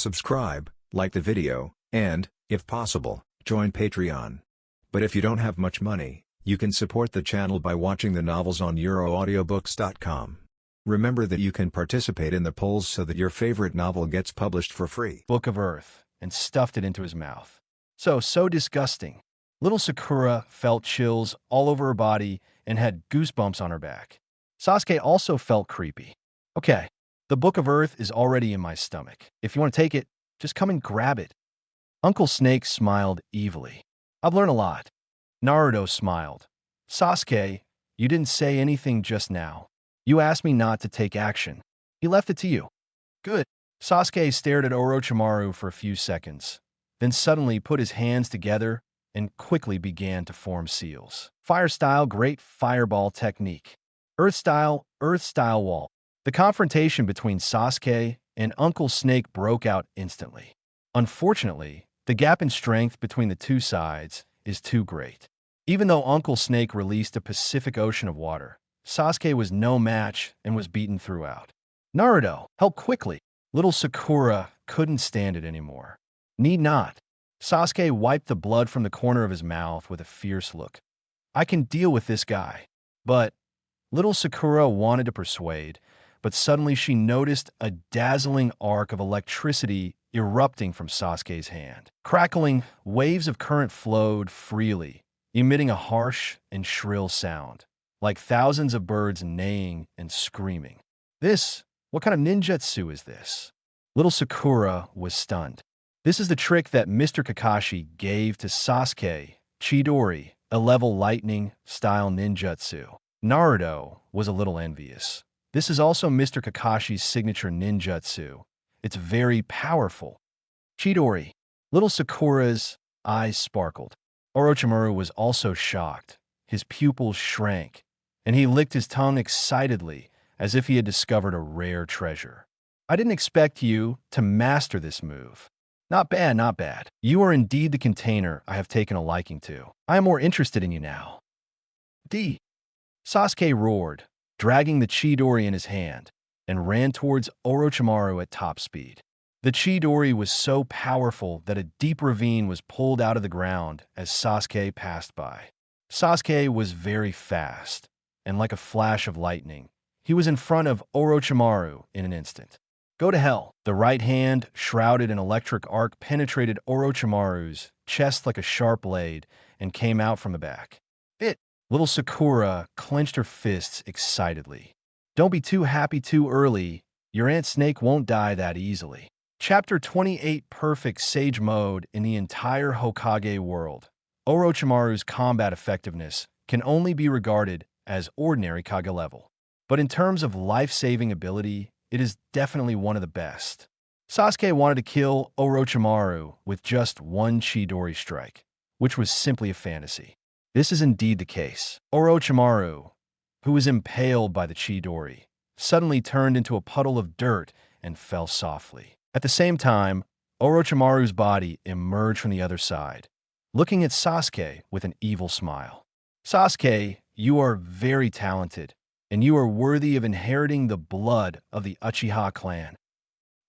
subscribe, like the video, and, if possible, join Patreon. But if you don't have much money, you can support the channel by watching the novels on euroaudiobooks.com. Remember that you can participate in the polls so that your favorite novel gets published for free. Book of Earth and stuffed it into his mouth. So disgusting. Little Sakura felt chills all over her body and had goosebumps on her back. Sasuke also felt creepy. Okay, the Book of Earth is already in my stomach. If you want to take it, just come and grab it. Uncle Snake smiled evilly. I've learned a lot. Naruto smiled. Sasuke, you didn't say anything just now. You asked me not to take action. He left it to you. Good. Sasuke stared at Orochimaru for a few seconds, then suddenly put his hands together and quickly began to form seals. Fire style, great fireball technique. Earth style wall. The confrontation between Sasuke and Uncle Snake broke out instantly. Unfortunately, the gap in strength between the two sides is too great. Even though Uncle Snake released a Pacific Ocean of water, Sasuke was no match and was beaten throughout. Naruto, help quickly. Little Sakura couldn't stand it anymore. Need not. Sasuke wiped the blood from the corner of his mouth with a fierce look. I can deal with this guy. But little Sakura wanted to persuade, but suddenly she noticed a dazzling arc of electricity erupting from Sasuke's hand. Crackling, waves of current flowed freely, emitting a harsh and shrill sound, like thousands of birds neighing and screaming. What kind of ninjutsu is this? Little Sakura was stunned. This is the trick that Mr. Kakashi gave to Sasuke, Chidori, a level lightning-style ninjutsu. Naruto was a little envious. This is also Mr. Kakashi's signature ninjutsu. It's very powerful. Chidori. Little Sakura's eyes sparkled. Orochimaru was also shocked. His pupils shrank, and he licked his tongue excitedly, as if he had discovered a rare treasure. I didn't expect you to master this move. Not bad, not bad. You are indeed the container I have taken a liking to. I am more interested in you now. Sasuke roared, dragging the Chidori in his hand, and ran towards Orochimaru at top speed. The Chidori was so powerful that a deep ravine was pulled out of the ground as Sasuke passed by. Sasuke was very fast, and like a flash of lightning, he was in front of Orochimaru in an instant. Go to hell. The right hand, shrouded in electric arc, penetrated Orochimaru's chest like a sharp blade and came out from the back. Little Sakura clenched her fists excitedly. Don't be too happy too early. Your Aunt Snake won't die that easily. Chapter 28 Perfect Sage Mode in the entire Hokage world. Orochimaru's combat effectiveness can only be regarded as ordinary Kage level. But in terms of life-saving ability, it is definitely one of the best. Sasuke wanted to kill Orochimaru with just one Chidori strike, which was simply a fantasy. This is indeed the case. Orochimaru, who was impaled by the Chidori, suddenly turned into a puddle of dirt and fell softly. At the same time, Orochimaru's body emerged from the other side, looking at Sasuke with an evil smile. Sasuke, you are very talented, and you are worthy of inheriting the blood of the Uchiha clan.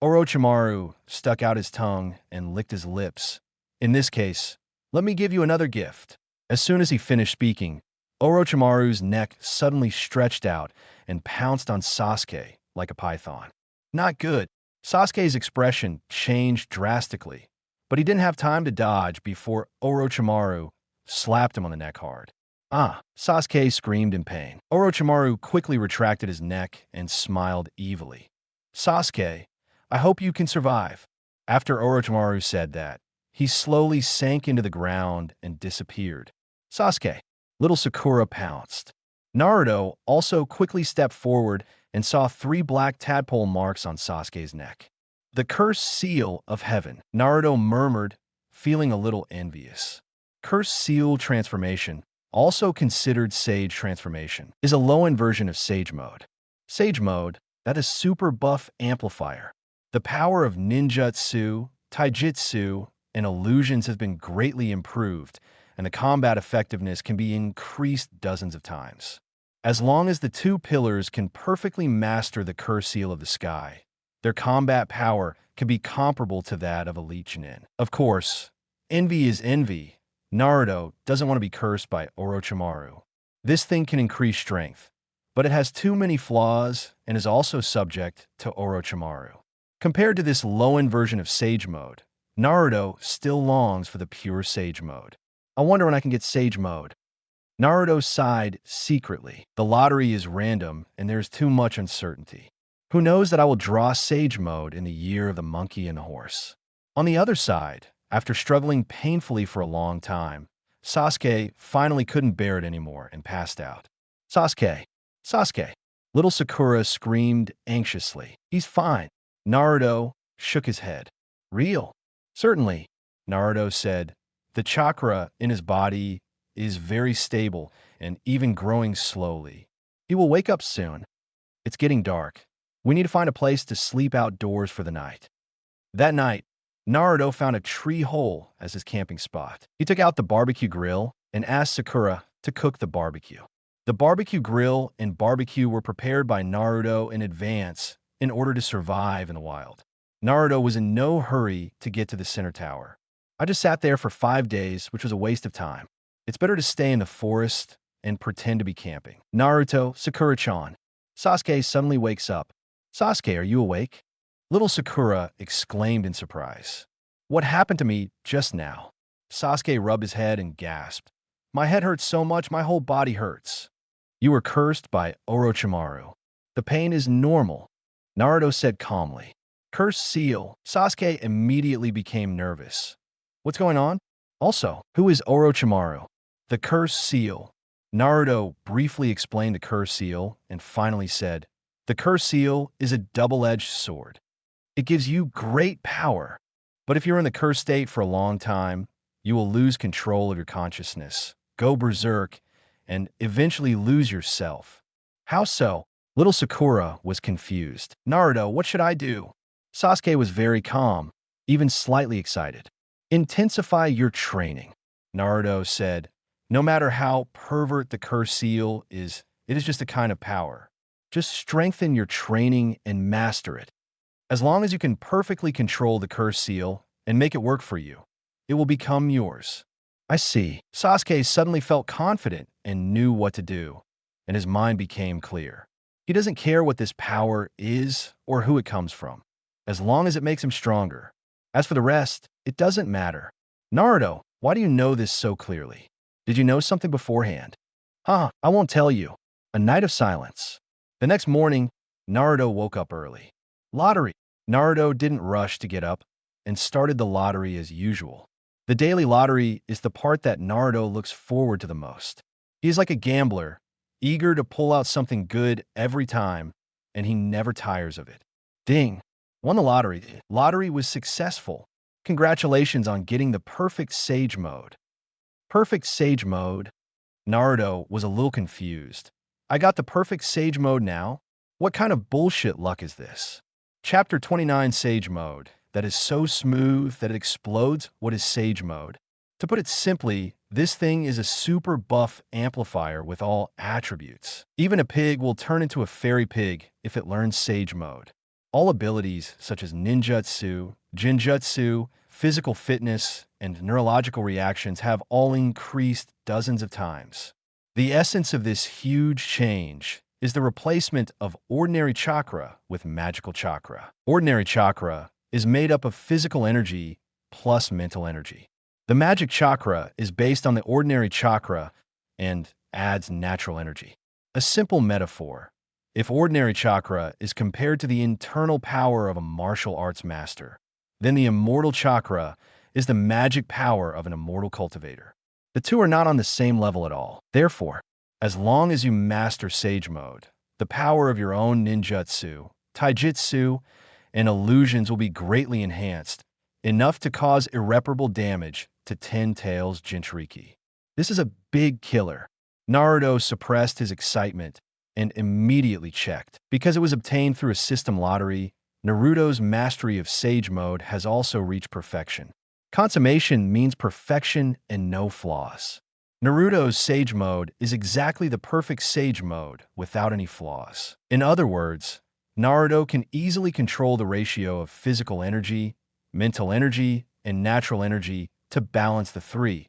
Orochimaru stuck out his tongue and licked his lips. In this case, let me give you another gift. As soon as he finished speaking, Orochimaru's neck suddenly stretched out and pounced on Sasuke like a python. Not good. Sasuke's expression changed drastically, but he didn't have time to dodge before Orochimaru slapped him on the neck hard. Sasuke screamed in pain. Orochimaru quickly retracted his neck and smiled evilly. Sasuke, I hope you can survive. After Orochimaru said that, he slowly sank into the ground and disappeared. Sasuke. Little Sakura pounced. Naruto also quickly stepped forward and saw 3 black tadpole marks on Sasuke's neck. The cursed seal of heaven, Naruto murmured, feeling a little envious. Cursed seal transformation, also considered Sage transformation, is a low-end version of Sage mode. Sage mode, that is super buff amplifier. The power of ninjutsu, taijutsu, and illusions has been greatly improved, and the combat effectiveness can be increased dozens of times. As long as the 2 pillars can perfectly master the curse seal of the sky, Their combat power could be comparable to that of elite Chunin. Of course, envy is envy. Naruto doesn't want to be cursed by Orochimaru. This thing can increase strength, but it has too many flaws and is also subject to Orochimaru. Compared to this low-end version of Sage Mode, Naruto still longs for the pure Sage Mode. I wonder when I can get Sage Mode. Naruto sighed secretly. The lottery is random and there's too much uncertainty. Who knows that I will draw Sage Mode in the year of the monkey and the horse? On the other side, after struggling painfully for a long time, Sasuke finally couldn't bear it anymore and passed out. Sasuke! Sasuke! Little Sakura screamed anxiously. He's fine. Naruto shook his head. Real? Certainly, Naruto said. The chakra in his body is very stable and even growing slowly. He will wake up soon. It's getting dark. We need to find a place to sleep outdoors for the night. That night, Naruto found a tree hole as his camping spot. He took out the barbecue grill and asked Sakura to cook the barbecue. The barbecue grill and barbecue were prepared by Naruto in advance in order to survive in the wild. Naruto was in no hurry to get to the center tower. I just sat there for 5 days, which was a waste of time. It's better to stay in the forest and pretend to be camping. Naruto, Sakura-chan. Sasuke suddenly wakes up. Sasuke, are you awake? Little Sakura exclaimed in surprise. What happened to me just now? Sasuke rubbed his head and gasped. My head hurts so much, my whole body hurts. You were cursed by Orochimaru. The pain is normal, Naruto said calmly. Cursed seal. Sasuke immediately became nervous. What's going on? Also, who is Orochimaru? The cursed seal. Naruto briefly explained the cursed seal and finally said, the cursed seal is a double-edged sword. It gives you great power, but if you're in the cursed state for a long time, you will lose control of your consciousness, go berserk, and eventually lose yourself. How so? Little Sakura was confused. Naruto, what should I do? Sasuke was very calm, even slightly excited. Intensify your training, Naruto said. No matter how pervert the cursed seal is, it is just a kind of power. Just strengthen your training and master it. As long as you can perfectly control the cursed seal and make it work for you, it will become yours. I see. Sasuke suddenly felt confident and knew what to do, and his mind became clear. He doesn't care what this power is or who it comes from, as long as it makes him stronger. As for the rest, it doesn't matter. Naruto, why do you know this so clearly? Did you know something beforehand? I won't tell you. A night of silence. The next morning, Naruto woke up early. Lottery. Naruto didn't rush to get up and started the lottery as usual. The daily lottery is the part that Naruto looks forward to the most. He is like a gambler, eager to pull out something good every time, and he never tires of it. Ding! Won the lottery. Lottery was successful. Congratulations on getting the perfect Sage Mode. Perfect Sage Mode? Naruto was a little confused. I got the perfect Sage Mode now? What kind of bullshit luck is this? Chapter 29 Sage Mode. That is so smooth that it explodes what is Sage Mode. To put it simply, this thing is a super buff amplifier with all attributes. Even a pig will turn into a fairy pig if it learns Sage Mode. All abilities such as ninjutsu, genjutsu, physical fitness, and neurological reactions have all increased dozens of times. The essence of this huge change is the replacement of ordinary chakra with magical chakra. Ordinary chakra is made up of physical energy plus mental energy. The magic chakra is based on the ordinary chakra and adds natural energy. A simple metaphor. If ordinary chakra is compared to the internal power of a martial arts master, then the immortal chakra is the magic power of an immortal cultivator. The two are not on the same level at all. Therefore, as long as you master Sage Mode, the power of your own ninjutsu, taijutsu, and illusions will be greatly enhanced, enough to cause irreparable damage to Ten Tails Jinchuriki. This is a big killer. Naruto suppressed his excitement and immediately checked. Because it was obtained through a system lottery, Naruto's mastery of Sage Mode has also reached perfection. Consummation means perfection and no flaws. Naruto's Sage Mode is exactly the perfect Sage Mode without any flaws. In other words, Naruto can easily control the ratio of physical energy, mental energy, and natural energy to balance the three,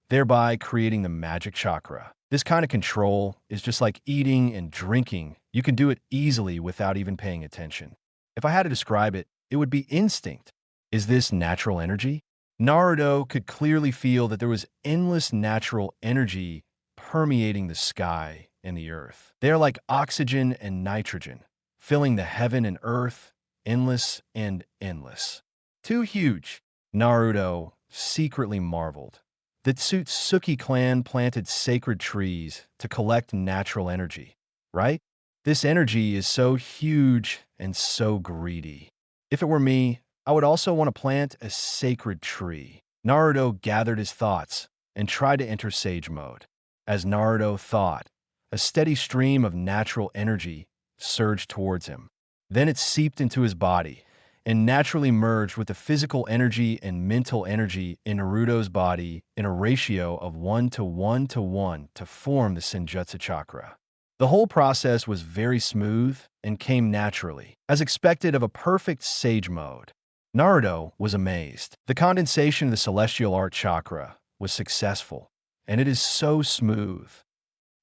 thereby creating the magic chakra. This kind of control is just like eating and drinking. You can do it easily without even paying attention. If I had to describe it, it would be instinct. Is this natural energy? Naruto could clearly feel that there was endless natural energy permeating the sky and the earth. They are like oxygen and nitrogen, filling the heaven and earth, endless and endless. Too huge. Naruto secretly marveled. The Tsutsuki clan planted sacred trees to collect natural energy, right? This energy is so huge and so greedy. If it were me, I would also want to plant a sacred tree. Naruto gathered his thoughts and tried to enter sage mode. As Naruto thought, a steady stream of natural energy surged towards him. Then it seeped into his body and naturally merged with the physical energy and mental energy in Naruto's body in a ratio of 1:1:1 to form the Senjutsu chakra. The whole process was very smooth and came naturally, as expected of a perfect sage mode. Naruto was amazed. The condensation of the celestial art chakra was successful, and it is so smooth.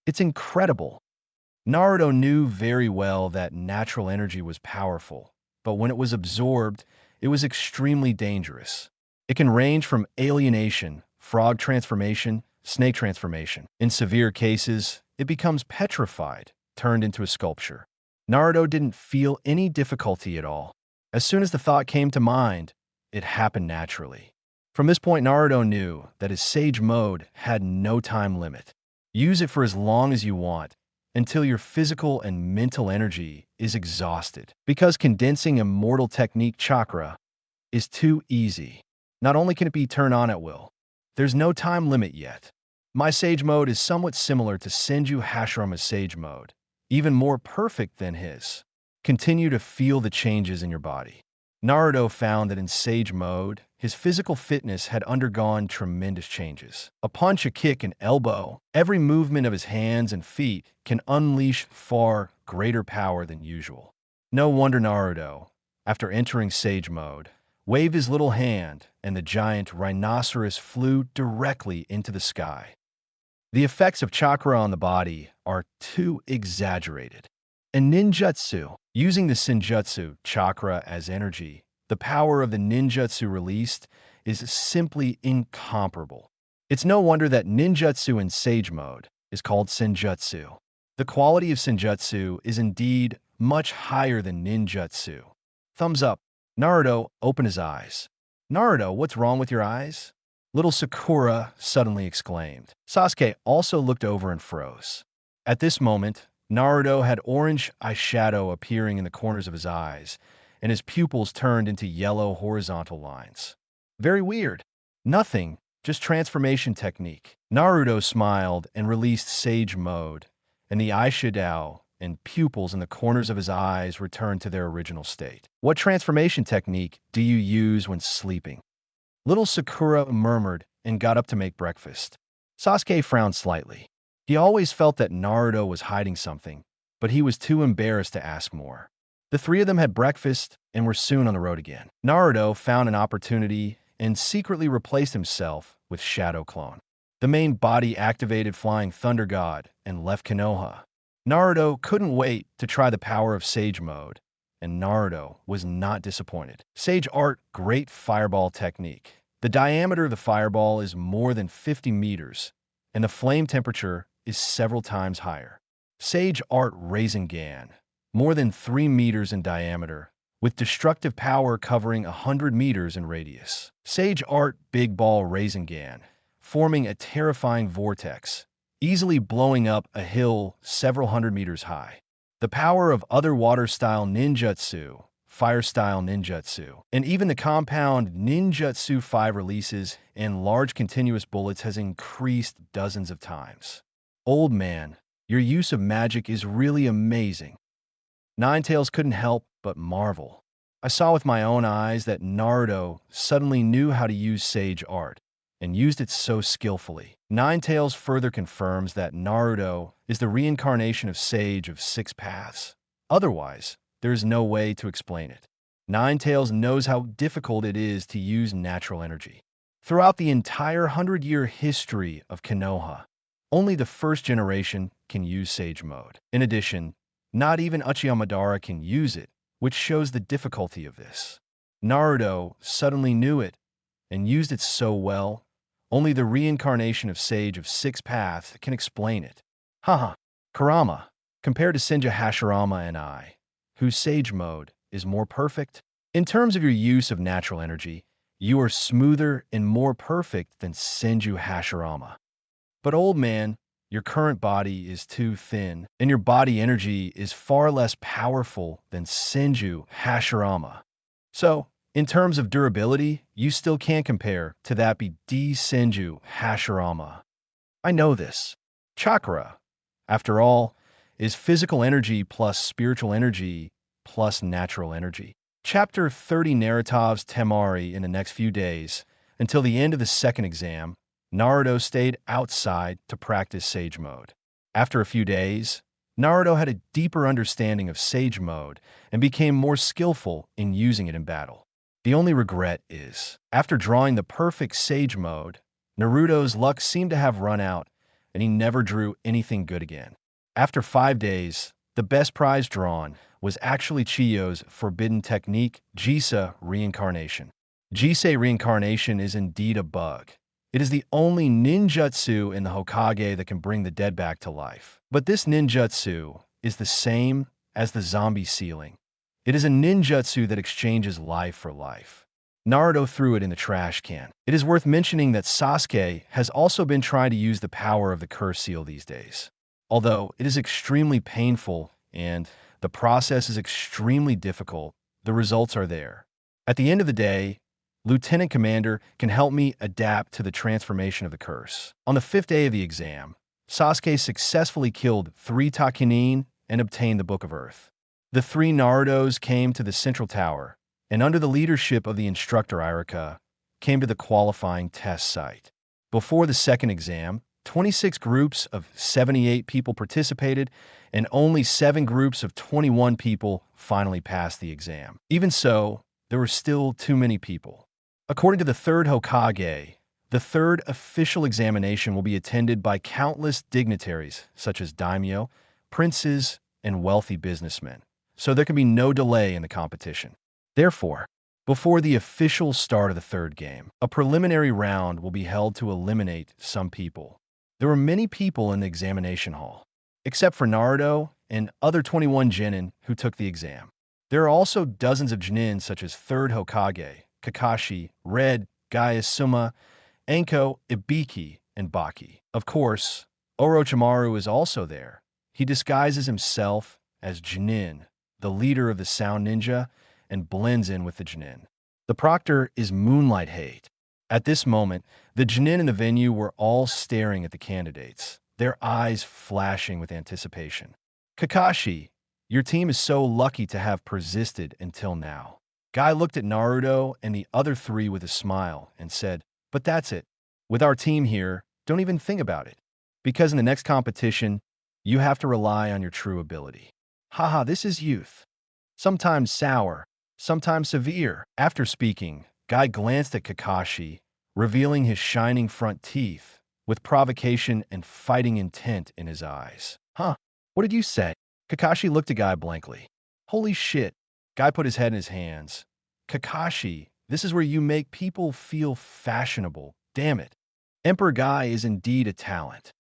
It's incredible. Naruto knew very well that natural energy was powerful, but when it was absorbed, it was extremely dangerous. It can range from alienation, frog transformation, snake transformation. In severe cases, it becomes petrified, turned into a sculpture. Naruto didn't feel any difficulty at all. As soon as the thought came to mind, it happened naturally. From this point, Naruto knew that his sage mode had no time limit. Use it for as long as you want, until your physical and mental energy is exhausted. Because condensing immortal technique chakra is too easy. Not only can it be turned on at will, there's no time limit yet. My sage mode is somewhat similar to Senju Hashirama's sage mode, even more perfect than his. Continue to feel the changes in your body. Naruto found that in sage mode, his physical fitness had undergone tremendous changes. A punch, a kick, an elbow, every movement of his hands and feet can unleash far greater power than usual. No wonder Naruto, after entering sage mode, waved his little hand and the giant rhinoceros flew directly into the sky. The effects of chakra on the body are too exaggerated. In ninjutsu, using the Senjutsu chakra as energy, the power of the ninjutsu released is simply incomparable. It's no wonder that ninjutsu in sage mode is called Senjutsu. The quality of Senjutsu is indeed much higher than ninjutsu. Thumbs up. Naruto opened his eyes. Naruto, what's wrong with your eyes? Little Sakura suddenly exclaimed. Sasuke also looked over and froze. At this moment, Naruto had orange eyeshadow appearing in the corners of his eyes, and his pupils turned into yellow horizontal lines. Very weird. Nothing, just transformation technique. Naruto smiled and released sage mode, and the eyeshadow and pupils in the corners of his eyes returned to their original state. What transformation technique do you use when sleeping? Little Sakura murmured and got up to make breakfast. Sasuke frowned slightly. He always felt that Naruto was hiding something, but he was too embarrassed to ask more. The three of them had breakfast and were soon on the road again. Naruto found an opportunity and secretly replaced himself with Shadow Clone. The main body-activated Flying Thunder God and left Konoha. Naruto couldn't wait to try the power of Sage Mode, and Naruto was not disappointed. Sage Art, great fireball technique. The diameter of the fireball is more than 50 meters, and the flame temperature is several times higher. Sage Art Rinnegan, more than 3 meters in diameter, with destructive power covering 100 meters in radius. Sage Art Big Ball Rinnegan, forming a terrifying vortex, easily blowing up a hill several hundred meters high. The power of other water-style ninjutsu, fire-style ninjutsu, and even the compound ninjutsu 5 releases and large continuous bullets has increased dozens of times. Old man, your use of magic is really amazing. Ninetales couldn't help but marvel. I saw with my own eyes that Naruto suddenly knew how to use Sage Art, and used it so skillfully. Ninetales further confirms that Naruto is the reincarnation of Sage of 6 paths. Otherwise, there's no way to explain it. Ninetales knows how difficult it is to use natural energy. Throughout the entire 100-year history of Konoha, only the first generation can use Sage Mode. In addition, not even Uchiha Madara can use it, which shows the difficulty of this. Naruto suddenly knew it and used it so well, only the reincarnation of Sage of Six Paths can explain it. Haha, Kurama, compared to Senju Hashirama and I, whose Sage Mode is more perfect. In terms of your use of natural energy, you are smoother and more perfect than Senju Hashirama. But old man, your current body is too thin, and your body energy is far less powerful than Senju Hashirama. So, in terms of durability, you still can't compare to that be D Senju Hashirama. I know this. Chakra, after all, is physical energy plus spiritual energy plus natural energy. Chapter 30 Naruto's Temari in the next few days. Until the end of the second exam, Naruto stayed outside to practice Sage Mode. After a few days, Naruto had a deeper understanding of Sage Mode and became more skillful in using it in battle. The only regret is, after drawing the perfect Sage Mode, Naruto's luck seemed to have run out, and he never drew anything good again. After 5 days, the best prize drawn was actually Chiyo's forbidden technique, Jisa Reincarnation. Jisa Reincarnation is indeed a bug. It is the only ninjutsu in the Hokage that can bring the dead back to life. But this ninjutsu is the same as the zombie sealing. It is a ninjutsu that exchanges life for life. Naruto threw it in the trash can. It is worth mentioning that Sasuke has also been trying to use the power of the curse seal these days. Although it is extremely painful and the process is extremely difficult, the results are there. At the end of the day, Lieutenant Commander can help me adapt to the transformation of the curse. On the 5th day of the exam, Sasuke successfully killed 3 Takunin and obtained the Book of Earth. The 3 Narutos came to the central tower, and under the leadership of the instructor Iruka, came to the qualifying test site. Before the second exam, 26 groups of 78 people participated, and only 7 groups of 21 people finally passed the exam. Even so, there were still too many people. According to the third Hokage, the third official examination will be attended by countless dignitaries such as daimyo, princes, and wealthy businessmen, so there can be no delay in the competition. Therefore, before the official start of the third game, a preliminary round will be held to eliminate some people. There were many people in the examination hall, except for Naruto and other 21 genin who took the exam. There are also dozens of genin such as 3rd Hokage, Kakashi, Red, Gaius Suma, Anko, Ibiki, and Baki. Of course, Orochimaru is also there. He disguises himself as Genin, the leader of the Sound Ninja, and blends in with the genin. The proctor is Moonlight Hate. At this moment, the genin in the venue were all staring at the candidates, their eyes flashing with anticipation. Kakashi, your team is so lucky to have persisted until now. Guy looked at Naruto and the other 3 with a smile and said, but that's it. With our team here, don't even think about it. Because in the next competition, you have to rely on your true ability. Haha, this is youth. Sometimes sour, sometimes severe. After speaking, Guy glanced at Kakashi, revealing his shining front teeth, with provocation and fighting intent in his eyes. Huh, what did you say? Kakashi looked at Guy blankly. Holy shit. Guy put his head in his hands. Kakashi, this is where you make people feel fashionable. Damn it. Emperor Guy is indeed a talent.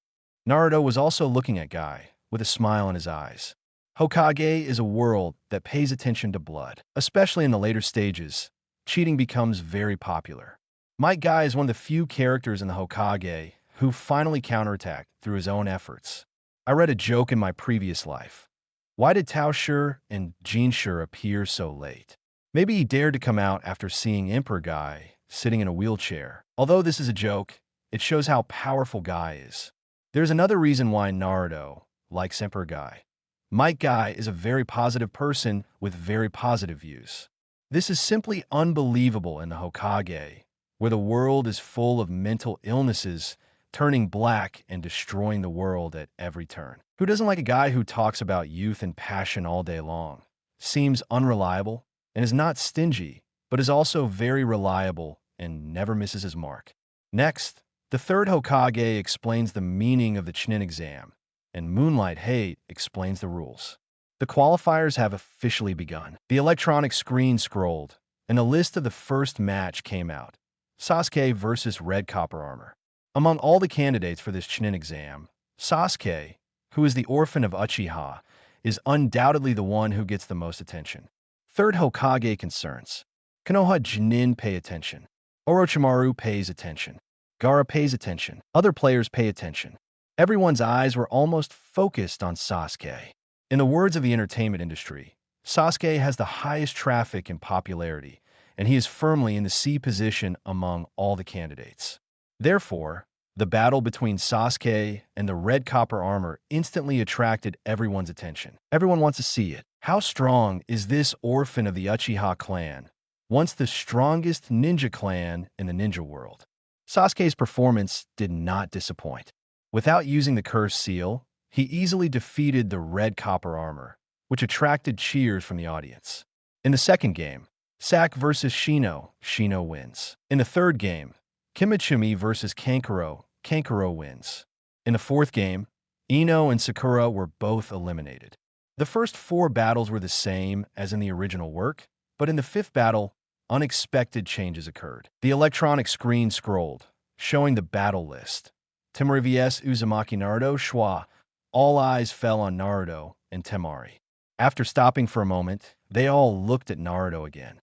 Naruto was also looking at Guy, with a smile in his eyes. Hokage is a world that pays attention to blood. Especially in the later stages, cheating becomes very popular. Might Guy is one of the few characters in the Hokage who finally counterattacked through his own efforts. I read a joke in my previous life. Why did Tao Shi and Jin Shi appear so late? Maybe he dared to come out after seeing Emperor Guy sitting in a wheelchair. Although this is a joke, it shows how powerful Guy is. There's another reason why Naruto likes Emperor Guy. Might Guy is a very positive person with very positive views. This is simply unbelievable in the Hokage, where the world is full of mental illnesses turning black and destroying the world at every turn. Who doesn't like a guy who talks about youth and passion all day long? seems unreliable and is not stingy, but is also very reliable and never misses his mark. Next, the third Hokage explains the meaning of the Chunin exam, and Moonlight Hate explains the rules. The qualifiers have officially begun. The electronic screen scrolled, and a list of the first match came out. Sasuke versus Red Copper Armor. Among all the candidates for this Chunin exam, Sasuke, who is the orphan of Uchiha, is undoubtedly the one who gets the most attention. Third Hokage concerns. Konoha Jonin pay attention. Orochimaru pays attention. Gaara pays attention. Other players pay attention. Everyone's eyes were almost focused on Sasuke. In the words of the entertainment industry, Sasuke has the highest traffic and popularity, and he is firmly in the C position among all the candidates. Therefore, the battle between Sasuke and the Red Copper Armor instantly attracted everyone's attention. Everyone wants to see it. How strong is this orphan of the Uchiha clan, once the strongest ninja clan in the ninja world? Sasuke's performance did not disappoint. Without using the cursed seal, he easily defeated the Red Copper Armor, which attracted cheers from the audience. In the second game, Sak versus Shino, Shino wins. In the third game, Kimitsumi versus Kankuro, Kankuro wins. In the fourth game, Ino and Sakura were both eliminated. The first 4 battles were the same as in the original work, but in the 5th battle, unexpected changes occurred. The electronic screen scrolled, showing the battle list. Temari vs Uzumaki Naruto Schwa. All eyes fell on Naruto and Temari. After stopping for a moment, they all looked at Naruto again.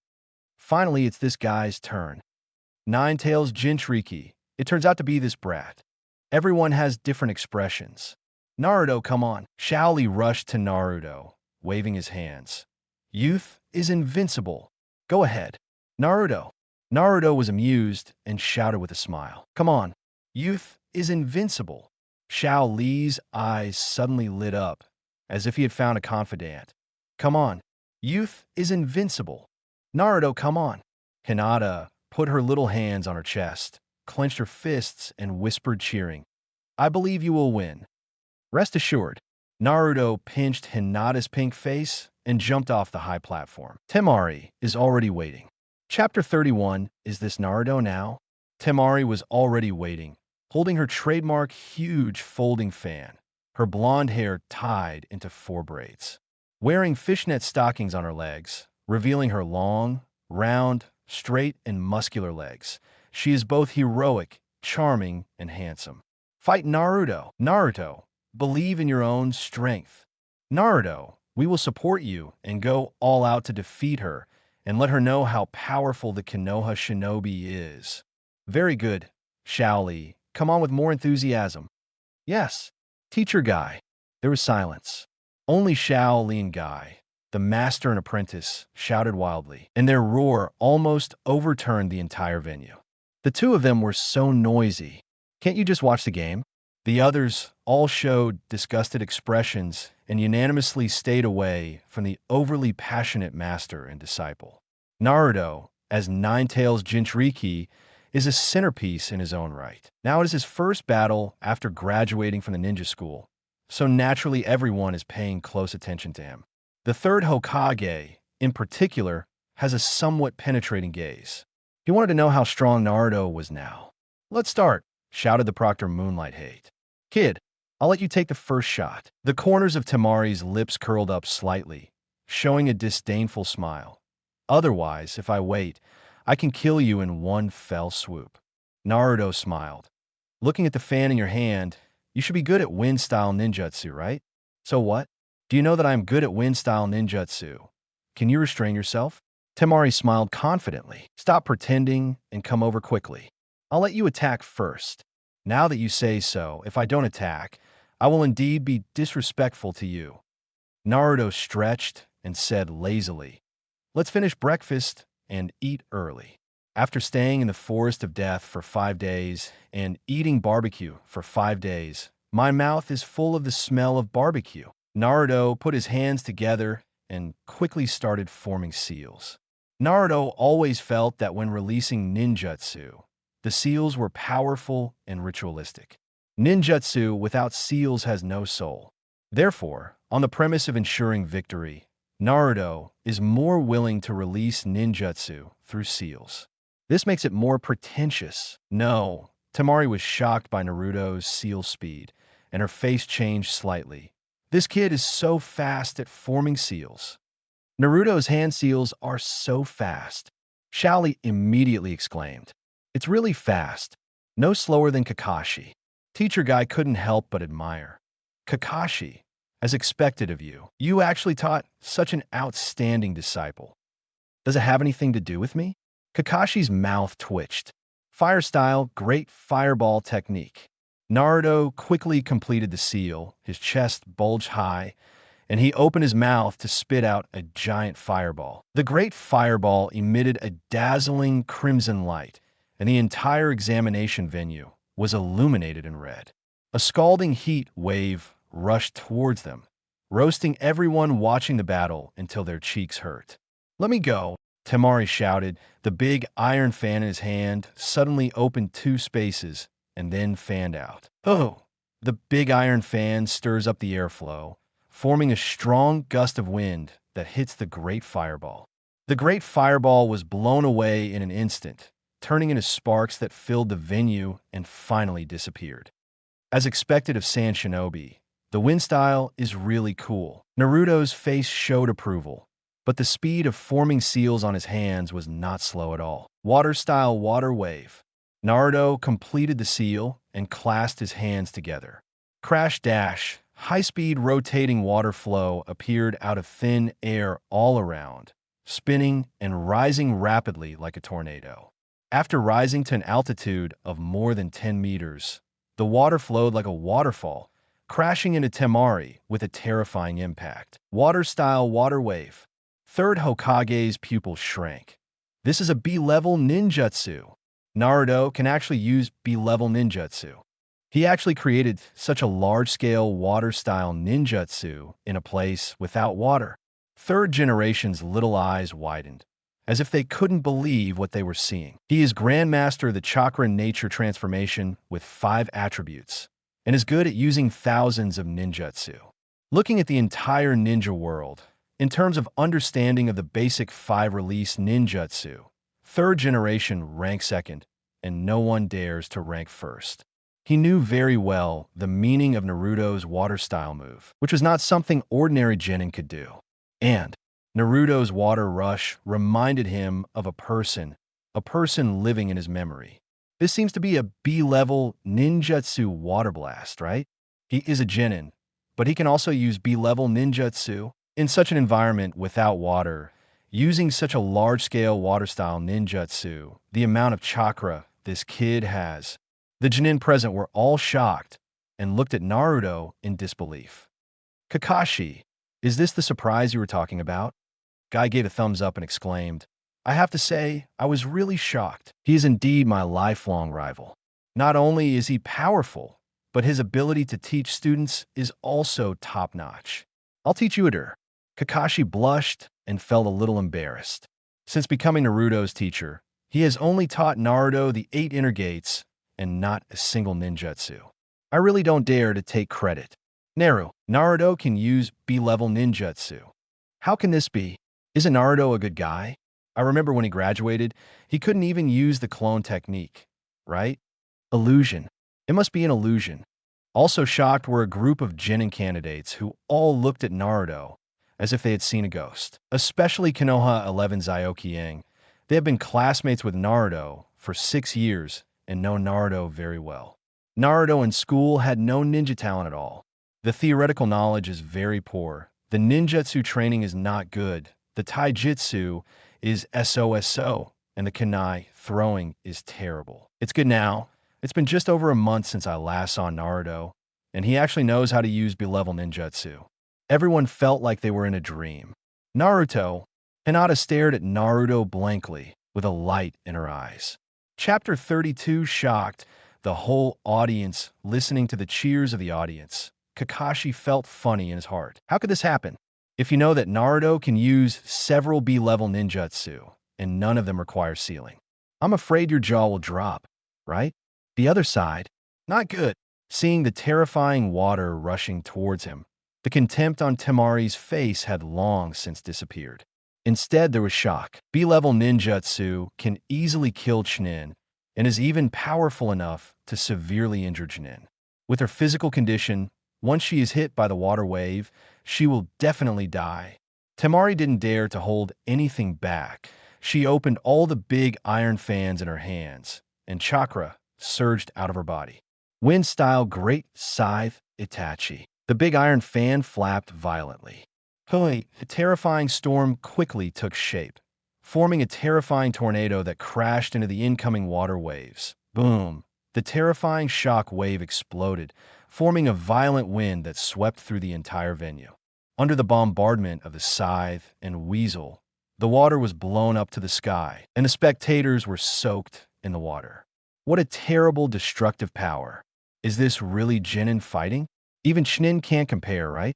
Finally, it's this guy's turn. Ninetales Jinchuriki. It turns out to be this brat. Everyone has different expressions. Naruto, come on. Shaoli rushed to Naruto, waving his hands. Youth is invincible. Go ahead. Naruto. Naruto was amused and shouted with a smile. Come on. Youth is invincible. Shao Li's eyes suddenly lit up, as if he had found a confidant. Come on. Youth is invincible. Naruto, come on. Hinata put her little hands on her chest, clenched her fists, and whispered, cheering. I believe you will win. Rest assured. Naruto pinched Hinata's pink face and jumped off the high platform. Temari is already waiting. Chapter 31, Is This Naruto Now? Temari was already waiting, holding her trademark huge folding fan, her blonde hair tied into 4 braids. Wearing fishnet stockings on her legs, revealing her long, round, straight, and muscular legs, she is both heroic, charming, and handsome. Fight Naruto. Naruto, believe in your own strength. Naruto, we will support you and go all out to defeat her and let her know how powerful the Konoha shinobi is. Very good, Shaoli. Come on with more enthusiasm. Yes, teacher Guy. There was silence. Only Shaoli and Guy, the master and apprentice, shouted wildly, and their roar almost overturned the entire venue. The two of them were so noisy. Can't you just watch the game? The others all showed disgusted expressions and unanimously stayed away from the overly passionate master and disciple. Naruto, as Ninetales Jinchuriki, is a centerpiece in his own right. Now it is his first battle after graduating from the ninja school, so naturally everyone is paying close attention to him. The third Hokage, in particular, has a somewhat penetrating gaze. He wanted to know how strong Naruto was now. Let's start, shouted the proctor Moonlight Hate. Kid, I'll let you take the first shot. The corners of Temari's lips curled up slightly, showing a disdainful smile. Otherwise, if I wait, I can kill you in one fell swoop. Naruto smiled. Looking at the fan in your hand, you should be good at wind-style ninjutsu, right? So what? Do you know that I am good at wind-style ninjutsu? Can you restrain yourself? Temari smiled confidently. Stop pretending and come over quickly. I'll let you attack first. Now that you say so, if I don't attack, I will indeed be disrespectful to you. Naruto stretched and said lazily, Let's finish breakfast and eat early. After staying in the forest of death for 5 days and eating barbecue for 5 days, my mouth is full of the smell of barbecue. Naruto put his hands together and quickly started forming seals. Naruto always felt that when releasing ninjutsu, the seals were powerful and ritualistic. Ninjutsu without seals has no soul. Therefore, on the premise of ensuring victory, Naruto is more willing to release ninjutsu through seals. This makes it more pretentious. No, Temari was shocked by Naruto's seal speed, and her face changed slightly. This kid is so fast at forming seals. Naruto's hand seals are so fast. Shaoli immediately exclaimed. It's really fast. No slower than Kakashi. Teacher Guy couldn't help but admire. Kakashi, as expected of you, you actually taught such an outstanding disciple. Does it have anything to do with me? Kakashi's mouth twitched. Fire style, great fireball technique. Naruto quickly completed the seal, his chest bulged high, and he opened his mouth to spit out a giant fireball. The great fireball emitted a dazzling crimson light, and the entire examination venue was illuminated in red. A scalding heat wave rushed towards them, roasting everyone watching the battle until their cheeks hurt. Let me go, Temari shouted. The big iron fan in his hand suddenly opened 2 spaces and then fanned out. Oh! The big iron fan stirs up the airflow, forming a strong gust of wind that hits the great fireball. The great fireball was blown away in an instant, turning into sparks that filled the venue and finally disappeared. As expected of Sand Shinobi, the wind style is really cool. Naruto's face showed approval, but the speed of forming seals on his hands was not slow at all. Water style water wave. Naruto completed the seal and clasped his hands together. Crash dash. High-speed rotating water flow appeared out of thin air all around, spinning and rising rapidly like a tornado. After rising to an altitude of more than 10 meters, the water flowed like a waterfall, crashing into Temari with a terrifying impact. Water-style water wave. Third Hokage's pupil shrank. This is a B-level ninjutsu. Naruto can actually use B-level ninjutsu. He actually created such a large-scale water-style ninjutsu in a place without water. Third generation's little eyes widened, as if they couldn't believe what they were seeing. He is Grandmaster of the Chakra Nature Transformation with 5 attributes, and is good at using thousands of ninjutsu. Looking at the entire ninja world, in terms of understanding of the basic 5-release ninjutsu, third generation ranks second, and no one dares to rank first. He knew very well the meaning of Naruto's water style move, which was not something ordinary genin could do. And Naruto's water rush reminded him of a person living in his memory. This seems to be a B-level ninjutsu water blast, right? He is a genin, but he can also use B-level ninjutsu. In such an environment without water, using such a large-scale water-style ninjutsu, the amount of chakra this kid has. The genin present were all shocked and looked at Naruto in disbelief. Kakashi, is this the surprise you were talking about? Guy gave a thumbs up and exclaimed, I have to say, I was really shocked. He is indeed my lifelong rival. Not only is he powerful, but his ability to teach students is also top-notch. I'll teach you a dir. Kakashi blushed and felt a little embarrassed. Since becoming Naruto's teacher, he has only taught Naruto the 8 inner gates and not a single ninjutsu. I really don't dare to take credit. Naruto can use B-level ninjutsu. How can this be? Isn't Naruto a good guy? I remember when he graduated, he couldn't even use the clone technique, right? Illusion. It must be an illusion. Also shocked were a group of genin candidates who all looked at Naruto as if they had seen a ghost. Especially Konoha 11's Aoki. They have been classmates with Naruto for 6 years and know Naruto very well. Naruto in school had no ninja talent at all. The theoretical knowledge is very poor. The ninjutsu training is not good. The taijutsu is SOSO, and the kunai throwing is terrible. It's good now. It's been just over a month since I last saw Naruto, and he actually knows how to use B-level ninjutsu. Everyone felt like they were in a dream. Naruto. Hinata stared at Naruto blankly, with a light in her eyes. Chapter 32 shocked the whole audience, listening to the cheers of the audience. Kakashi felt funny in his heart. How could this happen? If you know that Naruto can use several B-level ninjutsu, and none of them require sealing, I'm afraid your jaw will drop, right? The other side, not good. Seeing the terrifying water rushing towards him, The contempt on Temari's face had long since disappeared. Instead, there was shock. B-level ninjutsu can easily kill Chunin and is even powerful enough to severely injure Chunin. With her physical condition, once she is hit by the water wave, she will definitely die. Temari didn't dare to hold anything back. She opened all the big iron fans in her hands, and chakra surged out of her body. Wind-style Great Scythe Itachi. The big iron fan flapped violently. A terrifying storm quickly took shape, forming a terrifying tornado that crashed into the incoming water waves. Boom! The terrifying shock wave exploded, forming a violent wind that swept through the entire venue. Under the bombardment of the scythe and weasel, the water was blown up to the sky, and the spectators were soaked in the water. What a terrible destructive power. Is this really Genin fighting? Even Chunin can't compare, right?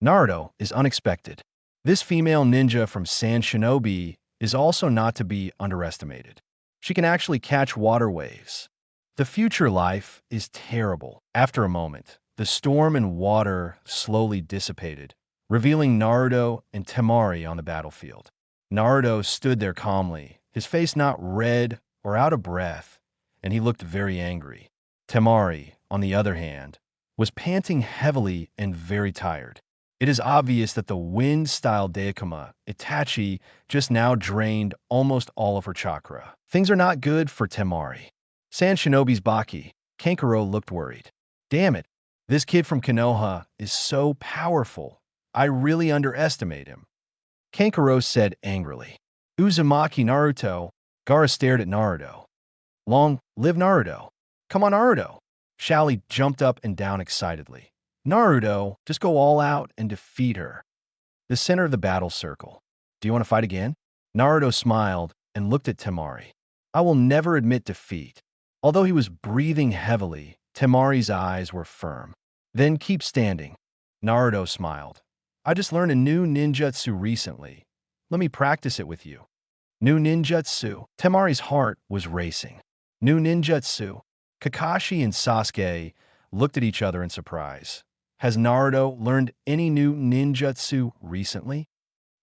Naruto is unexpected. This female ninja from Sand Shinobi is also not to be underestimated. She can actually catch water waves. The future life is terrible. After a moment, the storm and water slowly dissipated, revealing Naruto and Temari on the battlefield. Naruto stood there calmly, his face not red or out of breath, and he looked very angry. Temari, on the other hand, was panting heavily and very tired. It is obvious that the wind-style Daikuma, Itachi, just now drained almost all of her chakra. Things are not good for Temari. Sand Shinobi's Baki, Kankuro looked worried. Damn it, this kid from Konoha is so powerful. I really underestimate him. Kankuro said angrily. Uzumaki Naruto. Gaara stared at Naruto. Long live Naruto. Come on, Naruto. Shaoli jumped up and down excitedly. Naruto, just go all out and defeat her. The center of the battle circle. Do you want to fight again? Naruto smiled and looked at Temari. I will never admit defeat. Although he was breathing heavily, Temari's eyes were firm. Then keep standing. Naruto smiled. I just learned a new ninjutsu recently. Let me practice it with you. New ninjutsu. Temari's heart was racing. New ninjutsu. Kakashi and Sasuke looked at each other in surprise. Has Naruto learned any new ninjutsu recently?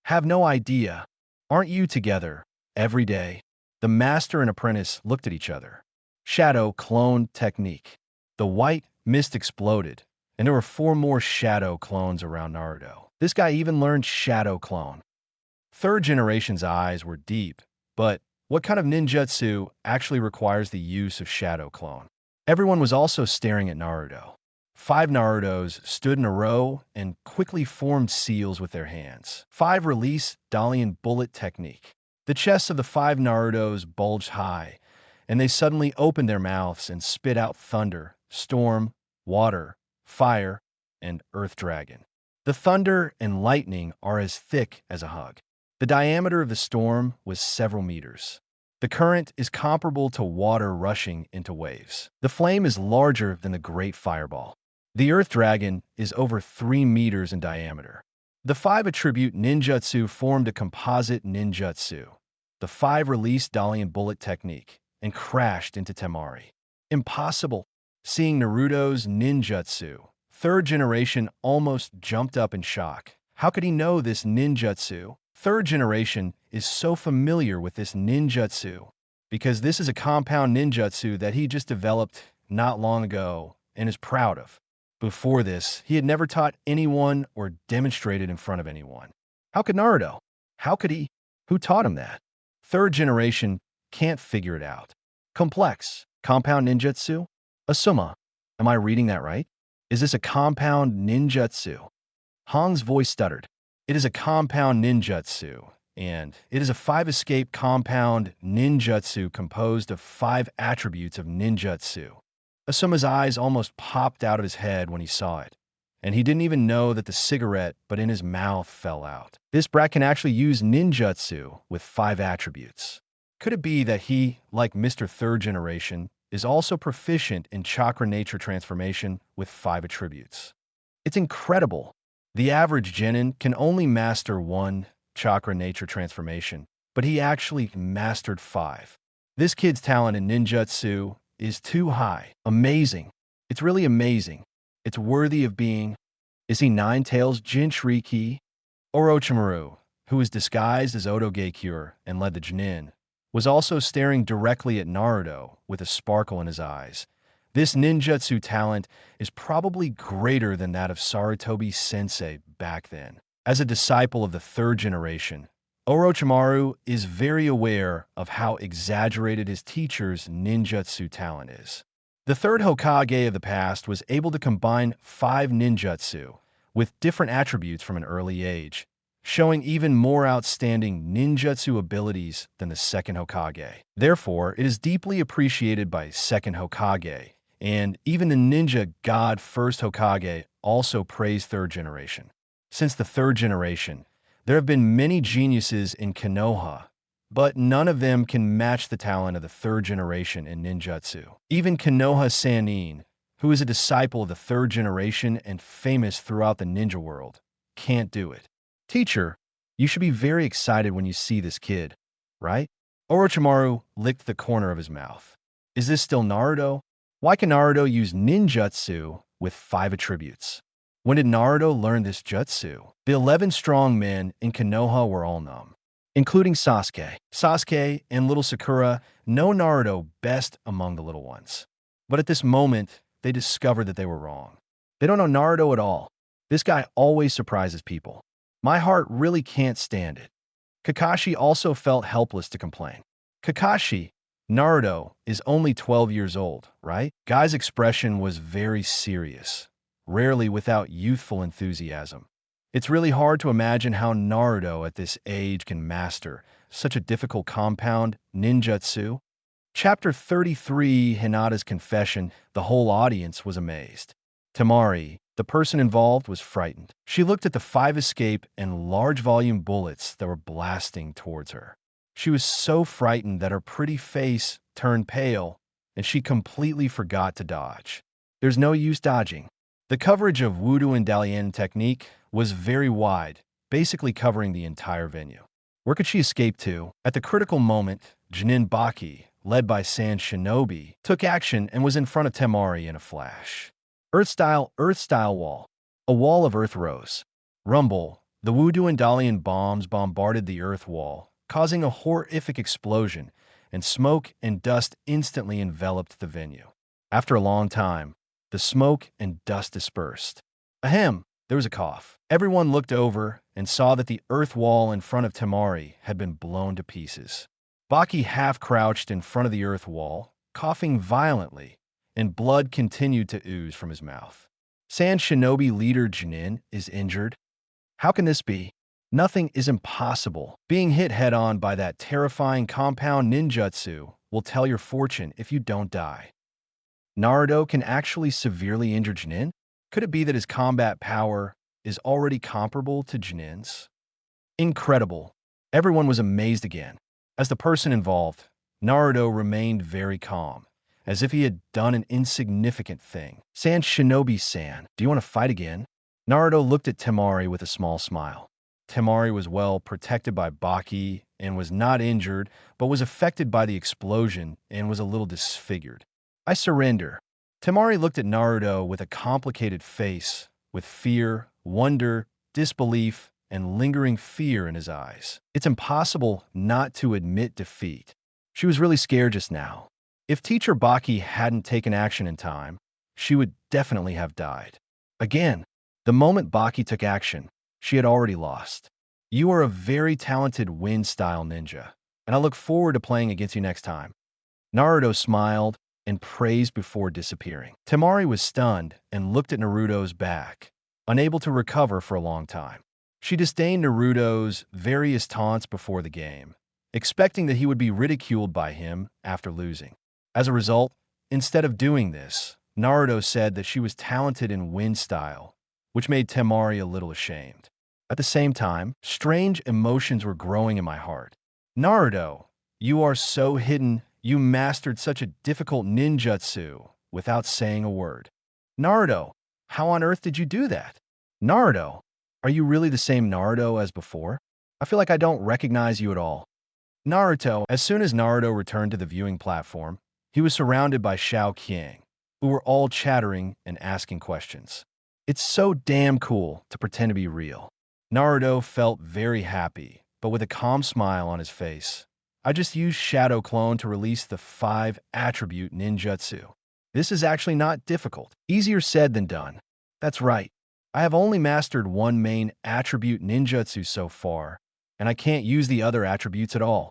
Have no idea. Aren't you together every day? The master and apprentice looked at each other. Shadow clone technique. The white mist exploded, and there were 4 more shadow clones around Naruto. This guy even learned shadow clone. Third generation's eyes were deep, but what kind of ninjutsu actually requires the use of shadow clone? Everyone was also staring at Naruto. 5 Narutos stood in a row and quickly formed seals with their hands. 5 release Dalian bullet technique. The chests of the 5 Narutos bulged high, and they suddenly opened their mouths and spit out thunder, storm, water, fire, and earth dragon. The thunder and lightning are as thick as a hug. The diameter of the storm was several meters. The current is comparable to water rushing into waves. The flame is larger than the Great Fireball. The Earth Dragon is over 3 meters in diameter. The 5 attribute ninjutsu formed a composite ninjutsu. The 5 released Dalian bullet technique and crashed into Temari. Impossible. Seeing Naruto's ninjutsu, 3rd generation almost jumped up in shock. How could he know this ninjutsu? 3rd generation is so familiar with this ninjutsu because this is a compound ninjutsu that he just developed not long ago and is proud of. Before this, he had never taught anyone or demonstrated in front of anyone. How could Naruto? How could he? Who taught him that? 3rd generation can't figure it out. Complex. Compound ninjutsu? Asuma. Am I reading that right? Is this a compound ninjutsu? Hong's voice stuttered. It is a compound ninjutsu, and it is a 5-escape compound ninjutsu composed of 5 attributes of ninjutsu. Asuma's eyes almost popped out of his head when he saw it, and he didn't even know that the cigarette but in his mouth fell out. This brat can actually use ninjutsu with 5 attributes. Could it be that he, like Mr. 3rd Generation, is also proficient in chakra nature transformation with 5 attributes? It's incredible. The average genin can only master 1 chakra nature transformation, but he actually mastered 5. This kid's talent in ninjutsu is too high. Amazing. It's really amazing. It's worthy of being Is he Nine-Tails Jinchuriki? Orochimaru, who was disguised as Otogekyure and led the Chunin, was also staring directly at Naruto with a sparkle in his eyes. This ninjutsu talent is probably greater than that of Sarutobi Sensei back then. As a disciple of the third generation, Orochimaru is very aware of how exaggerated his teacher's ninjutsu talent is. The third Hokage of the past was able to combine 5 ninjutsu with different attributes from an early age, showing even more outstanding ninjutsu abilities than the second Hokage. Therefore, it is deeply appreciated by Second Hokage, and even the ninja god First Hokage also praise third generation. Since the third generation, there have been many geniuses in Konoha, but none of them can match the talent of the third generation in ninjutsu. Even Konoha Sannin, who is a disciple of the third generation and famous throughout the ninja world, can't do it. Teacher, you should be very excited when you see this kid, right? Orochimaru licked the corner of his mouth. Is this still Naruto? Why can Naruto use ninjutsu with 5 attributes? When did Naruto learn this jutsu? The 11 strong men in Konoha were all numb, including Sasuke. Sasuke and little Sakura know Naruto best among the little ones. But at this moment, they discovered that they were wrong. They don't know Naruto at all. This guy always surprises people. My heart really can't stand it. Kakashi also felt helpless to complain. Kakashi, Naruto is only 12 years old, right? Guy's expression was very serious, rarely without youthful enthusiasm. It's really hard to imagine how Naruto at this age can master such a difficult compound ninjutsu. Chapter 33, Hinata's Confession. The whole audience was amazed. Temari, the person involved, was frightened. She looked at the 5 escape and large volume bullets that were blasting towards her. She was so frightened that her pretty face turned pale, and she completely forgot to dodge. There's no use dodging. The coverage of Wudu and Dalian technique was very wide, basically covering the entire venue. Where could she escape to? At the critical moment, Chunin Baki, led by Sand Shinobi, took action and was in front of Temari in a flash. Earth-style wall. A wall of earth rose. Rumble. The Wudu and Dalian bombs bombarded the earth wall, causing a horrific explosion, and smoke and dust instantly enveloped the venue. After a long time, the smoke and dust dispersed. Ahem! There was a cough. Everyone looked over and saw that the earth wall in front of Temari had been blown to pieces. Baki half-crouched in front of the earth wall, coughing violently, and blood continued to ooze from his mouth. Sand Shinobi leader Chunin is injured. How can this be? Nothing is impossible. Being hit head-on by that terrifying compound ninjutsu will tell your fortune if you don't die. Naruto can actually severely injure Chunin? Could it be that his combat power is already comparable to Chunin's? Incredible. Everyone was amazed again. As the person involved, Naruto remained very calm, as if he had done an insignificant thing. Sand Shinobi-san, do you want to fight again? Naruto looked at Temari with a small smile. Temari was well protected by Baki and was not injured, but was affected by the explosion and was a little disfigured. I surrender. Temari looked at Naruto with a complicated face, with fear, wonder, disbelief, and lingering fear in his eyes. It's impossible not to admit defeat. She was really scared just now. If Teacher Baki hadn't taken action in time, she would definitely have died. Again, the moment Baki took action, she had already lost. You are a very talented wind-style ninja, and I look forward to playing against you next time. Naruto smiled and praised before disappearing. Temari was stunned and looked at Naruto's back, unable to recover for a long time. She disdained Naruto's various taunts before the game, expecting that he would be ridiculed by him after losing. As a result, instead of doing this, Naruto said that she was talented in wind style, which made Temari a little ashamed. At the same time, strange emotions were growing in my heart. Naruto, you are so hidden. You mastered such a difficult ninjutsu without saying a word. Naruto, how on earth did you do that? Naruto, are you really the same Naruto as before? I feel like I don't recognize you at all. Naruto, as soon as Naruto returned to the viewing platform, he was surrounded by Shao Qiang, who were all chattering and asking questions. It's so damn cool to pretend to be real. Naruto felt very happy, but with a calm smile on his face. I just used Shadow Clone to release the 5-attribute ninjutsu. This is actually not difficult. Easier said than done. That's right. I have only mastered one main attribute ninjutsu so far, and I can't use the other attributes at all.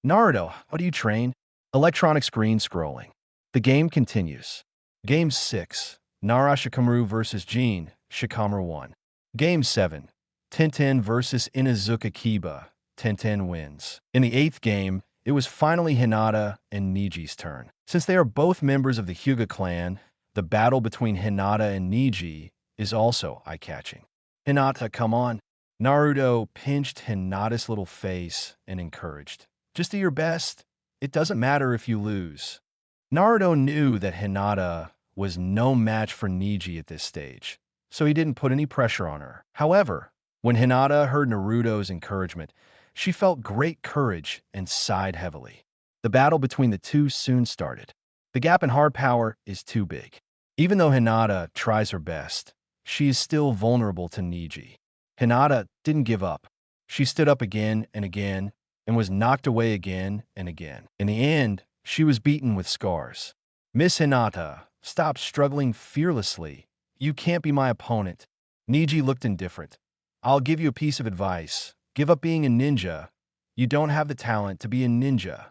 Naruto, how do you train? Electronic screen scrolling. The game continues. Game 6. Nara Shikamaru vs. Jin, Shikamaru 1. Game 7. Tenten vs. Inazuka Kiba, Tenten wins. In the 8th game, it was finally Hinata and Niji's turn. Since they are both members of the Hyuga clan, the battle between Hinata and Niji is also eye-catching. Hinata, come on. Naruto pinched Hinata's little face and encouraged. Just do your best. It doesn't matter if you lose. Naruto knew that Hinata was no match for Niji at this stage, so he didn't put any pressure on her. However, when Hinata heard Naruto's encouragement, she felt great courage and sighed heavily. The battle between the two soon started. The gap in hard power is too big. Even though Hinata tries her best, she is still vulnerable to Niji. Hinata didn't give up. She stood up again and again and was knocked away again and again. In the end, she was beaten with scars. Miss Hinata, stop struggling fearlessly. You can't be my opponent. Niji looked indifferent. I'll give you a piece of advice. Give up being a ninja. You don't have the talent to be a ninja.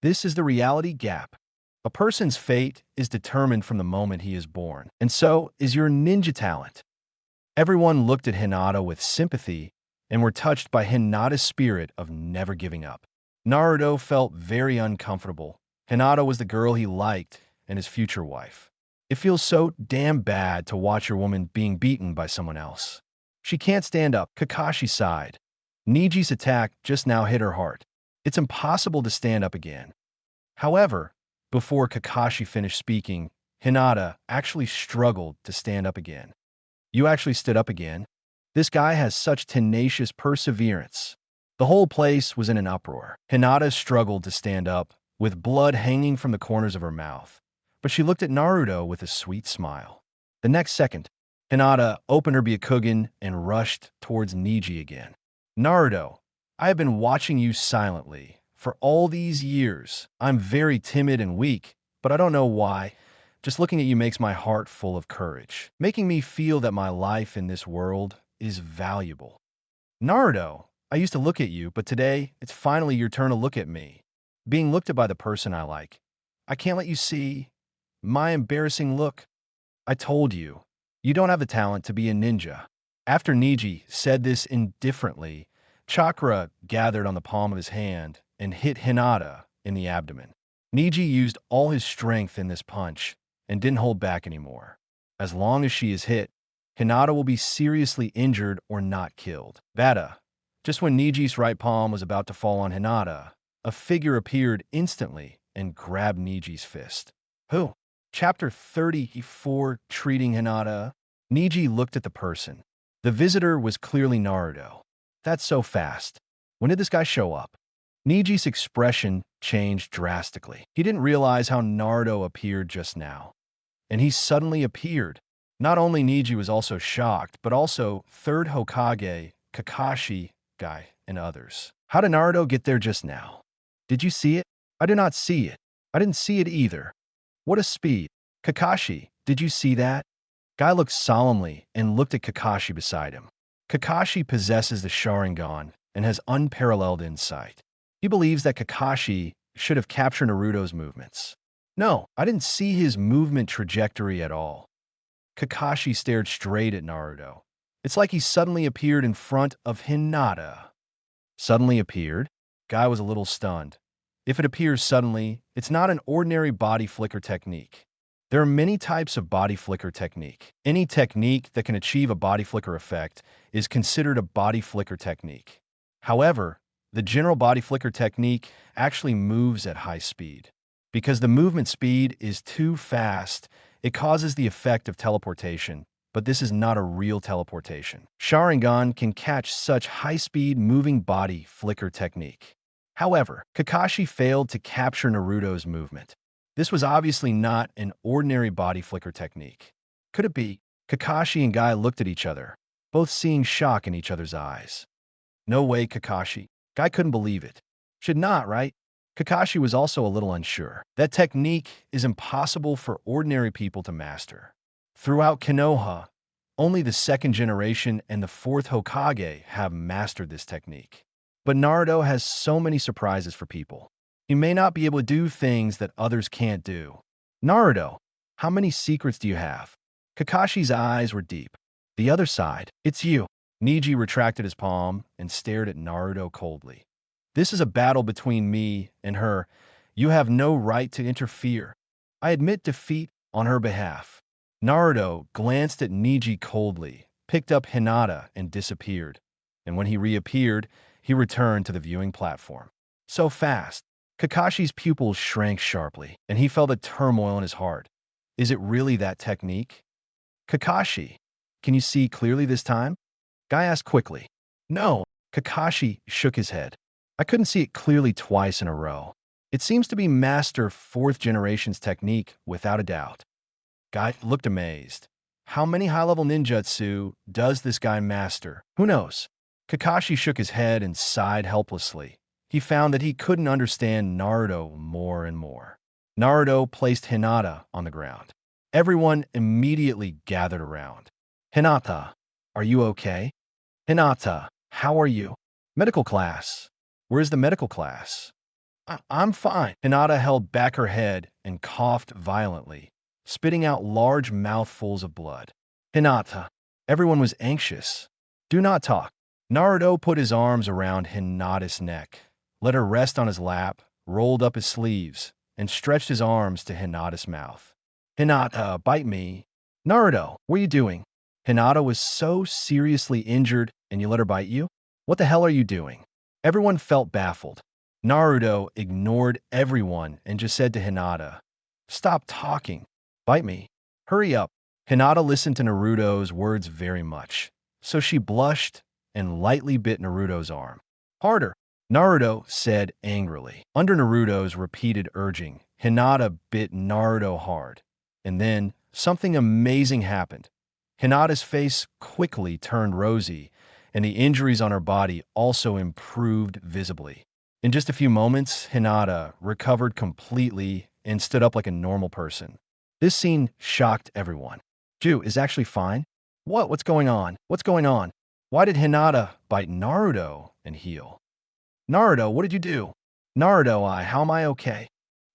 This is the reality gap. A person's fate is determined from the moment he is born, and so is your ninja talent. Everyone looked at Hinata with sympathy and were touched by Hinata's spirit of never giving up. Naruto felt very uncomfortable. Hinata was the girl he liked and his future wife. It feels so damn bad to watch your woman being beaten by someone else. She can't stand up, Kakashi sighed. Niji's attack just now hit her heart. It's impossible to stand up again. However, before Kakashi finished speaking, Hinata actually struggled to stand up again. You actually stood up again? This guy has such tenacious perseverance. The whole place was in an uproar. Hinata struggled to stand up, with blood hanging from the corners of her mouth, but she looked at Naruto with a sweet smile. The next second, Hinata opened her Byakugan and rushed towards Niji again. Naruto, I have been watching you silently for all these years. I'm very timid and weak, but I don't know why. Just looking at you makes my heart full of courage, making me feel that my life in this world is valuable. Naruto, I used to look at you, but today it's finally your turn to look at me. Being looked at by the person I like. I can't let you see my embarrassing look. I told you, you don't have the talent to be a ninja. After Niji said this indifferently, Chakra gathered on the palm of his hand and hit Hinata in the abdomen. Niji used all his strength in this punch and didn't hold back anymore. As long as she is hit, Hinata will be seriously injured or not killed. Vada, just when Niji's right palm was about to fall on Hinata, a figure appeared instantly and grabbed Niji's fist. Who? Chapter 34, Treating Hinata. Niji looked at the person. The visitor was clearly Naruto. That's so fast. When did this guy show up? Niji's expression changed drastically. He didn't realize how Naruto appeared just now. And he suddenly appeared. Not only Niji was also shocked, but also Third Hokage, Kakashi, Guy, and others. How did Naruto get there just now? Did you see it? I did not see it. I didn't see it either. What a speed. Kakashi, did you see that? Guy looked solemnly and looked at Kakashi beside him. Kakashi possesses the Sharingan and has unparalleled insight. He believes that Kakashi should have captured Naruto's movements. No, I didn't see his movement trajectory at all. Kakashi stared straight at Naruto. It's like he suddenly appeared in front of Hinata. Suddenly appeared? Guy was a little stunned. If it appears suddenly, it's not an ordinary body flicker technique. There are many types of body flicker technique. Any technique that can achieve a body flicker effect is considered a body flicker technique. However, the general body flicker technique actually moves at high speed. Because the movement speed is too fast, it causes the effect of teleportation, but this is not a real teleportation. Sharingan can catch such high-speed moving body flicker technique. However, Kakashi failed to capture Naruto's movement. This was obviously not an ordinary body flicker technique. Could it be? Kakashi and Guy looked at each other, both seeing shock in each other's eyes. No way, Kakashi. Guy couldn't believe it. Should not, right? Kakashi was also a little unsure. That technique is impossible for ordinary people to master. Throughout Konoha, only the second generation and the fourth Hokage have mastered this technique. But Naruto has so many surprises for people. He may not be able to do things that others can't do. Naruto, how many secrets do you have? Kakashi's eyes were deep. The other side, it's you. Neji retracted his palm and stared at Naruto coldly. This is a battle between me and her. You have no right to interfere. I admit defeat on her behalf. Naruto glanced at Neji coldly, picked up Hinata and disappeared. And when he reappeared, he returned to the viewing platform. So fast. Kakashi's pupils shrank sharply, and he felt a turmoil in his heart. Is it really that technique? Kakashi, can you see clearly this time? Guy asked quickly. No. Kakashi shook his head. I couldn't see it clearly twice in a row. It seems to be Master 4th Generation's technique, without a doubt. Guy looked amazed. How many high-level ninjutsu does this guy master? Who knows? Kakashi shook his head and sighed helplessly. He found that he couldn't understand Naruto more and more. Naruto placed Hinata on the ground. Everyone immediately gathered around. Hinata, are you okay? Hinata, how are you? Medical class. Where's the medical class? I'm fine. Hinata held back her head and coughed violently, spitting out large mouthfuls of blood. Hinata, everyone was anxious. Do not talk. Naruto put his arms around Hinata's neck, let her rest on his lap, rolled up his sleeves, and stretched his arms to Hinata's mouth. Hinata, bite me. Naruto, what are you doing? Hinata was so seriously injured, and you let her bite you? What the hell are you doing? Everyone felt baffled. Naruto ignored everyone and just said to Hinata, Stop talking. Bite me. Hurry up. Hinata listened to Naruto's words very much, so she blushed and lightly bit Naruto's arm. Harder. Naruto said angrily. Under Naruto's repeated urging, Hinata bit Naruto hard. And then, something amazing happened. Hinata's face quickly turned rosy, and the injuries on her body also improved visibly. In just a few moments, Hinata recovered completely and stood up like a normal person. This scene shocked everyone. Ju is actually fine? What's going on? What's going on? Why did Hinata bite Naruto and heal? Naruto, what did you do? Naruto, how am I okay?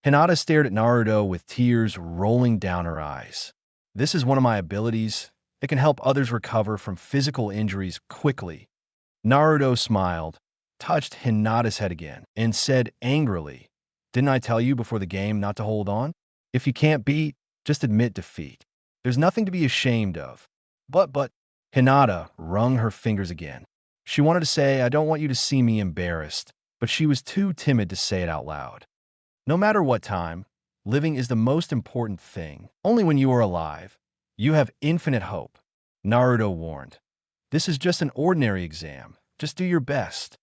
Hinata stared at Naruto with tears rolling down her eyes. This is one of my abilities. It can help others recover from physical injuries quickly. Naruto smiled, touched Hinata's head again, and said angrily, Didn't I tell you before the game not to hold on? If you can't beat, just admit defeat. There's nothing to be ashamed of. But, Hinata wrung her fingers again. She wanted to say, I don't want you to see me embarrassed, but she was too timid to say it out loud. No matter what time, living is the most important thing. Only when you are alive, you have infinite hope. Naruto warned. This is just an ordinary exam. Just do your best.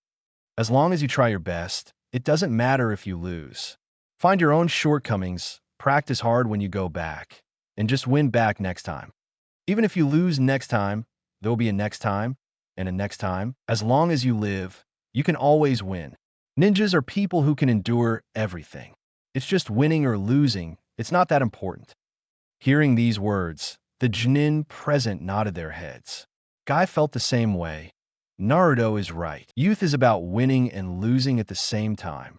As long as you try your best, it doesn't matter if you lose. Find your own shortcomings, practice hard when you go back, and just win back next time. Even if you lose next time, there will be a next time, and a next time. As long as you live, you can always win. Ninjas are people who can endure everything. It's just winning or losing. It's not that important. Hearing these words, the Chunin present nodded their heads. Guy felt the same way. Naruto is right. Youth is about winning and losing at the same time.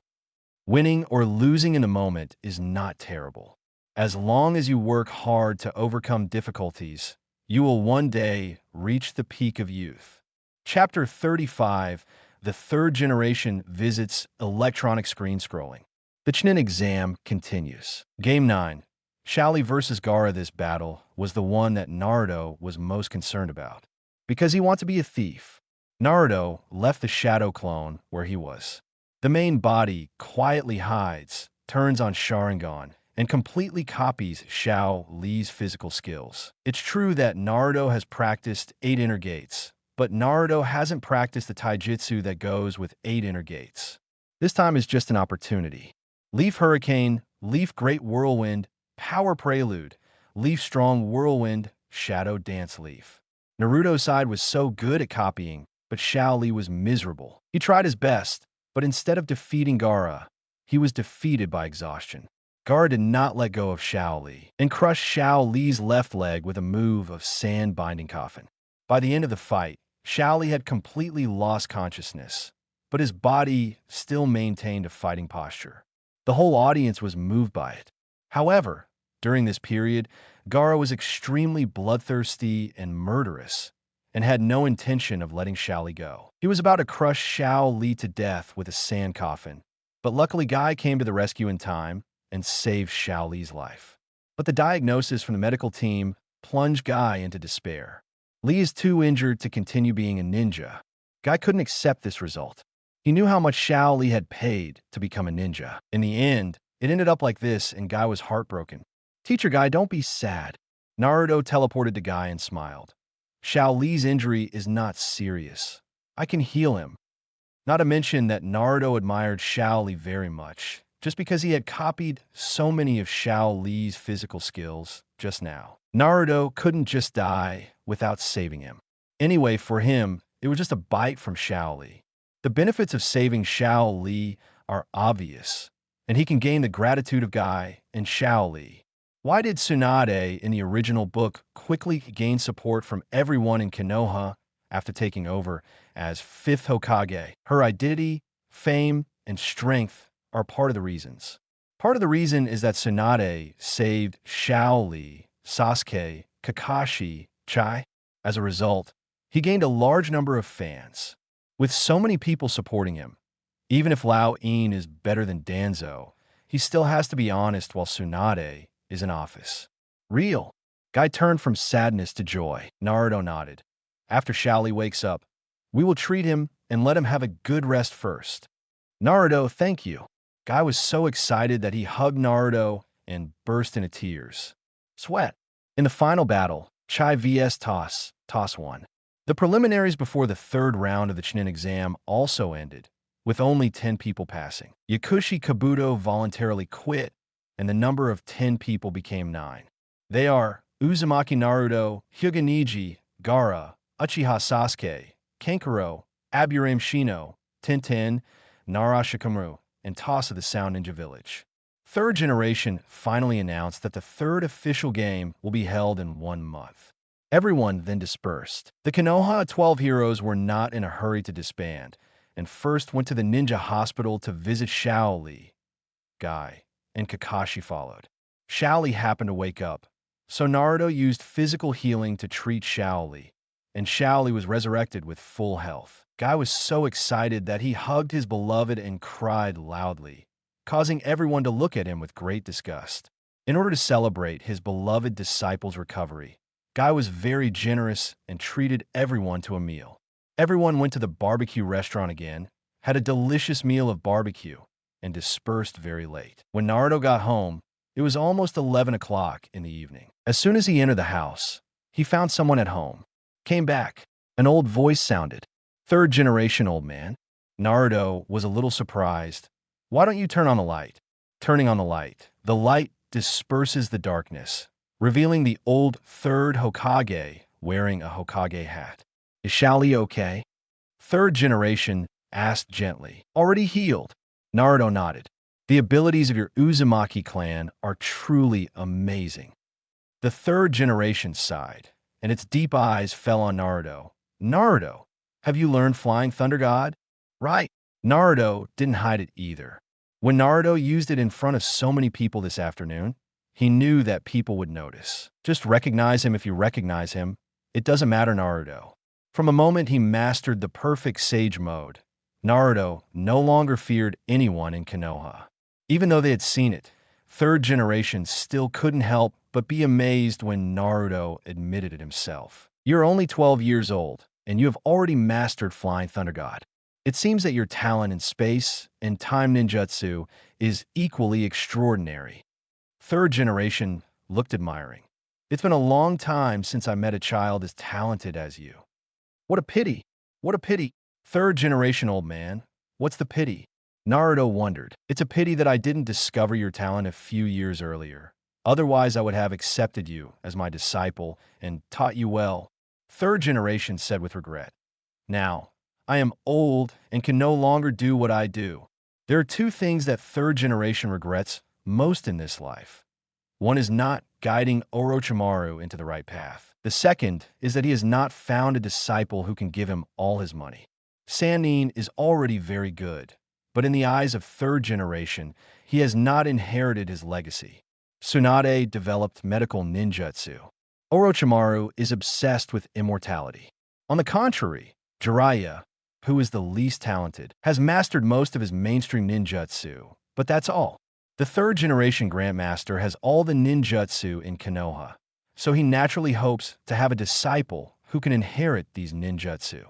Winning or losing in a moment is not terrible. As long as you work hard to overcome difficulties, you will one day reach the peak of youth. Chapter 35, The Third Generation Visits Electronic Screen Scrolling. The Chunin exam continues. Game 9. Shaoli vs. Gaara. This battle was the one that Naruto was most concerned about. Because he wanted to be a thief, Naruto left the shadow clone where he was. The main body quietly hides, turns on Sharingan, and completely copies Xiao Li's physical skills. It's true that Naruto has practiced 8 inner gates, but Naruto hasn't practiced the taijutsu that goes with 8 inner gates. This time is just an opportunity. Leaf Hurricane, Leaf Great Whirlwind, Power Prelude, Leaf Strong Whirlwind, Shadow Dance Leaf. Naruto's side was so good at copying, but Xiao Li was miserable. He tried his best, but instead of defeating Gaara, he was defeated by exhaustion. Gaara did not let go of Xiao Li and crushed Xiao Li's left leg with a move of Sand Binding Coffin. By the end of the fight, Xiao Li had completely lost consciousness, but his body still maintained a fighting posture. The whole audience was moved by it. However, during this period, Gaara was extremely bloodthirsty and murderous, and had no intention of letting Xiao Li go. He was about to crush Xiao Li to death with a sand coffin, but luckily Guy came to the rescue in time and saved Xiao Li's life. But the diagnosis from the medical team plunged Guy into despair. Li is too injured to continue being a ninja. Guy couldn't accept this result. He knew how much Xiao Li had paid to become a ninja. In the end, it ended up like this, and Guy was heartbroken. "Teacher Guy, don't be sad." Naruto teleported to Guy and smiled. "Xiao Li's injury is not serious. I can heal him." Not to mention that Naruto admired Xiao Li very much, just because he had copied so many of Xiao Li's physical skills just now. Naruto couldn't just die without saving him. Anyway, for him, it was just a bite from Xiao Li. The benefits of saving Xiao Li are obvious, and he can gain the gratitude of Guy and Xiao Li. Why did Tsunade in the original book quickly gain support from everyone in Konoha after taking over as 5th Hokage? Her identity, fame, and strength are part of the reasons. Part of the reason is that Tsunade saved Xiao Li, Sasuke, Kakashi, Chai. As a result, he gained a large number of fans. With so many people supporting him, even if Lao In is better than Danzo, he still has to be honest while Tsunade is in office. Real. Guy turned from sadness to joy. Naruto nodded. After Xiao Li wakes up, we will treat him and let him have a good rest first. Naruto, thank you. Guy was so excited that he hugged Naruto and burst into tears. Sweat. In the final battle, Chai vs Toss won. The preliminaries before the third round of the Chunin exam also ended, with only 10 people passing. Yakushi Kabuto voluntarily quit, and the number of 10 people became 9. They are Uzumaki Naruto, Hyuga Neji, Gaara, Uchiha Sasuke, Kankuro, Aburame Shino, Tenten, Nara Shikamaru, and Toss of the Sound Ninja Village. Third Generation finally announced that the third official game will be held in 1 month. Everyone then dispersed. The Konoha 12 heroes were not in a hurry to disband, and first went to the ninja hospital to visit Xiao Li. Guy and Kakashi followed. Xiao Li happened to wake up, so Naruto used physical healing to treat Xiao Li, and Xiao Li was resurrected with full health. Guy was so excited that he hugged his beloved and cried loudly, causing everyone to look at him with great disgust. In order to celebrate his beloved disciple's recovery, Guy was very generous and treated everyone to a meal. Everyone went to the barbecue restaurant again, had a delicious meal of barbecue, and dispersed very late. When Naruto got home, it was almost 11 o'clock in the evening. As soon as he entered the house, he found someone at home. Came back. An old voice sounded. "Third generation, old man." Naruto was a little surprised. "Why don't you turn on the light?" Turning on the light disperses the darkness, revealing the old third Hokage wearing a Hokage hat. "Is Xiao Li okay?" Third Generation asked gently. "Already healed." Naruto nodded. "The abilities of your Uzumaki clan are truly amazing." The Third Generation sighed, and its deep eyes fell on Naruto. "Naruto, have you learned Flying Thunder God?" "Right." Naruto didn't hide it either. When Naruto used it in front of so many people this afternoon, he knew that people would notice. Just recognize him if you recognize him. It doesn't matter, Naruto. From the moment he mastered the perfect Sage mode, Naruto no longer feared anyone in Konoha. Even though they had seen it, Third Generation still couldn't help but be amazed when Naruto admitted it himself. "You're only 12 years old, and you have already mastered Flying Thunder God. It seems that your talent in space and time ninjutsu is equally extraordinary." Third Generation looked admiring. "It's been a long time since I met a child as talented as you." "What a pity! What a pity!" Third Generation, old man. "What's the pity?" Naruto wondered. "It's a pity that I didn't discover your talent a few years earlier. Otherwise, I would have accepted you as my disciple and taught you well. Third generation said with regret. Now, I am old and can no longer do what I do. There are two things that third generation regrets most in this life. One is not guiding Orochimaru into the right path. The second is that he has not found a disciple who can give him all his money. Sannin is already very good, but in the eyes of third generation, he has not inherited his legacy. Tsunade developed medical ninjutsu. Orochimaru is obsessed with immortality. On the contrary, Jiraiya, who is the least talented, has mastered most of his mainstream ninjutsu, but that's all. The third generation Grandmaster has all the ninjutsu in Konoha, so he naturally hopes to have a disciple who can inherit these ninjutsu.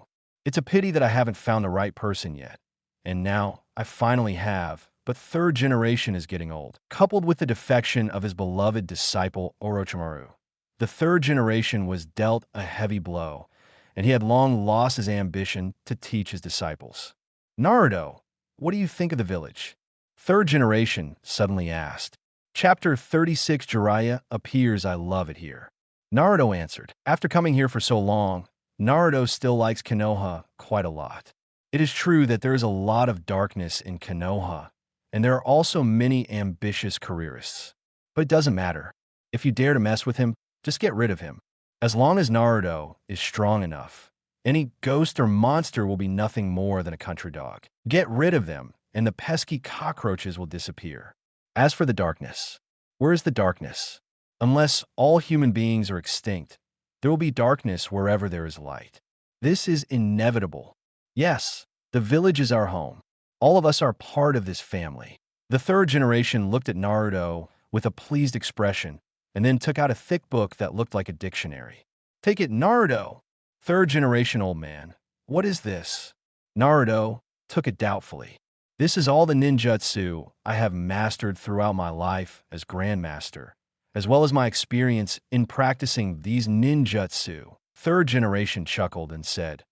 It's a pity that I haven't found the right person yet, and now I finally have, but third generation is getting old. Coupled with the defection of his beloved disciple Orochimaru, the third generation was dealt a heavy blow, and he had long lost his ambition to teach his disciples. Naruto, what do you think of the village? Third generation suddenly asked. Chapter 36 Jiraiya appears. I love it here. Naruto answered. After coming here for so long, Naruto still likes Konoha quite a lot. It is true that there is a lot of darkness in Konoha, and there are also many ambitious careerists. But it doesn't matter. If you dare to mess with him, just get rid of him. As long as Naruto is strong enough, any ghost or monster will be nothing more than a country dog. Get rid of them, and the pesky cockroaches will disappear. As for the darkness, where is the darkness? Unless all human beings are extinct, there will be darkness wherever there is light. This is inevitable. Yes, the village is our home. All of us are part of this family. The third generation looked at Naruto with a pleased expression, and then took out a thick book that looked like a dictionary. Take it, Naruto! Third generation old man. What is this? Naruto took it doubtfully. This is all the ninjutsu I have mastered throughout my life as Grandmaster, as well as my experience in practicing these ninjutsu. Third generation chuckled and said,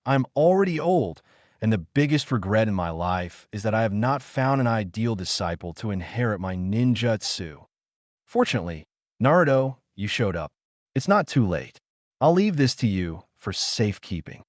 I'm already old, and the biggest regret in my life is that I have not found an ideal disciple to inherit my ninjutsu. Fortunately, Naruto, you showed up. It's not too late. I'll leave this to you for safekeeping.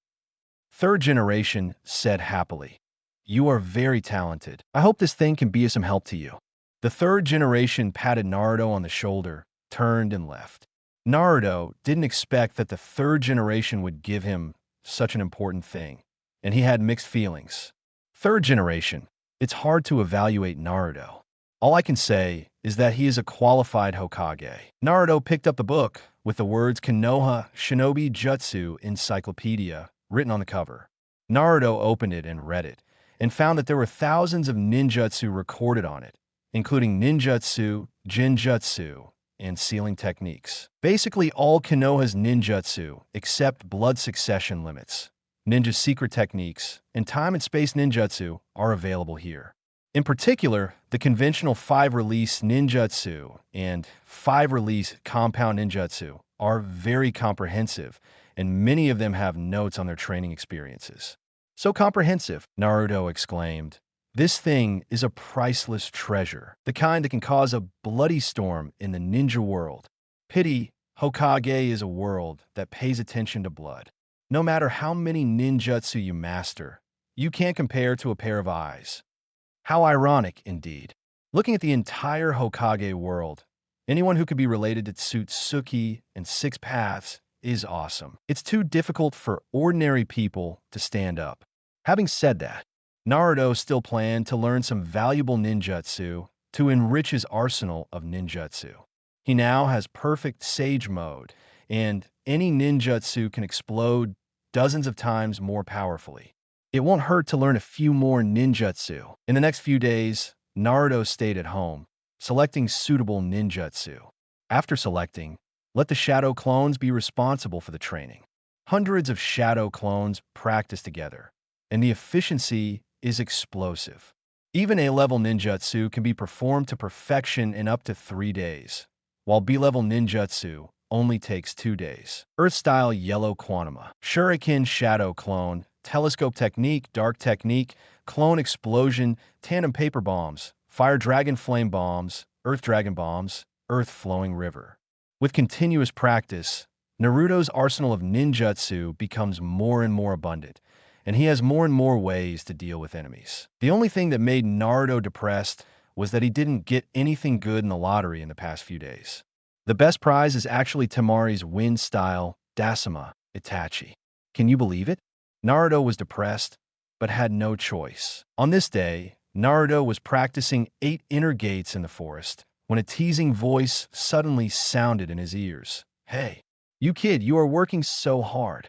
Third generation said happily. You are very talented. I hope this thing can be of some help to you. The third generation patted Naruto on the shoulder, turned and left. Naruto didn't expect that the third generation would give him such an important thing, and he had mixed feelings. Third generation, it's hard to evaluate Naruto. All I can say is that he is a qualified Hokage. Naruto picked up the book with the words Konoha Shinobi Jutsu Encyclopedia written on the cover. Naruto opened it and read it, and found that there were thousands of ninjutsu recorded on it, including ninjutsu, genjutsu, and sealing techniques. Basically all Konoha's ninjutsu, except blood succession limits, ninja secret techniques, and time and space ninjutsu are available here. In particular, the conventional 5-release ninjutsu and 5-release compound ninjutsu are very comprehensive, and many of them have notes on their training experiences. So comprehensive, Naruto exclaimed. This thing is a priceless treasure, the kind that can cause a bloody storm in the ninja world. Pity, Hokage is a world that pays attention to blood. No matter how many ninjutsu you master, you can't compare to a pair of eyes. How ironic, indeed. Looking at the entire Hokage world, anyone who could be related to Tsutsuki and Six Paths is awesome. It's too difficult for ordinary people to stand up. Having said that, Naruto still planned to learn some valuable ninjutsu to enrich his arsenal of ninjutsu. He now has perfect Sage mode, and any ninjutsu can explode dozens of times more powerfully. It won't hurt to learn a few more ninjutsu. In the next few days, Naruto stayed at home, selecting suitable ninjutsu. After selecting, let the shadow clones be responsible for the training. Hundreds of shadow clones practice together, and the efficiency is explosive. Even A-level ninjutsu can be performed to perfection in up to 3 days, while B-level ninjutsu only takes 2 days. Earth-style yellow quantuma, shuriken shadow clone, telescope technique, dark technique, clone explosion, tandem paper bombs, fire dragon flame bombs, earth dragon bombs, earth-flowing river. With continuous practice, Naruto's arsenal of ninjutsu becomes more and more abundant, and he has more and more ways to deal with enemies. The only thing that made Naruto depressed was that he didn't get anything good in the lottery in the past few days. The best prize is actually Temari's wind-style Dasama Itachi. Can you believe it? Naruto was depressed, but had no choice. On this day, Naruto was practicing 8 inner gates in the forest when a teasing voice suddenly sounded in his ears. "Hey, you kid, you are working so hard."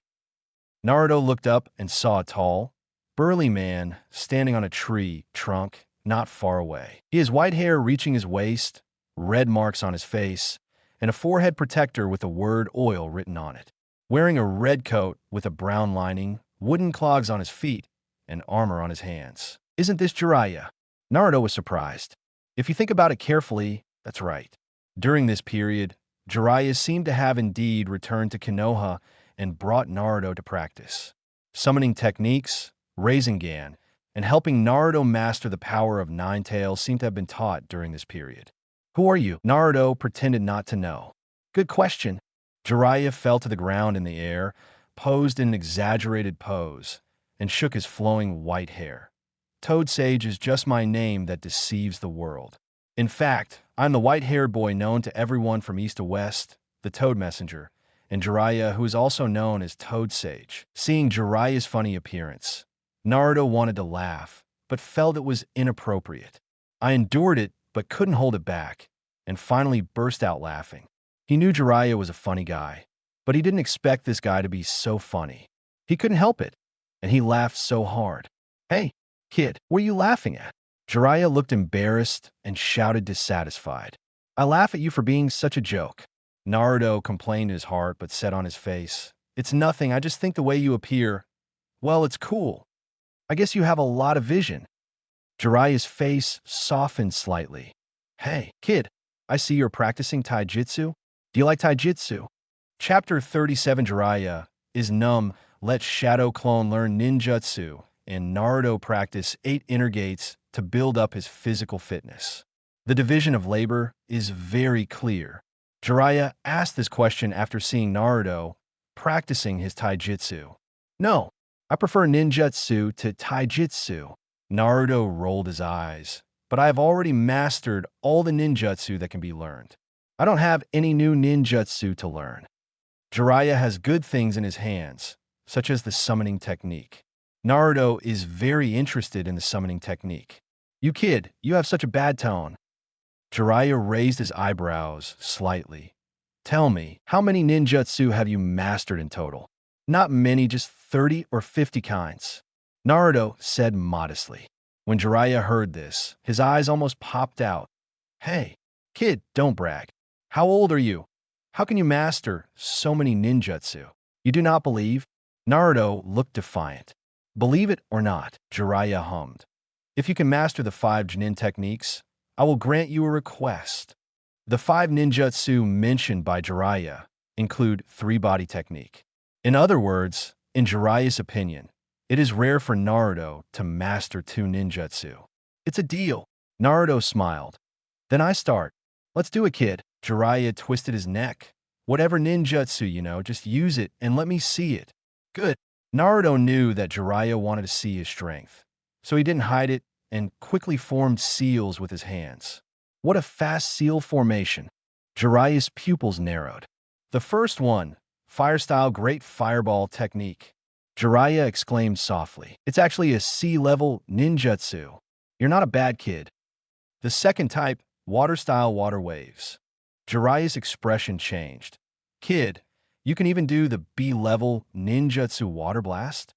Naruto looked up and saw a tall, burly man standing on a tree trunk not far away. He has white hair reaching his waist, red marks on his face, and a forehead protector with the word oil written on it. Wearing a red coat with a brown lining, wooden clogs on his feet, and armor on his hands. Isn't this Jiraiya? Naruto was surprised. If you think about it carefully, that's right. During this period, Jiraiya seemed to have indeed returned to Konoha and brought Naruto to practice. Summoning techniques, Rinnegan, and helping Naruto master the power of Nine Tails seemed to have been taught during this period. "Who are you?" Naruto pretended not to know. "Good question." Jiraiya fell to the ground in the air, posed in an exaggerated pose, and shook his flowing white hair. "Toad Sage is just my name that deceives the world. In fact, I'm the white-haired boy known to everyone from east to west, the Toad Messenger, and Jiraiya, who is also known as Toad Sage." Seeing Jiraiya's funny appearance, Naruto wanted to laugh, but felt it was inappropriate. I endured it, but couldn't hold it back, and finally burst out laughing. He knew Jiraiya was a funny guy, but he didn't expect this guy to be so funny. He couldn't help it, and he laughed so hard. "Hey, kid, what are you laughing at?" Jiraiya looked embarrassed and shouted dissatisfied. "I laugh at you for being such a joke." Naruto complained in his heart but said on his face, "It's nothing, I just think the way you appear, well, it's cool. I guess you have a lot of vision." Jiraiya's face softened slightly. "Hey, kid, I see you're practicing taijutsu. Do you like taijutsu?" Chapter 37 Jiraiya is numb, let Shadow Clone learn ninjutsu, and Naruto practice 8 inner gates to build up his physical fitness. The division of labor is very clear. Jiraiya asked this question after seeing Naruto practicing his taijutsu. "No, I prefer ninjutsu to taijutsu." Naruto rolled his eyes. "But I have already mastered all the ninjutsu that can be learned. I don't have any new ninjutsu to learn." Jiraiya has good things in his hands, such as the summoning technique. Naruto is very interested in the summoning technique. "You kid, you have such a bad tone." Jiraiya raised his eyebrows slightly. "Tell me, how many ninjutsu have you mastered in total?" "Not many, just 30 or 50 kinds." Naruto said modestly. When Jiraiya heard this, his eyes almost popped out. "Hey, kid, don't brag. How old are you? How can you master so many ninjutsu?" "You do not believe?" Naruto looked defiant. "Believe it or not," Jiraiya hummed. "If you can master the 5 Chunin techniques, I will grant you a request." The 5 ninjutsu mentioned by Jiraiya include 3-body technique. In other words, in Jiraiya's opinion, it is rare for Naruto to master 2 ninjutsu. "It's a deal." Naruto smiled. "Then I start. Let's do it, kid." Jiraiya twisted his neck. "Whatever ninjutsu you know, just use it and let me see it." "Good." Naruto knew that Jiraiya wanted to see his strength, so he didn't hide it and quickly formed seals with his hands. What a fast seal formation! Jiraiya's pupils narrowed. The first one, fire-style great fireball technique. Jiraiya exclaimed softly. "It's actually a sea-level ninjutsu. You're not a bad kid." The second type, water-style water waves. Jiraiya's expression changed. "Kid, you can even do the B-level ninjutsu water blast?"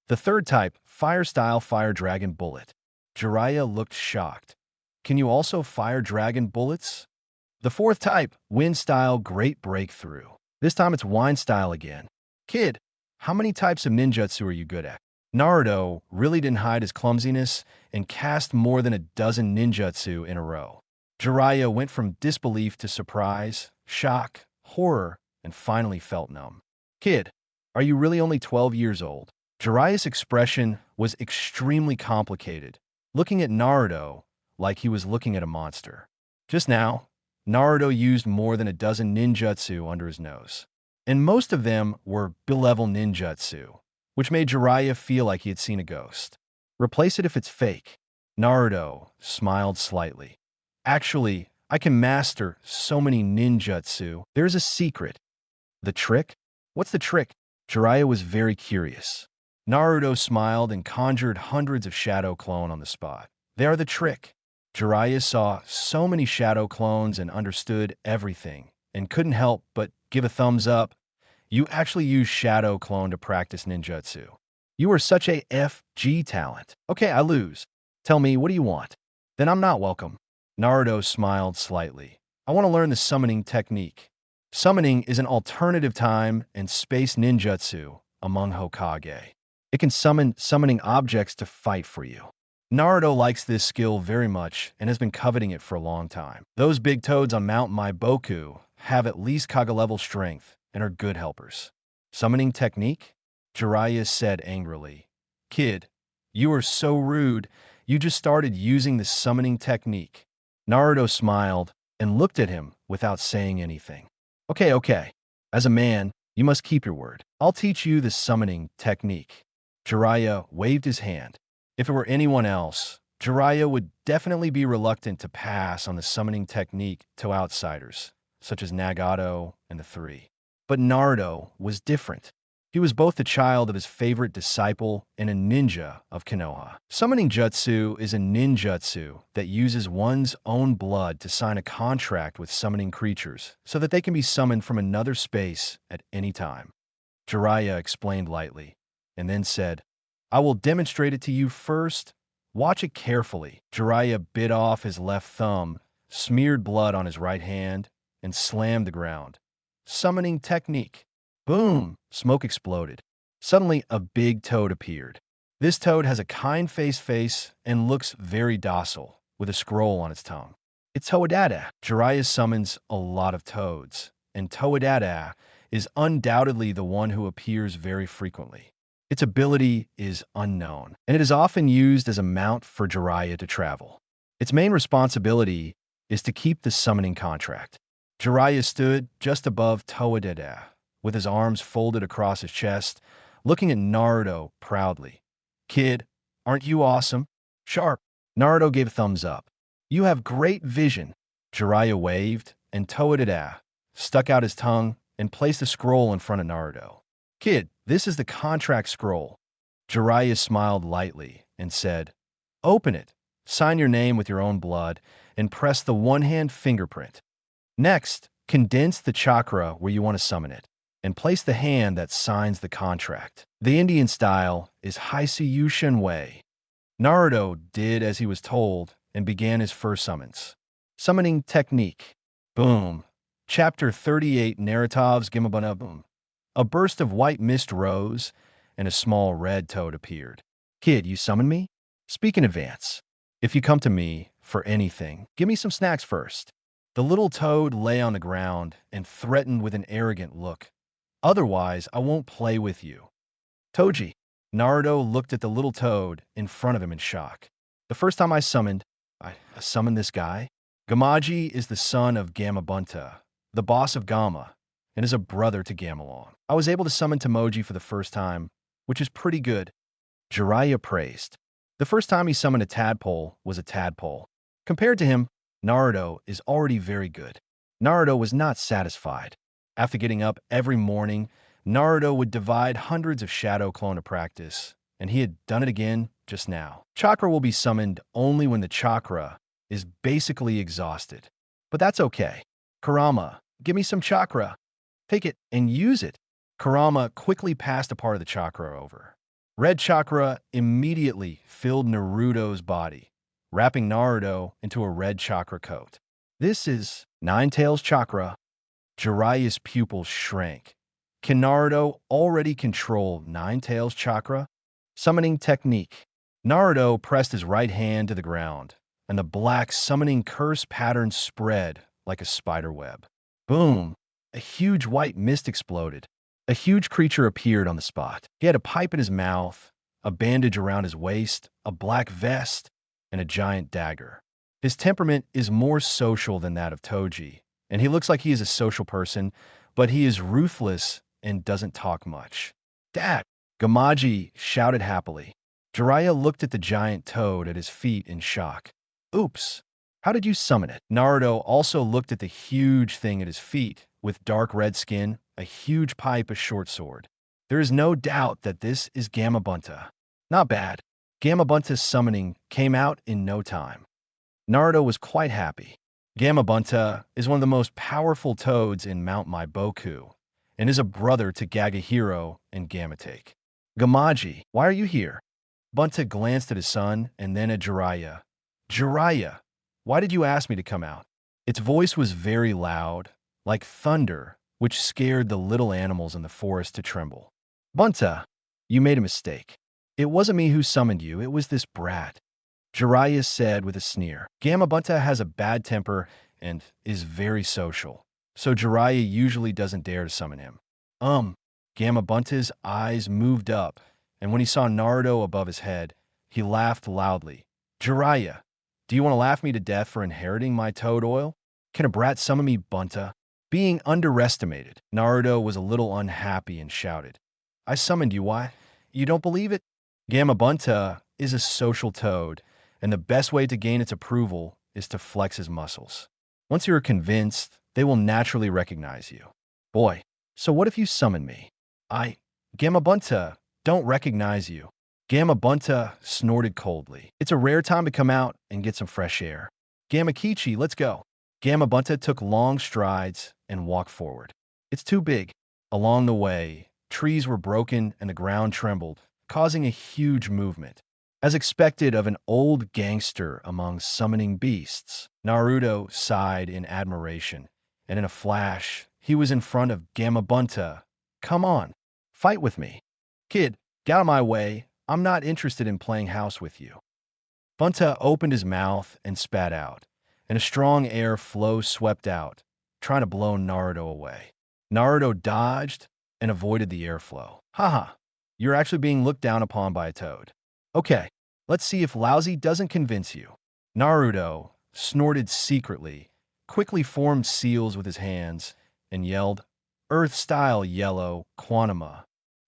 The third type, fire-style fire dragon bullet. Jiraiya looked shocked. "Can you also fire dragon bullets?" The fourth type, wind-style great breakthrough. This time it's wine-style again. "Kid, how many types of ninjutsu are you good at?" Naruto really didn't hide his clumsiness and cast more than a dozen ninjutsu in a row. Jiraiya went from disbelief to surprise, shock, horror, and finally felt numb. "Kid, are you really only 12 years old?" Jiraiya's expression was extremely complicated, looking at Naruto like he was looking at a monster. Just now, Naruto used more than a dozen ninjutsu under his nose, and most of them were B-level ninjutsu, which made Jiraiya feel like he had seen a ghost. Replace it if it's fake. Naruto smiled slightly. Actually, I can master so many ninjutsu. There's a secret. The trick? What's the trick? Jiraiya was very curious. Naruto smiled and conjured hundreds of shadow clone on the spot. They are the trick. Jiraiya saw so many shadow clones and understood everything, and couldn't help but give a thumbs up. You actually use shadow clone to practice ninjutsu. You are such a FG talent. Okay, I lose. Tell me, what do you want? Then I'm not welcome. Naruto smiled slightly. I want to learn the summoning technique. Summoning is an alternative time and space ninjutsu among Hokage. It can summon summoning objects to fight for you. Naruto likes this skill very much and has been coveting it for a long time. Those big toads on Mount Maiboku have at least Kage-level strength and are good helpers. Summoning technique? Jiraiya said angrily. Kid, you are so rude. You just started using the summoning technique. Naruto smiled and looked at him without saying anything. Okay. As a man, you must keep your word. I'll teach you the summoning technique. Jiraiya waved his hand. If it were anyone else, Jiraiya would definitely be reluctant to pass on the summoning technique to outsiders, such as Nagato and the Three. But Naruto was different. He was both the child of his favorite disciple and a ninja of Konoha. Summoning jutsu is a ninjutsu that uses one's own blood to sign a contract with summoning creatures so that they can be summoned from another space at any time. Jiraiya explained lightly, and then said, I will demonstrate it to you first. Watch it carefully. Jiraiya bit off his left thumb, smeared blood on his right hand, and slammed the ground. Summoning technique. Boom! Smoke exploded. Suddenly, a big toad appeared. This toad has a kind-faced face and looks very docile, with a scroll on its tongue. It's Toadada. Jiraiya summons a lot of toads, and Toadada is undoubtedly the one who appears very frequently. Its ability is unknown, and it is often used as a mount for Jiraiya to travel. Its main responsibility is to keep the summoning contract. Jiraiya stood just above Toadada, with his arms folded across his chest, looking at Naruto proudly. Kid, aren't you awesome? Sharp. Naruto gave a thumbs up. You have great vision. Jiraiya waved, and Toadada stuck out his tongue and placed a scroll in front of Naruto. Kid, this is the contract scroll. Jiraiya smiled lightly and said, Open it, sign your name with your own blood, and press the one-hand fingerprint. Next, condense the chakra where you want to summon it, and place the hand that signs the contract. The Indian style is Haisuyu Shenwei. Naruto did as he was told and began his first summons. Summoning technique. Boom. Chapter 38 Naruto's Gimabana Boom. A burst of white mist rose, and a small red toad appeared. Kid, you summon me? Speak in advance. If you come to me for anything, give me some snacks first. The little toad lay on the ground and threatened with an arrogant look. Otherwise, I won't play with you. Toji. Naruto looked at the little toad in front of him in shock. The first time I summoned this guy. Gamaji is the son of Gamabunta, the boss of Gama, and is a brother to Gamelon. I was able to summon Tomoji for the first time, which is pretty good. Jiraiya praised. The first time he summoned a tadpole was a tadpole. Compared to him, Naruto is already very good. Naruto was not satisfied. After getting up every morning, Naruto would divide hundreds of shadow clone to practice, and he had done it again just now. Chakra will be summoned only when the chakra is basically exhausted. But that's okay. Kurama, give me some chakra. Take it and use it. Kurama quickly passed a part of the chakra over. Red chakra immediately filled Naruto's body, wrapping Naruto into a red chakra coat. This is Nine-Tails chakra. Jiraiya's pupils shrank. Can Naruto already control Nine-Tails chakra? Summoning technique. Naruto pressed his right hand to the ground, and the black summoning curse pattern spread like a spider web. Boom! A huge white mist exploded. A huge creature appeared on the spot. He had a pipe in his mouth, a bandage around his waist, a black vest, and a giant dagger. His temperament is more social than that of Toji, and he looks like he is a social person, but he is ruthless and doesn't talk much. Dad! Gamaji shouted happily. Jiraiya looked at the giant toad at his feet in shock. Oops! How did you summon it? Naruto also looked at the huge thing at his feet, with dark red skin, a huge pipe, a short sword. There is no doubt that this is Gamabunta. Not bad. Gamabunta's summoning came out in no time. Naruto was quite happy. Gamabunta is one of the most powerful toads in Mount Maiboku, and is a brother to Gagahiro and Gamatake. Gamaji, why are you here? Bunta glanced at his son and then at Jiraiya. Jiraiya, why did you ask me to come out? Its voice was very loud, like thunder, which scared the little animals in the forest to tremble. Bunta, you made a mistake. It wasn't me who summoned you, it was this brat. Jiraiya said with a sneer. Gamabunta has a bad temper and is very social, so Jiraiya usually doesn't dare to summon him. Gamabunta's eyes moved up, and when he saw Naruto above his head, he laughed loudly. Jiraiya, do you want to laugh me to death for inheriting my toad oil? Can a brat summon me, Bunta? Being underestimated, Naruto was a little unhappy and shouted. I summoned you, why? You don't believe it? Gamabunta is a social toad, and the best way to gain its approval is to flex his muscles. Once you are convinced, they will naturally recognize you. Boy, so what if you summon me? Gamabunta, don't recognize you. Gamabunta snorted coldly. It's a rare time to come out and get some fresh air. Gamakichi, let's go. Gamabunta took long strides and walked forward. It's too big. Along the way, trees were broken and the ground trembled, causing a huge movement. As expected of an old gangster among summoning beasts, Naruto sighed in admiration, and in a flash, he was in front of Gamabunta. Come on, fight with me. Kid, get out of my way. I'm not interested in playing house with you. Bunta opened his mouth and spat out, and a strong air flow swept out, trying to blow Naruto away. Naruto dodged and avoided the airflow. Haha, you're actually being looked down upon by a toad. Okay, let's see if lousy doesn't convince you. Naruto snorted secretly, quickly formed seals with his hands, and yelled, Earth-style yellow, Quantima.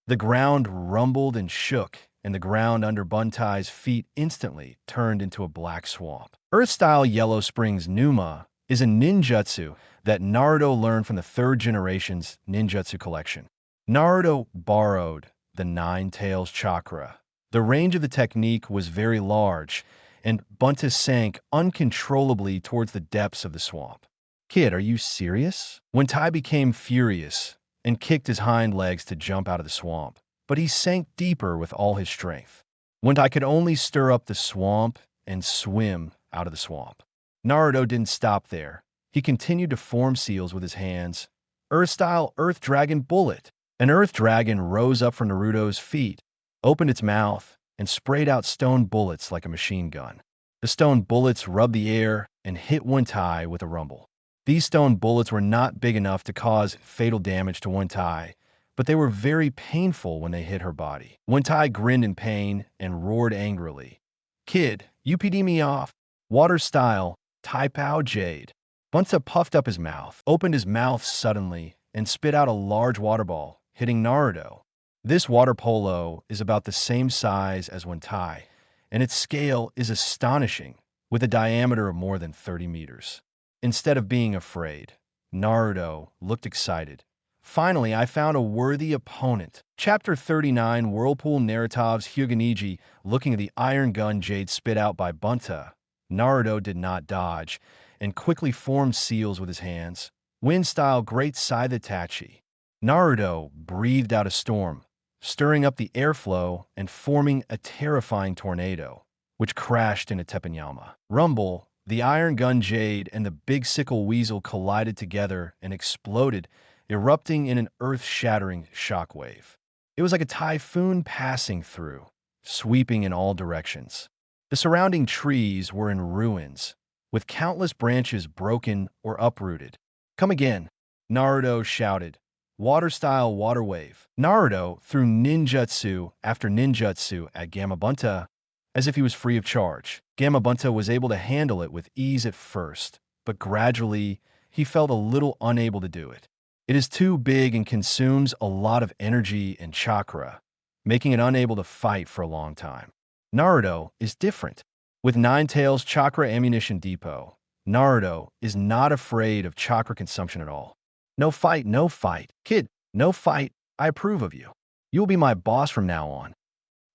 The ground rumbled and shook, and the ground under Buntai's feet instantly turned into a black swamp. Earth-style yellow springs Numa is a ninjutsu that Naruto learned from the third generation's ninjutsu collection. Naruto borrowed the Nine Tails chakra. The range of the technique was very large, and Bunta sank uncontrollably towards the depths of the swamp. Kid, are you serious? Wentai became furious and kicked his hind legs to jump out of the swamp, but he sank deeper with all his strength. Wentai could only stir up the swamp and swim out of the swamp. Naruto didn't stop there. He continued to form seals with his hands. Earth-style Earth Dragon Bullet. An Earth Dragon rose up from Naruto's feet, opened its mouth, and sprayed out stone bullets like a machine gun. The stone bullets rubbed the air and hit Wentai with a rumble. These stone bullets were not big enough to cause fatal damage to Wentai, but they were very painful when they hit her body. Wentai grinned in pain and roared angrily. Kid, you PD me off. Water Style, Taipao Jade. Bunta puffed up his mouth, opened his mouth suddenly, and spit out a large water ball, hitting Naruto. This water polo is about the same size as Wentai, and its scale is astonishing, with a diameter of more than 30 meters. Instead of being afraid, Naruto looked excited. Finally, I found a worthy opponent. Chapter 39, Whirlpool Naruto's Hyuganiji. Looking at the iron gun Jade spit out by Bunta, Naruto did not dodge, and quickly formed seals with his hands. Wind-style Great Scythe Itachi. Naruto breathed out a storm, stirring up the airflow and forming a terrifying tornado, which crashed into Teppanyama. Rumble, the iron gun Jade and the big sickle weasel collided together and exploded, erupting in an earth-shattering shockwave. It was like a typhoon passing through, sweeping in all directions. The surrounding trees were in ruins, with countless branches broken or uprooted. Come again, Naruto shouted. Water-style water wave. Naruto threw ninjutsu after ninjutsu at Gamabunta, as if he was free of charge. Gamma Bunta was able to handle it with ease at first, but gradually, he felt a little unable to do it. It is too big and consumes a lot of energy and chakra, making it unable to fight for a long time. Naruto is different. With Nine Tails Chakra Ammunition Depot, Naruto is not afraid of chakra consumption at all. No fight, no fight. Kid, no fight. I approve of you. You will be my boss from now on.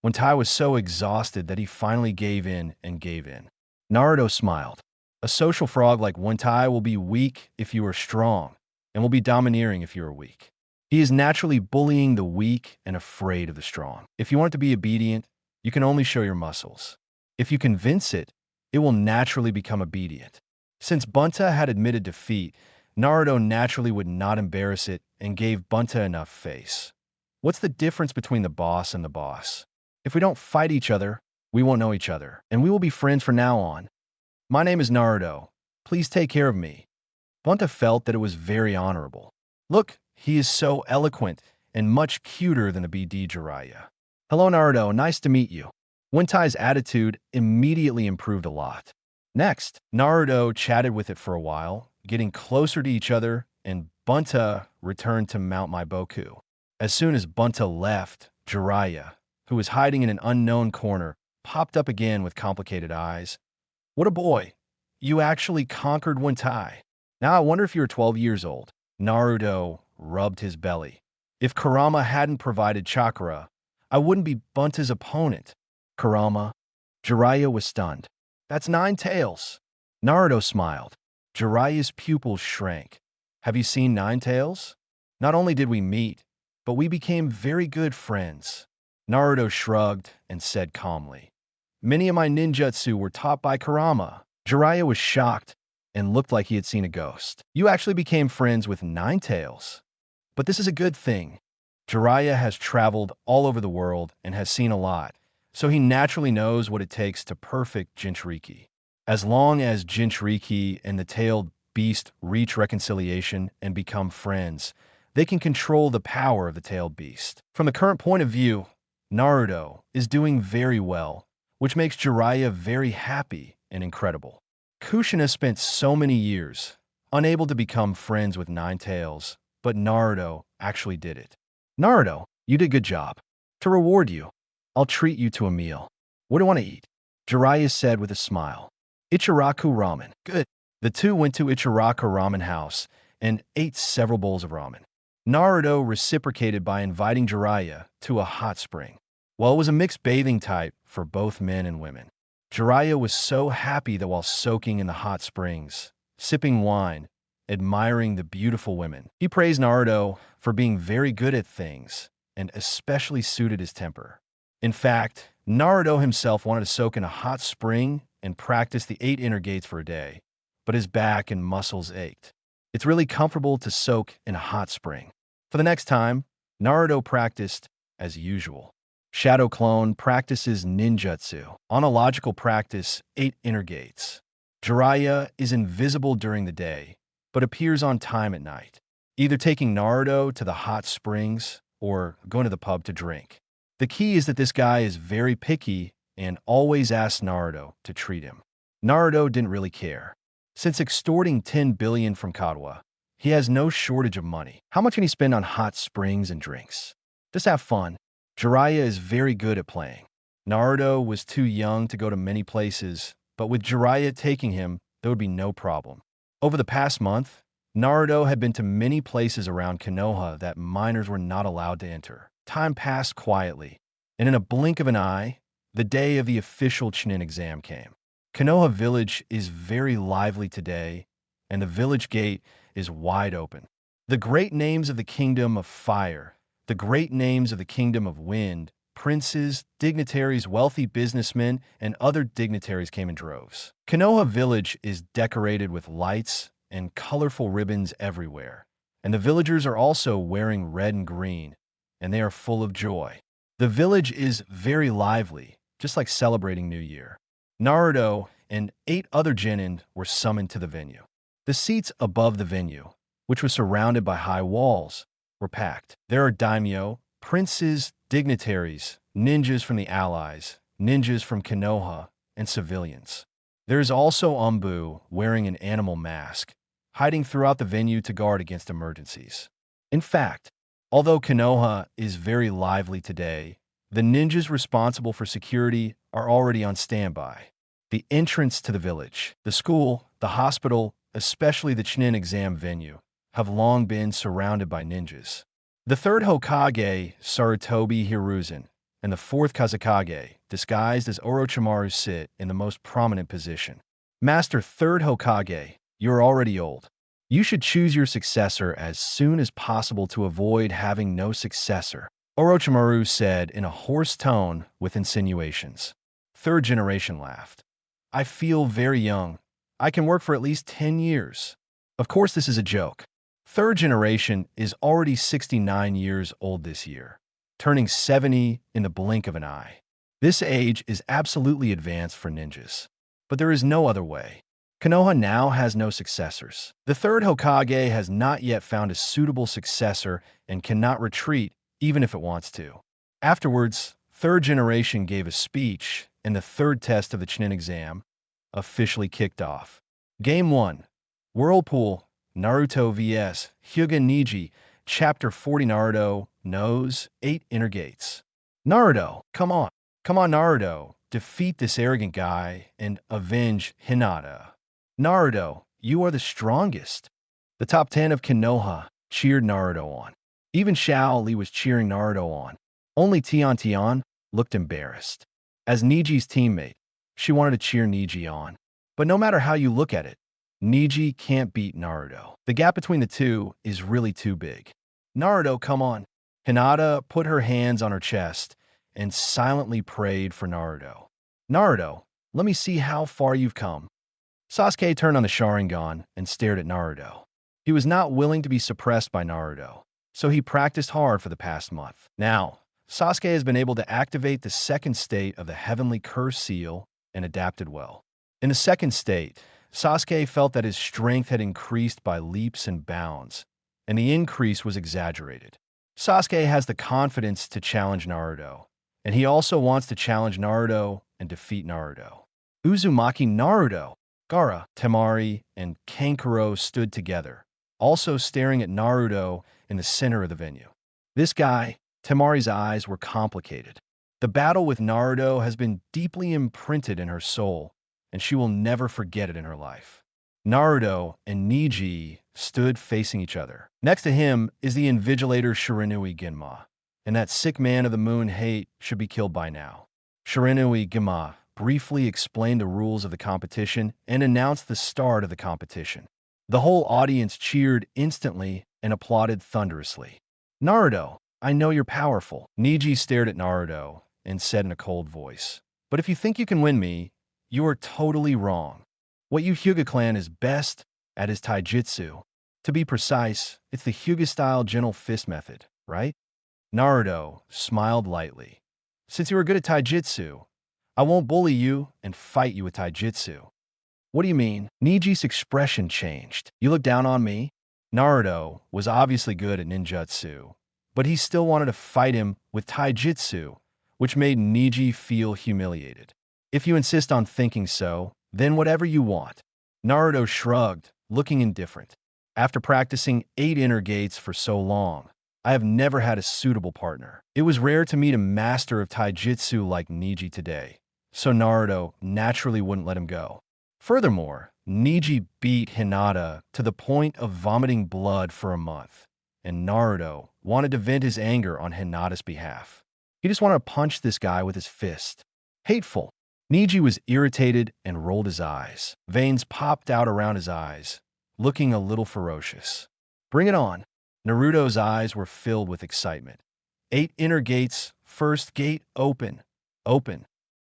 When Tai was so exhausted that he finally gave in and gave in. Naruto smiled. A social frog like Wentai will be weak if you are strong, and will be domineering if you are weak. He is naturally bullying the weak and afraid of the strong. If you want it to be obedient, you can only show your muscles. If you convince it, it will naturally become obedient. Since Bunta had admitted defeat, Naruto naturally would not embarrass it and gave Bunta enough face. What's the difference between the boss and the boss? If we don't fight each other, we won't know each other, and we will be friends from now on. My name is Naruto. Please take care of me. Bunta felt that it was very honorable. Look, he is so eloquent and much cuter than the BD Jiraiya. Hello, Naruto. Nice to meet you. Wentai's attitude immediately improved a lot. Next, Naruto chatted with it for a while, getting closer to each other, and Bunta returned to Mount Maiboku. As soon as Bunta left, Jiraiya, who was hiding in an unknown corner, popped up again with complicated eyes. What a boy. You actually conquered Wentai. Now I wonder if you're 12 years old. Naruto rubbed his belly. If Kurama hadn't provided chakra, I wouldn't be Bunta's opponent. Kurama. Jiraiya was stunned. That's Nine Tails. Naruto smiled. Jiraiya's pupils shrank. Have you seen Nine Tails? Not only did we meet, but we became very good friends. Naruto shrugged and said calmly. Many of my ninjutsu were taught by Kurama. Jiraiya was shocked and looked like he had seen a ghost. You actually became friends with Nine Tails. But this is a good thing. Jiraiya has traveled all over the world and has seen a lot, so he naturally knows what it takes to perfect Jinchuriki. As long as Jinchuriki and the tailed beast reach reconciliation and become friends, they can control the power of the tailed beast. From the current point of view, Naruto is doing very well, which makes Jiraiya very happy and incredible. Kushina spent so many years unable to become friends with Nine Tails, but Naruto actually did it. Naruto, you did a good job. To reward you, I'll treat you to a meal. What do you want to eat? Jiraiya said with a smile. Ichiraku ramen. Good. The two went to Ichiraku ramen house and ate several bowls of ramen. Naruto reciprocated by inviting Jiraiya to a hot spring. Well, it was a mixed bathing type for both men and women. Jiraiya was so happy that while soaking in the hot springs, sipping wine, admiring the beautiful women, he praised Naruto for being very good at things and especially suited his temper. In fact, Naruto himself wanted to soak in a hot spring and practice the 8 inner gates for a day, but his back and muscles ached. It's really comfortable to soak in a hot spring. For the next time, Naruto practiced as usual. Shadow Clone practices ninjutsu. Analogical practice 8 inner gates. Jiraiya is invisible during the day, but appears on time at night, either taking Naruto to the hot springs or going to the pub to drink. The key is that this guy is very picky and always asks Naruto to treat him. Naruto didn't really care. Since extorting 10 billion from Kadoa, he has no shortage of money. How much can he spend on hot springs and drinks? Just have fun. Jiraiya is very good at playing. Naruto was too young to go to many places, but with Jiraiya taking him, there would be no problem. Over the past month, Naruto had been to many places around Konoha that minors were not allowed to enter. Time passed quietly, and in a blink of an eye, the day of the official Chunin exam came. Konoha village is very lively today, and the village gate is wide open. The great names of the kingdom of fire, the great names of the kingdom of wind, princes, dignitaries, wealthy businessmen, and other dignitaries came in droves. Konoha village is decorated with lights and colorful ribbons everywhere, and the villagers are also wearing red and green, and they are full of joy. The village is very lively, just like celebrating New Year. Naruto and 8 other genin were summoned to the venue. The seats above the venue, which was surrounded by high walls, were packed. There are daimyo, princes, dignitaries, ninjas from the allies, ninjas from Konoha, and civilians. There is also Umbu wearing an animal mask, hiding throughout the venue to guard against emergencies. In fact, although Konoha is very lively today, the ninjas responsible for security are already on standby. The entrance to the village, the school, the hospital, especially the Chunin exam venue, have long been surrounded by ninjas. The third Hokage, Sarutobi Hiruzen, and the fourth Kazekage, disguised as Orochimaru, sit in the most prominent position. Master Third Hokage, you're already old. You should choose your successor as soon as possible to avoid having no successor, Orochimaru said in a hoarse tone with insinuations. Third generation laughed. I feel very young. I can work for at least 10 years. Of course, this is a joke. Third generation is already 69 years old this year, turning 70 in the blink of an eye. This age is absolutely advanced for ninjas. But there is no other way. Konoha now has no successors. The third Hokage has not yet found a suitable successor and cannot retreat even if it wants to. Afterwards, third generation gave a speech and the third test of the Chunin exam officially kicked off. Game 1. Whirlpool, Naruto vs. Hyuga Neji, Chapter 40. Naruto knows 8 inner gates. Naruto, come on. Come on, Naruto. Defeat this arrogant guy and avenge Hinata. Naruto, you are the strongest. The top 10 of Konoha cheered Naruto on. Even Xiao Li was cheering Naruto on. Only Tian Tian looked embarrassed. As Niji's teammate, she wanted to cheer Neji on. But no matter how you look at it, Neji can't beat Naruto. The gap between the two is really too big. Naruto, come on. Hinata put her hands on her chest and silently prayed for Naruto. Naruto, let me see how far you've come. Sasuke turned on the Sharingan and stared at Naruto. He was not willing to be suppressed by Naruto, so he practiced hard for the past month. Now, Sasuke has been able to activate the second state of the Heavenly Curse Seal and adapted well. In the second state, Sasuke felt that his strength had increased by leaps and bounds, and the increase was exaggerated. Sasuke has the confidence to challenge Naruto, and he also wants to challenge Naruto and defeat Naruto. Uzumaki Naruto, Gaara, Temari, and Kankuro stood together, also staring at Naruto in the center of the venue. This guy, Temari's eyes were complicated. The battle with Naruto has been deeply imprinted in her soul, and she will never forget it in her life. Naruto and Neji stood facing each other. Next to him is the Invigilator Shiranui Ginma, and that sick man of the moon hate should be killed by now. Shiranui Ginma briefly explained the rules of the competition and announced the start of the competition. The whole audience cheered instantly and applauded thunderously. Naruto, I know you're powerful. Neji stared at Naruto and said in a cold voice, but if you think you can win me, you are totally wrong. What you Hyuga clan is best at is taijutsu. To be precise, it's the Hyuga-style gentle fist method, right? Naruto smiled lightly. Since you are good at taijutsu, I won't bully you and fight you with taijutsu. What do you mean? Neji's expression changed. You look down on me? Naruto was obviously good at ninjutsu, but he still wanted to fight him with taijutsu, which made Neji feel humiliated. If you insist on thinking so, then whatever you want. Naruto shrugged, looking indifferent. After practicing 8 inner gates for so long, I have never had a suitable partner. It was rare to meet a master of taijutsu like Neji today, so Naruto naturally wouldn't let him go. Furthermore, Neji beat Hinata to the point of vomiting blood for a month, and Naruto wanted to vent his anger on Hinata's behalf. He just wanted to punch this guy with his fist. Hateful. Neji was irritated and rolled his eyes. Veins popped out around his eyes, looking a little ferocious. Bring it on. Naruto's eyes were filled with excitement. 8 inner gates, first gate open. Open.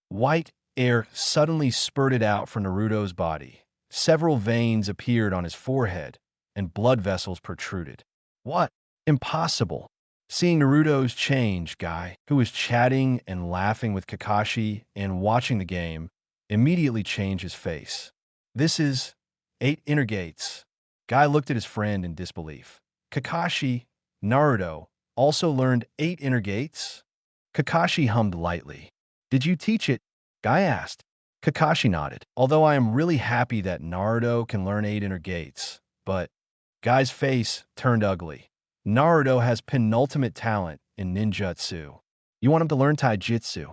White air suddenly spurted out from Naruto's body. Several veins appeared on his forehead, and blood vessels protruded. What? Impossible. Seeing Naruto's change, Guy, who was chatting and laughing with Kakashi and watching the game, immediately changed his face. This is 8 inner gates. Guy looked at his friend in disbelief. Kakashi, Naruto, also learned 8 inner gates? Kakashi hummed lightly. Did you teach it? Guy asked. Kakashi nodded. Although I am really happy that Naruto can learn 8 inner gates, but Guy's face turned ugly. Naruto has penultimate talent in ninjutsu. You want him to learn taijutsu?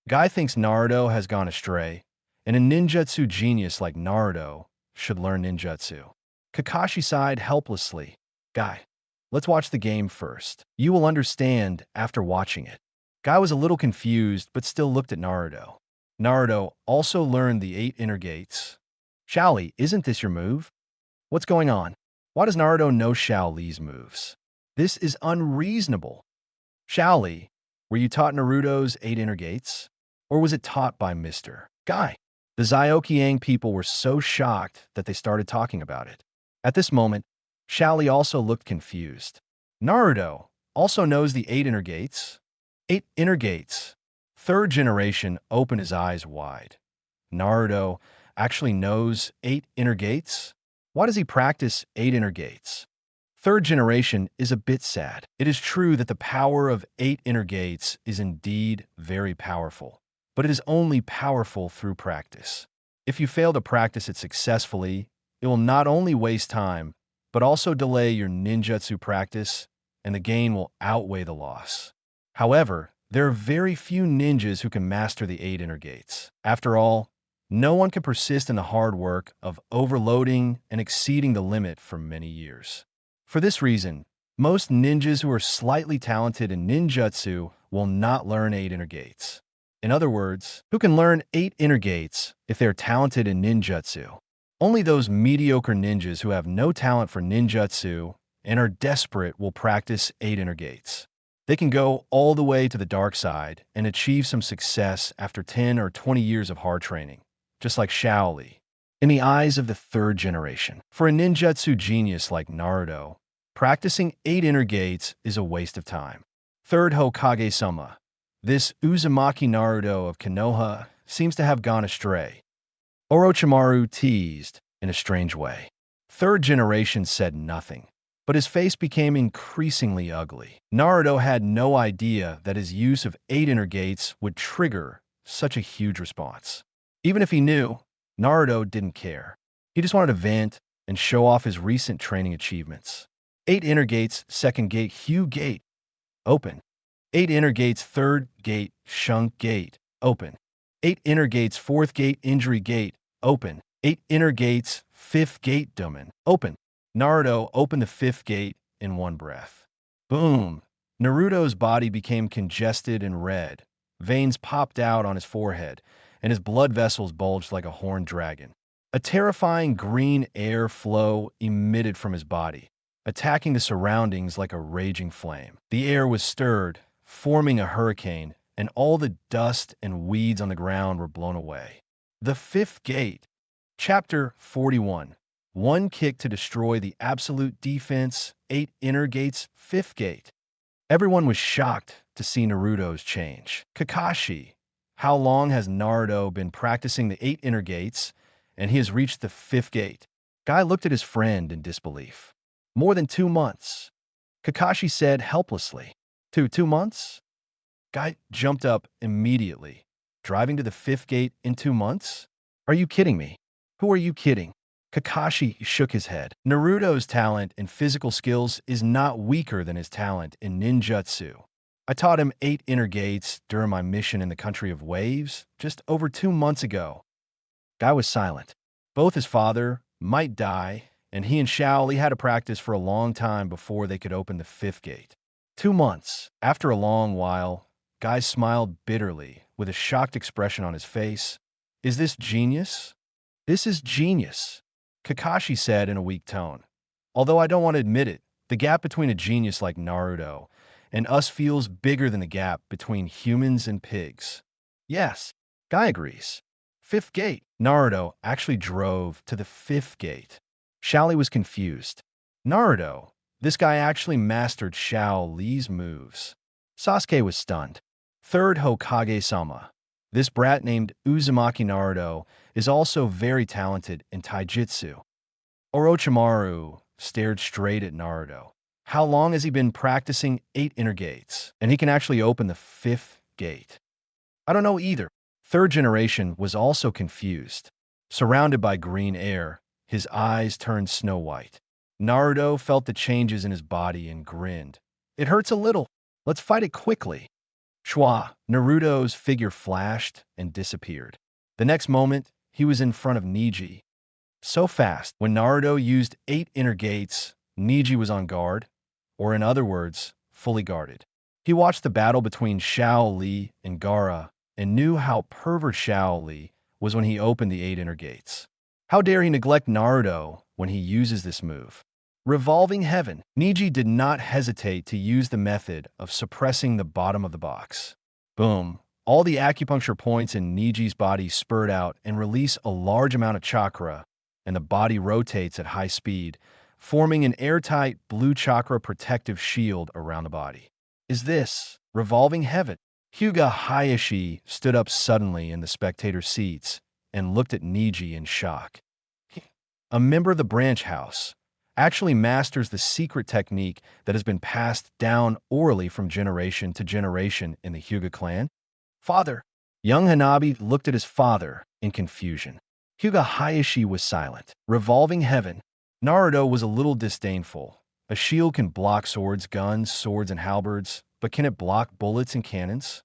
Guy thinks Naruto has gone astray, and a ninjutsu genius like Naruto should learn ninjutsu. Kakashi sighed helplessly. Guy, let's watch the game first. You will understand after watching it. Guy was a little confused, but still looked at Naruto. Naruto also learned the 8 inner gates. Xiao Li, isn't this your move? What's going on? Why does Naruto know Xiao Li's moves? This is unreasonable. Xiao Li, were you taught Naruto's 8 inner gates? Or was it taught by Mr. Guy? The Zyokyang people were so shocked that they started talking about it. At this moment, Xiao Li also looked confused. Naruto also knows the 8 inner gates. 8 inner gates. Third generation opened his eyes wide. Naruto actually knows 8 inner gates? Why does he practice 8 inner gates? Third generation is a bit sad. It is true that the power of 8 inner gates is indeed very powerful, but it is only powerful through practice. If you fail to practice it successfully, it will not only waste time, but also delay your ninjutsu practice, and the gain will outweigh the loss. However, there are very few ninjas who can master the 8 inner gates. After all, no one can persist in the hard work of overloading and exceeding the limit for many years. For this reason, most ninjas who are slightly talented in ninjutsu will not learn 8 inner gates. In other words, who can learn 8 inner gates if they're talented in ninjutsu? Only those mediocre ninjas who have no talent for ninjutsu and are desperate will practice 8 inner gates. They can go all the way to the dark side and achieve some success after 10 or 20 years of hard training, just like Xiao Li. In the eyes of the third generation, for a ninjutsu genius like Naruto, practicing 8 inner gates is a waste of time. Third Hokage-sama. This Uzumaki Naruto of Konoha seems to have gone astray. Orochimaru teased in a strange way. Third generation said nothing, but his face became increasingly ugly. Naruto had no idea that his use of 8 inner gates would trigger such a huge response. Even if he knew, Naruto didn't care. He just wanted to vent and show off his recent training achievements. 8 inner gates, second gate, Hugh Gate, open. 8 inner gates, third gate, Shunk Gate, open. 8 inner gates, fourth gate, Injury Gate, open. 8 inner gates, fifth gate, Domain, open. Naruto opened the 5th gate in one breath. Boom! Naruto's body became congested and red. Veins popped out on his forehead, and his blood vessels bulged like a horned dragon. A terrifying green air flow emitted from his body, attacking the surroundings like a raging flame. The air was stirred, forming a hurricane, and all the dust and weeds on the ground were blown away. The 5th gate. Chapter 41. One kick to destroy the absolute defense, 8 inner gates, 5th gate. Everyone was shocked to see Naruto's change. Kakashi. How long has Naruto been practicing the 8 inner gates, and he has reached the 5th gate? Guy looked at his friend in disbelief. More than 2 months. Kakashi said helplessly. 2 months? Guy jumped up immediately. Driving to the 5th gate in 2 months? Are you kidding me? Who are you kidding? Kakashi shook his head. Naruto's talent in physical skills is not weaker than his talent in ninjutsu. I taught him 8 inner gates during my mission in the country of waves just over 2 months ago. Guy was silent. Both his father might die, and he and Xiao Li had to practice for a long time before they could open the 5th gate. 2 months. After a long while, Guy smiled bitterly with a shocked expression on his face. Is this genius? This is genius, Kakashi said in a weak tone. Although I don't want to admit it, the gap between a genius like Naruto and us feels bigger than the gap between humans and pigs. Yes, Guy agrees. 5th gate. Naruto actually drove to the 5th gate. Xiao Li was confused. Naruto, this guy actually mastered Xiao Li's moves. Sasuke was stunned. Third Hokage-sama. This brat named Uzumaki Naruto is also very talented in taijutsu. Orochimaru stared straight at Naruto. How long has he been practicing 8 inner gates? And he can actually open the 5th gate. I don't know either. Third generation was also confused. Surrounded by green air, his eyes turned snow white. Naruto felt the changes in his body and grinned. It hurts a little. Let's fight it quickly. Shwa, Naruto's figure flashed and disappeared. The next moment, he was in front of Neji. So fast, when Naruto used 8 inner gates, Neji was on guard, or in other words, fully guarded. He watched the battle between Shao Li and Gaara and knew how pervert Shao Li was when he opened the 8 inner gates. How dare he neglect Naruto when he uses this move? Revolving Heaven. Neji did not hesitate to use the method of suppressing the bottom of the box. Boom. All the acupuncture points in Neji's body spurred out and release a large amount of chakra, and the body rotates at high speed, forming an airtight blue chakra protective shield around the body. Is this Revolving Heaven? Hyuga Hayashi stood up suddenly in the spectator seats and looked at Neji in shock. A member of the branch house actually masters the secret technique that has been passed down orally from generation to generation in the Hyuga clan? Father. Young Hanabi looked at his father in confusion. Hyuga Hayashi was silent. Revolving Heaven. Naruto was a little disdainful. A shield can block swords, guns, swords, and halberds, but can it block bullets and cannons?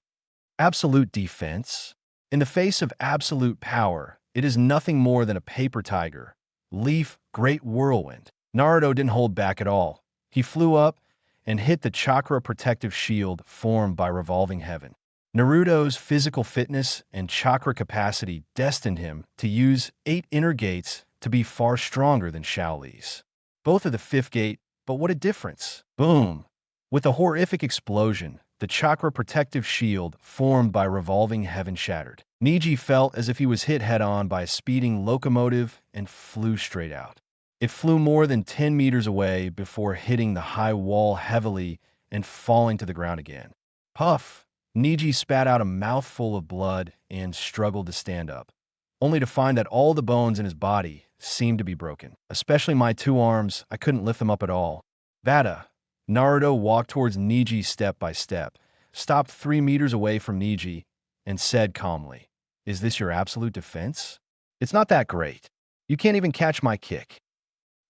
Absolute defense. In the face of absolute power, it is nothing more than a paper tiger. Leaf, great whirlwind. Naruto didn't hold back at all. He flew up and hit the chakra protective shield formed by Revolving Heaven. Naruto's physical fitness and chakra capacity destined him to use 8 inner gates to be far stronger than Shao Li's. Both are the 5th gate, but what a difference. Boom! With a horrific explosion, the chakra protective shield formed by Revolving Heaven shattered. Neji felt as if he was hit head-on by a speeding locomotive and flew straight out. It flew more than 10 meters away before hitting the high wall heavily and falling to the ground again. Puff! Neji spat out a mouthful of blood and struggled to stand up, only to find that all the bones in his body seemed to be broken. Especially my 2 arms, I couldn't lift them up at all. Vada. Naruto walked towards Neji step by step, stopped 3 meters away from Neji, and said calmly, "Is this your absolute defense? It's not that great. You can't even catch my kick."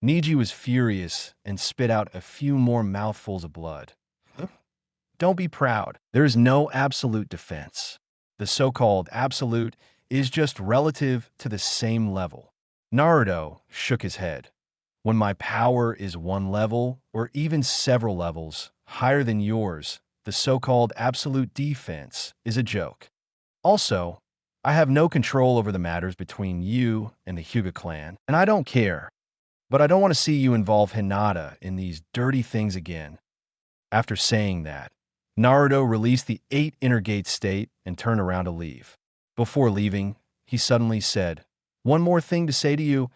Neji was furious and spit out a few more mouthfuls of blood. Don't be proud. There is no absolute defense. The so-called absolute is just relative to the same level. Naruto shook his head. When my power is 1 level, or even several levels, higher than yours, the so-called absolute defense is a joke. Also, I have no control over the matters between you and the Hyuga clan, and I don't care. But I don't want to see you involve Hinata in these dirty things again. After saying that, Naruto released the 8 inner gate state and turned around to leave. Before leaving, he suddenly said, "One more thing to say to you.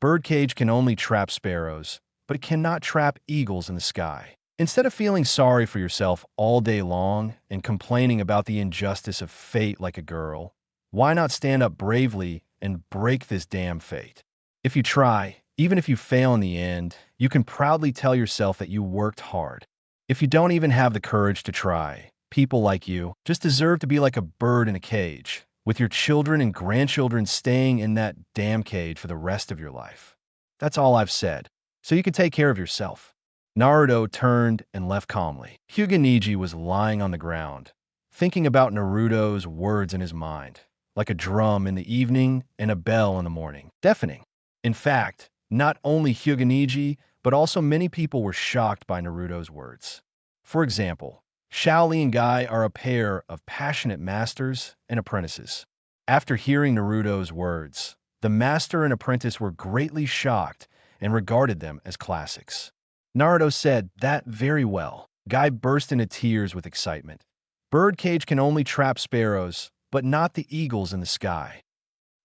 Birdcage can only trap sparrows, but it cannot trap eagles in the sky. Instead of feeling sorry for yourself all day long and complaining about the injustice of fate like a girl, why not stand up bravely and break this damn fate? If you try, even if you fail in the end, you can proudly tell yourself that you worked hard. If you don't even have the courage to try, people like you just deserve to be like a bird in a cage, with your children and grandchildren staying in that damn cage for the rest of your life. That's all I've said, so you can take care of yourself." Naruto turned and left calmly. Hyuga Neji was lying on the ground, thinking about Naruto's words in his mind, like a drum in the evening and a bell in the morning, deafening. In fact, not only Hyuga Neji, but also many people were shocked by Naruto's words. For example, Shaolin and Guy are a pair of passionate masters and apprentices. After hearing Naruto's words, the master and apprentice were greatly shocked and regarded them as classics. Naruto said, "That very well." Guy burst into tears with excitement. Birdcage can only trap sparrows, but not the eagles in the sky.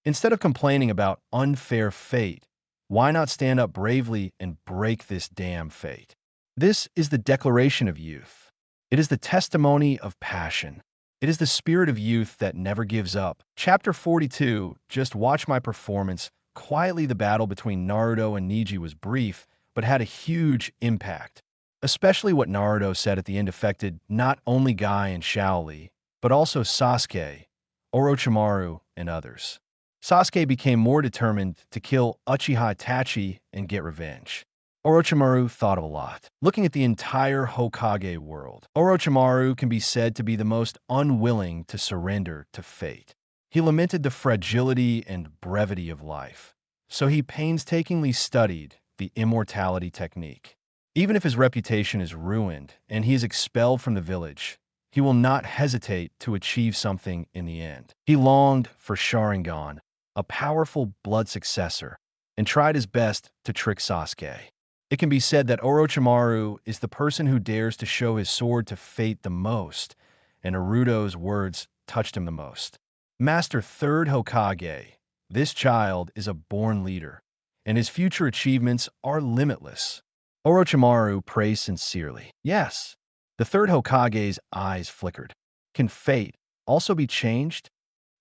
Instead of complaining about unfair fate, why not stand up bravely and break this damn fate? This is the declaration of youth. It is the testimony of passion. It is the spirit of youth that never gives up. Chapter 42, just watch my performance. Quietly, the battle between Naruto and Neji was brief, but had a huge impact. Especially what Naruto said at the end affected not only Guy and Shaoli, but also Sasuke, Orochimaru, and others. Sasuke became more determined to kill Uchiha Itachi and get revenge. Orochimaru thought of a lot. Looking at the entire Hokage world, Orochimaru can be said to be the most unwilling to surrender to fate. He lamented the fragility and brevity of life, so he painstakingly studied the immortality technique. Even if his reputation is ruined and he is expelled from the village, he will not hesitate to achieve something in the end. He longed for Sharingan, a powerful blood successor, and tried his best to trick Sasuke. It can be said that Orochimaru is the person who dares to show his sword to fate the most, and Naruto's words touched him the most. Master Third Hokage, this child is a born leader, and his future achievements are limitless. Orochimaru praised sincerely. Yes, the Third Hokage's eyes flickered. Can fate also be changed?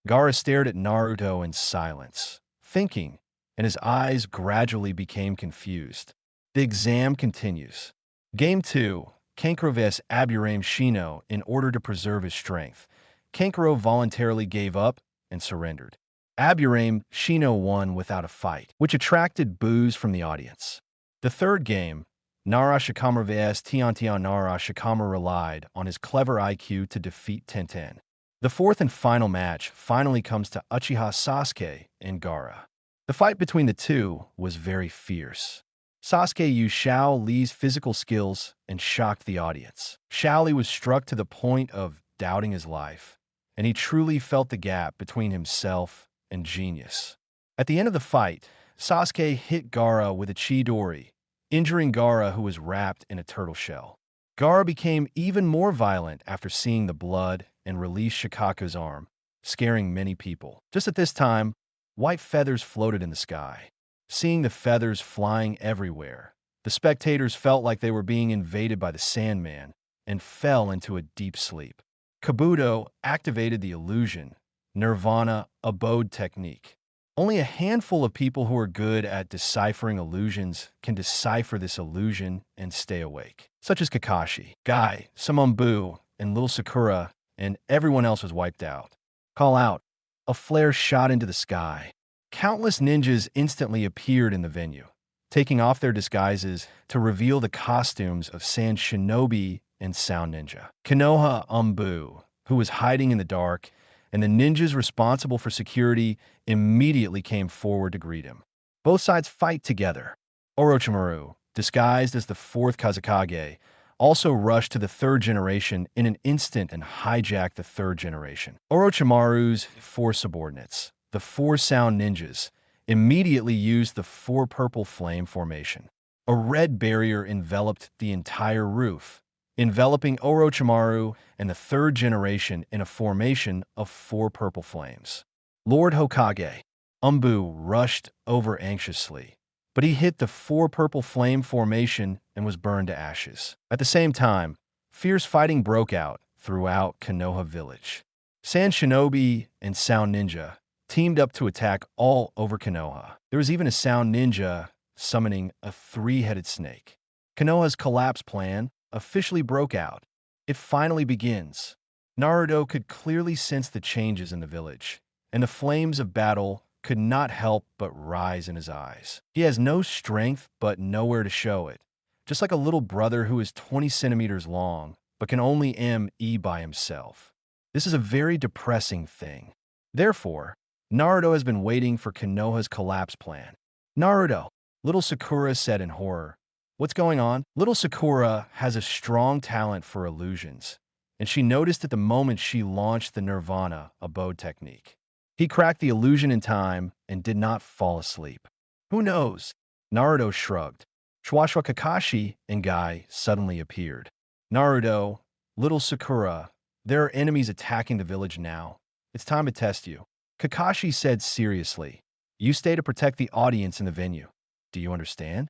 Gaara stared at Naruto in silence, thinking, and his eyes gradually became confused. The exam continues. Game 2, Kankuro vs. Aburame Shino. In order to preserve his strength, Kankuro voluntarily gave up and surrendered. Aburame Shino won without a fight, which attracted boos from the audience. The third game, Nara Shikamaru vs. Tiantian. Nara Shikamaru relied on his clever IQ to defeat Tenten. The fourth and final match finally comes to Uchiha Sasuke and Gaara. The fight between the two was very fierce. Sasuke used Shao Li's physical skills and shocked the audience. Shao Li was struck to the point of doubting his life, and he truly felt the gap between himself and genius. At the end of the fight, Sasuke hit Gaara with a Chidori, injuring Gaara, who was wrapped in a turtle shell. Gaara became even more violent after seeing the blood and released Shikaku's arm, scaring many people. Just at this time, white feathers floated in the sky. Seeing the feathers flying everywhere, the spectators felt like they were being invaded by the Sandman and fell into a deep sleep. Kabuto activated the illusion, Nirvana abode technique. Only a handful of people who are good at deciphering illusions can decipher this illusion and stay awake, such as Kakashi, Guy, Samambu, and Little Sakura, and everyone else was wiped out. Call out. A flare shot into the sky. Countless ninjas instantly appeared in the venue, taking off their disguises to reveal the costumes of Sand Shinobi and Sound Ninja. Konoha Umbu, who was hiding in the dark, and the ninjas responsible for security immediately came forward to greet him. Both sides fight together. Orochimaru, disguised as the fourth Kazekage, also rushed to the third generation in an instant and hijacked the third generation. Orochimaru's four subordinates, the four Sound Ninjas, immediately used the four purple flame formation. A red barrier enveloped the entire roof, enveloping Orochimaru and the third generation in a formation of four purple flames. Lord Hokage, Umbu, rushed over anxiously, but he hit the four purple flame formation and was burned to ashes. At the same time, fierce fighting broke out throughout Konoha village. Sand Shinobi and Sound Ninja teamed up to attack all over Konoha. There was even a Sound Ninja summoning a three-headed snake. Konoha's collapse plan officially broke out. It finally begins. Naruto could clearly sense the changes in the village, and the flames of battle could not help but rise in his eyes. He has no strength but nowhere to show it, just like a little brother who is 20 centimeters long but can only ME by himself. This is a very depressing thing. Therefore, Naruto has been waiting for Konoha's collapse plan. Naruto, little Sakura said in horror. What's going on? Little Sakura has a strong talent for illusions, and she noticed at the moment she launched the Nirvana abode technique. He cracked the illusion in time and did not fall asleep. Who knows? Naruto shrugged. Shwashwa Kakashi and Guy suddenly appeared. Naruto, little Sakura, there are enemies attacking the village now. It's time to test you. Kakashi said seriously. You stay to protect the audience in the venue. Do you understand?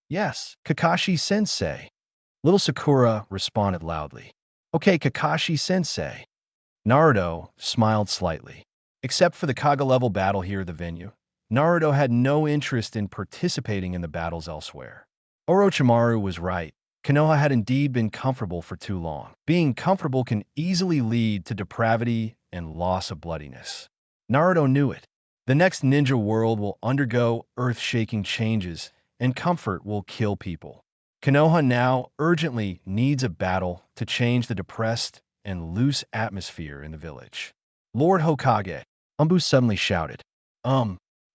Yes, Kakashi-sensei. Little Sakura responded loudly. Okay, Kakashi-sensei. Naruto smiled slightly. Except for the Kaga-level battle here at the venue, Naruto had no interest in participating in the battles elsewhere. Orochimaru was right. Konoha had indeed been comfortable for too long. Being comfortable can easily lead to depravity and loss of bloodiness. Naruto knew it. The next ninja world will undergo earth-shaking changes, and comfort will kill people. Konoha now urgently needs a battle to change the depressed and loose atmosphere in the village. Lord Hokage, Umbu suddenly shouted.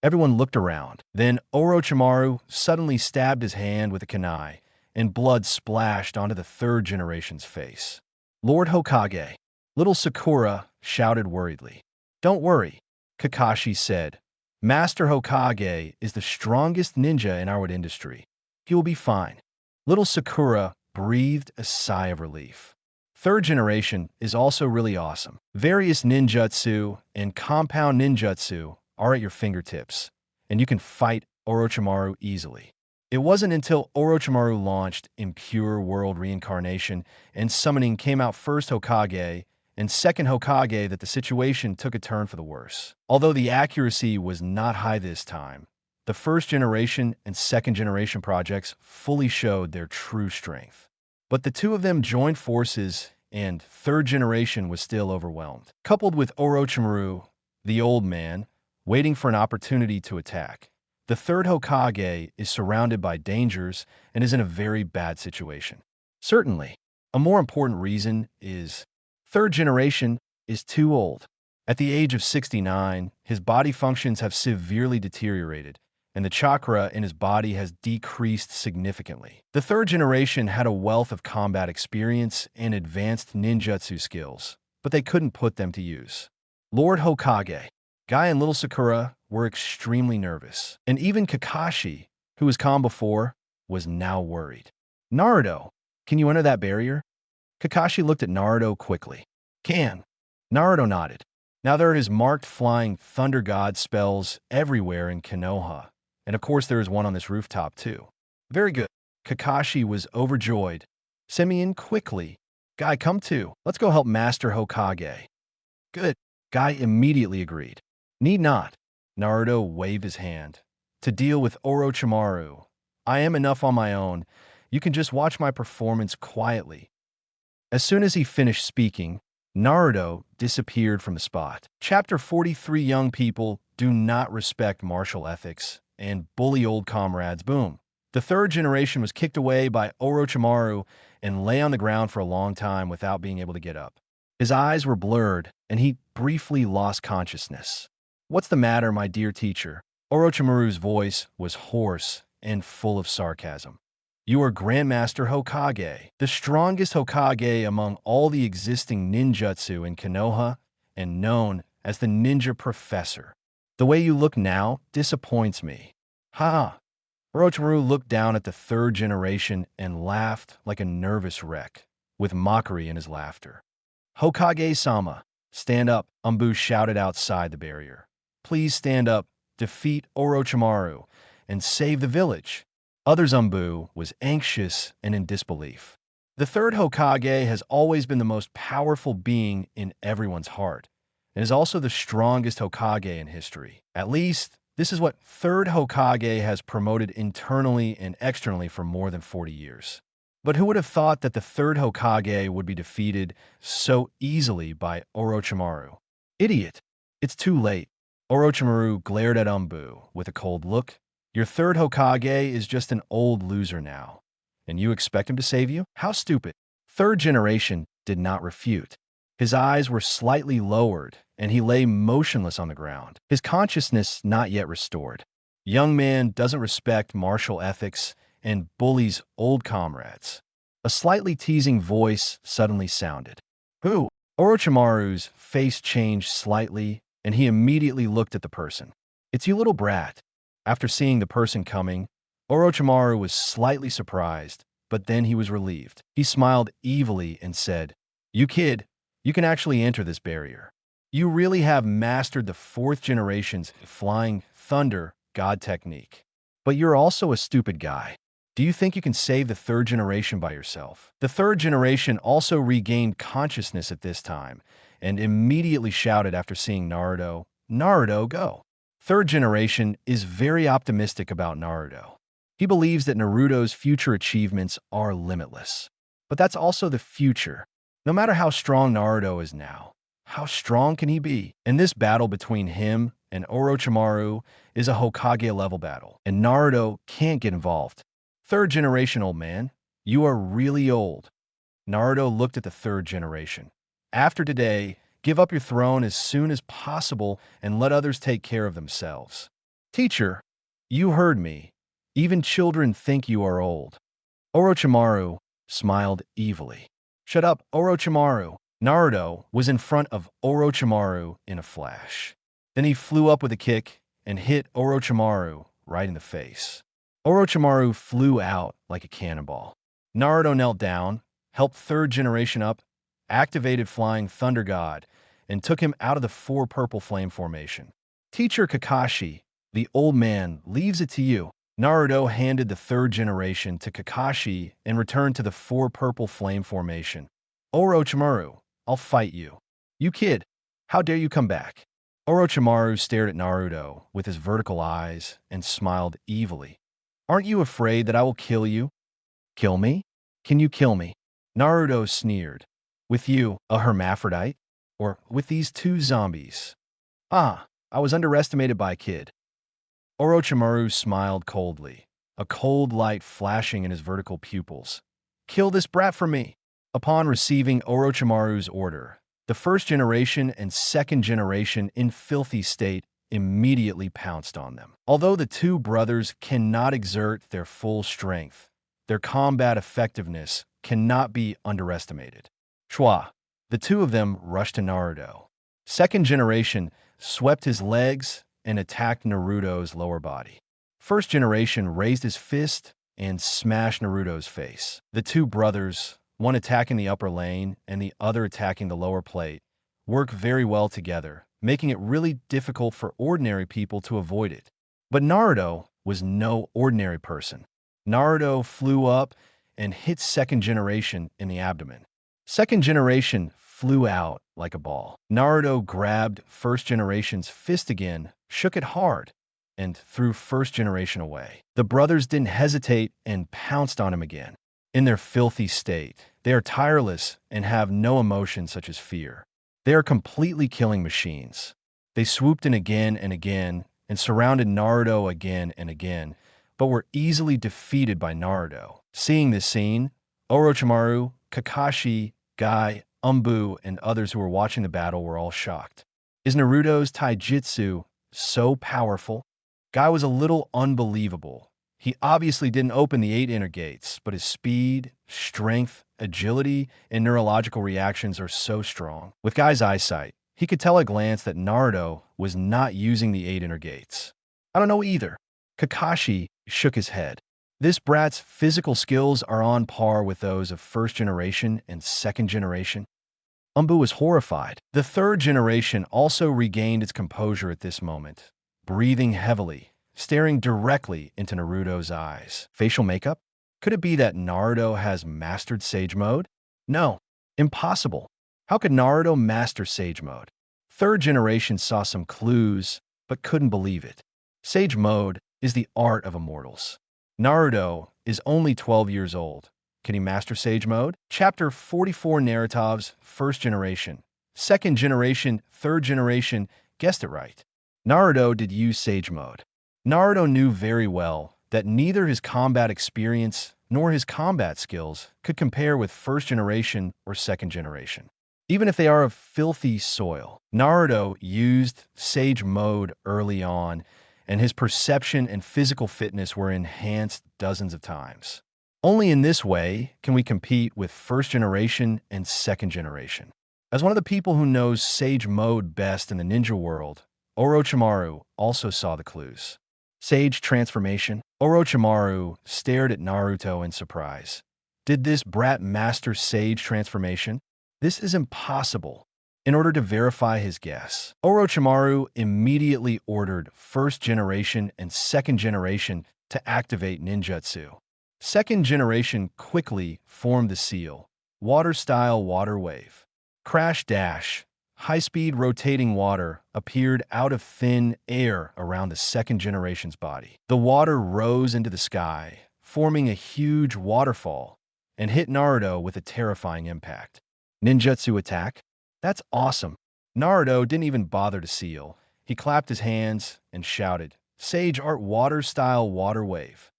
Everyone looked around. Then Orochimaru suddenly stabbed his hand with a kunai, and blood splashed onto the third generation's face. Lord Hokage, little Sakura shouted worriedly. Don't worry, Kakashi said. Master Hokage is the strongest ninja in our industry. He will be fine. Little Sakura breathed a sigh of relief. Third generation is also really awesome. Various ninjutsu and compound ninjutsu are at your fingertips, and you can fight Orochimaru easily. It wasn't until Orochimaru launched Impure World Reincarnation and Summoning came out first Hokage and Second Hokage that the situation took a turn for the worse. Although the accuracy was not high this time, the first generation and second generation projects fully showed their true strength. But the two of them joined forces, and third generation was still overwhelmed. Coupled with Orochimaru, the old man, waiting for an opportunity to attack, the third Hokage is surrounded by dangers and is in a very bad situation. Certainly, a more important reason is third generation is too old. At the age of 69, his body functions have severely deteriorated, and the chakra in his body has decreased significantly. The third generation had a wealth of combat experience and advanced ninjutsu skills, but they couldn't put them to use. Lord Hokage, Guy and little Sakura were extremely nervous, and even Kakashi, who was calm before, was now worried. Naruto, can you enter that barrier? Kakashi looked at Naruto quickly. Can. Naruto nodded. Now there is marked flying thunder god spells everywhere in Konoha, and of course there is one on this rooftop too. Very good. Kakashi was overjoyed. Send me in quickly. Guy, come too. Let's go help Master Hokage. Good. Guy immediately agreed. Need not. Naruto waved his hand. To deal with Orochimaru, I am enough on my own. You can just watch my performance quietly. As soon as he finished speaking, Naruto disappeared from the spot. Chapter 43 Young people do not respect martial ethics and bully old comrades. Boom. The third generation was kicked away by Orochimaru and lay on the ground for a long time without being able to get up. His eyes were blurred, and he briefly lost consciousness. What's the matter, my dear teacher? Orochimaru's voice was hoarse and full of sarcasm. You are Grandmaster Hokage, the strongest Hokage among all the existing ninjutsu in Konoha, and known as the Ninja Professor. The way you look now disappoints me. Ha! Orochimaru looked down at the third generation and laughed like a nervous wreck, with mockery in his laughter. Hokage-sama, stand up, Umbu shouted outside the barrier. Please stand up, defeat Orochimaru, and save the village. Others Umbu was anxious and in disbelief. The third Hokage has always been the most powerful being in everyone's heart, and is also the strongest Hokage in history. At least, this is what third Hokage has promoted internally and externally for more than 40 years. But who would have thought that the third Hokage would be defeated so easily by Orochimaru? Idiot! It's too late. Orochimaru glared at Umbu with a cold look. Your third Hokage is just an old loser now, and you expect him to save you? How stupid. Third generation did not refute. His eyes were slightly lowered, and he lay motionless on the ground, his consciousness not yet restored. Young man doesn't respect martial ethics and bullies old comrades. A slightly teasing voice suddenly sounded. Who? Orochimaru's face changed slightly, and he immediately looked at the person. It's you, little brat. After seeing the person coming, Orochimaru was slightly surprised, but then he was relieved. He smiled evilly and said, You kid, you can actually enter this barrier. You really have mastered the fourth generation's flying thunder god technique. But you're also a stupid guy. Do you think you can save the third generation by yourself? The third generation also regained consciousness at this time, and immediately shouted after seeing Naruto, Naruto, go! Third generation is very optimistic about Naruto. He believes that Naruto's future achievements are limitless. But that's also the future. No matter how strong Naruto is now, How strong can he be? And this battle between him and Orochimaru is a Hokage-level battle, and Naruto can't get involved. Third generation, old man. You are really old. Naruto looked at the third generation. After today, give up your throne as soon as possible and let others take care of themselves. Teacher, you heard me. Even children think you are old. Orochimaru smiled evilly. Shut up, Orochimaru. Naruto was in front of Orochimaru in a flash. Then he flew up with a kick and hit Orochimaru right in the face. Orochimaru flew out like a cannonball. Naruto knelt down, helped third generation up, activated Flying Thunder God, and took him out of the four purple flame formation. Teacher Kakashi, the old man, leaves it to you. Naruto handed the third generation to Kakashi and returned to the four purple flame formation. Orochimaru, I'll fight you. You kid, how dare you come back? Orochimaru stared at Naruto with his vertical eyes and smiled evilly. Aren't you afraid that I will kill you? Kill me? Can you kill me? Naruto sneered. With you, a hermaphrodite? Or with these two zombies? Ah, I was underestimated by a kid. Orochimaru smiled coldly, a cold light flashing in his vertical pupils. Kill this brat for me! Upon receiving Orochimaru's order, the first generation and second generation in filthy state immediately pounced on them. Although the two brothers cannot exert their full strength, their combat effectiveness cannot be underestimated. Shwa, the two of them rushed to Naruto. Second generation swept his legs and attacked Naruto's lower body. First generation raised his fist and smashed Naruto's face. The two brothers, one attacking the upper lane and the other attacking the lower plate, work very well together, making it really difficult for ordinary people to avoid it. But Naruto was no ordinary person. Naruto flew up and hit second generation in the abdomen. Second generation flew out like a ball. Naruto grabbed first generation's fist again, shook it hard, and threw first generation away. The brothers didn't hesitate and pounced on him again. In their filthy state, they are tireless and have no emotion such as fear. They are completely killing machines. They swooped in again and again and surrounded Naruto again and again, but were easily defeated by Naruto. Seeing this scene, Orochimaru, Kakashi, Guy, Umbu, and others who were watching the battle were all shocked. Is Naruto's taijutsu so powerful? Guy was a little unbelievable. He obviously didn't open the 8 inner gates, but his speed, strength, agility, and neurological reactions are so strong. With Guy's eyesight, he could tell at a glance that Naruto was not using the 8 inner gates. I don't know either. Kakashi shook his head. This brat's physical skills are on par with those of first generation and second generation. Umbu was horrified. The third generation also regained its composure at this moment, breathing heavily, staring directly into Naruto's eyes. Facial makeup? Could it be that Naruto has mastered Sage Mode? No, impossible. How could Naruto master Sage Mode? Third generation saw some clues, but couldn't believe it. Sage Mode is the art of immortals. Naruto is only 12 years old. Can he master Sage Mode? Chapter 44 Narrativ's First Generation. Second Generation, Third Generation, guessed it right. Naruto did use Sage Mode. Naruto knew very well that neither his combat experience nor his combat skills could compare with First Generation or Second Generation. Even if they are of filthy soil, Naruto used Sage Mode early on, and his perception and physical fitness were enhanced dozens of times. Only in this way can we compete with First Generation and Second Generation. As one of the people who knows Sage Mode best in the ninja world, Orochimaru also saw the clues. Sage Transformation. Orochimaru stared at Naruto in surprise. Did this brat master Sage Transformation? This is impossible. In order to verify his guess, Orochimaru immediately ordered First Generation and Second Generation to activate ninjutsu. Second Generation quickly formed the seal, Water Style Water Wave. Crash Dash, high-speed rotating water appeared out of thin air around the Second Generation's body. The water rose into the sky, forming a huge waterfall, and hit Naruto with a terrifying impact. Ninjutsu attack? That's awesome. Naruto didn't even bother to seal. He clapped his hands and shouted, "Sage Art Water Style Water Wave."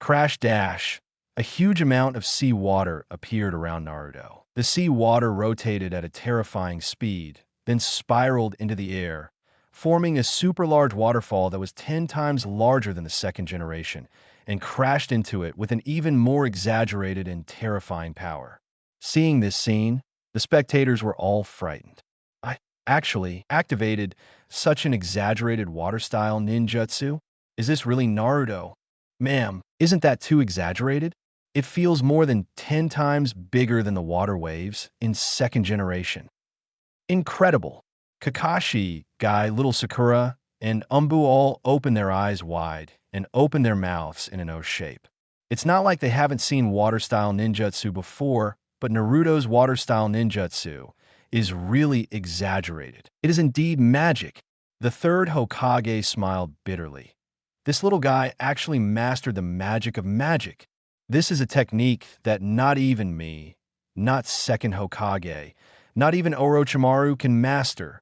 Crash dash. A huge amount of sea water appeared around Naruto. The sea water rotated at a terrifying speed, then spiraled into the air, forming a super large waterfall that was 10 times larger than the second generation, and crashed into it with an even more exaggerated and terrifying power. Seeing this scene, the spectators were all frightened. I actually activated such an exaggerated water-style ninjutsu? Is this really Naruto? Ma'am, isn't that too exaggerated? It feels more than 10 times bigger than the water waves in second generation. Incredible. Kakashi, Guy, Little Sakura, and Umbu all open their eyes wide and open their mouths in an O shape. It's not like they haven't seen water-style ninjutsu before, but Naruto's water-style ninjutsu is really exaggerated. It is indeed magic. The third Hokage smiled bitterly. This little guy actually mastered the magic of magic. This is a technique that not even me, not Second Hokage, not even Orochimaru can master.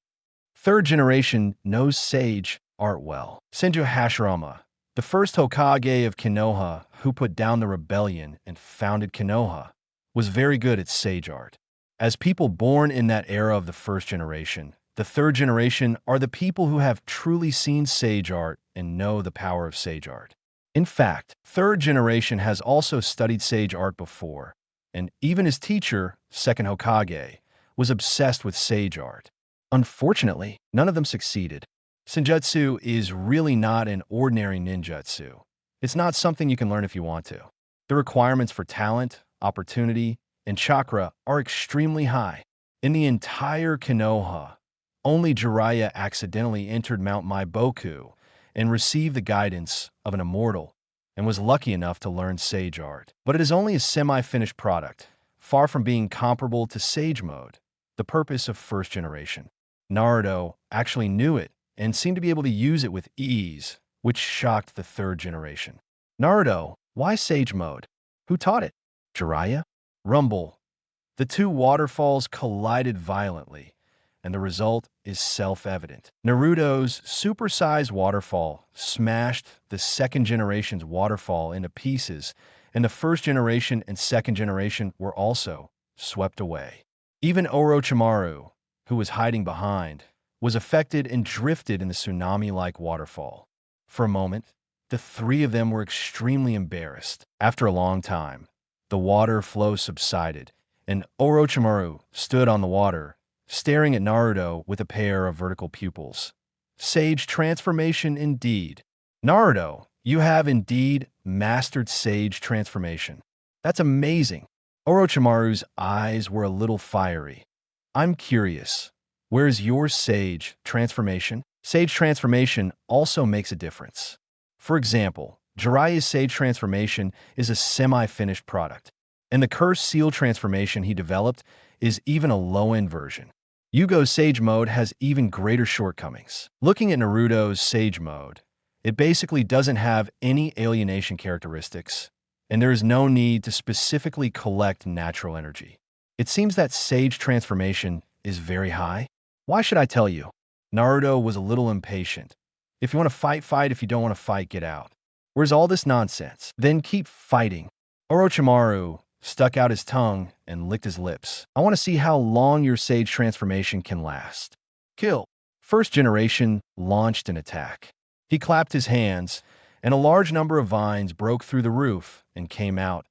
Third generation knows sage art well. Senju Hashirama, the first Hokage of Konoha who put down the rebellion and founded Konoha, was very good at sage art. As people born in that era of the first generation, the third generation are the people who have truly seen sage art and know the power of sage art. In fact, third generation has also studied sage art before, and even his teacher, Second Hokage, was obsessed with sage art. Unfortunately, none of them succeeded. Senjutsu is really not an ordinary ninjutsu. It's not something you can learn if you want to. The requirements for talent, opportunity, and chakra are extremely high. In the entire Konoha, only Jiraiya accidentally entered Mount Maiboku and received the guidance of an immortal, and was lucky enough to learn sage art. But it is only a semi-finished product, far from being comparable to sage mode, the purpose of first generation. Naruto actually knew it and seemed to be able to use it with ease, which shocked the third generation. Naruto, why sage mode? Who taught it? Jiraiya? Rumble. The two waterfalls collided violently, and the result is self-evident. Naruto's supersized waterfall smashed the second generation's waterfall into pieces, and the first generation and second generation were also swept away. Even Orochimaru, who was hiding behind, was affected and drifted in the tsunami-like waterfall. For a moment, the three of them were extremely embarrassed. After a long time, the water flow subsided, and Orochimaru stood on the water, staring at Naruto with a pair of vertical pupils. Sage transformation indeed. Naruto, you have indeed mastered sage transformation. That's amazing. Orochimaru's eyes were a little fiery. I'm curious, where's your sage transformation? Sage transformation also makes a difference. For example, Jiraiya's sage transformation is a semi-finished product, and the cursed seal transformation he developed is even a low-end version. Yugo's Sage mode has even greater shortcomings. Looking at Naruto's Sage mode, it basically doesn't have any alienation characteristics, and there is no need to specifically collect natural energy. It seems that Sage transformation is very high. Why should I tell you? Naruto was a little impatient. If you want to fight, fight. If you don't want to fight, get out. Where's all this nonsense? Then keep fighting. Orochimaru stuck out his tongue and licked his lips. I want to see how long your sage transformation can last. Kill. First generation launched an attack. He clapped his hands, and a large number of vines broke through the roof and came out,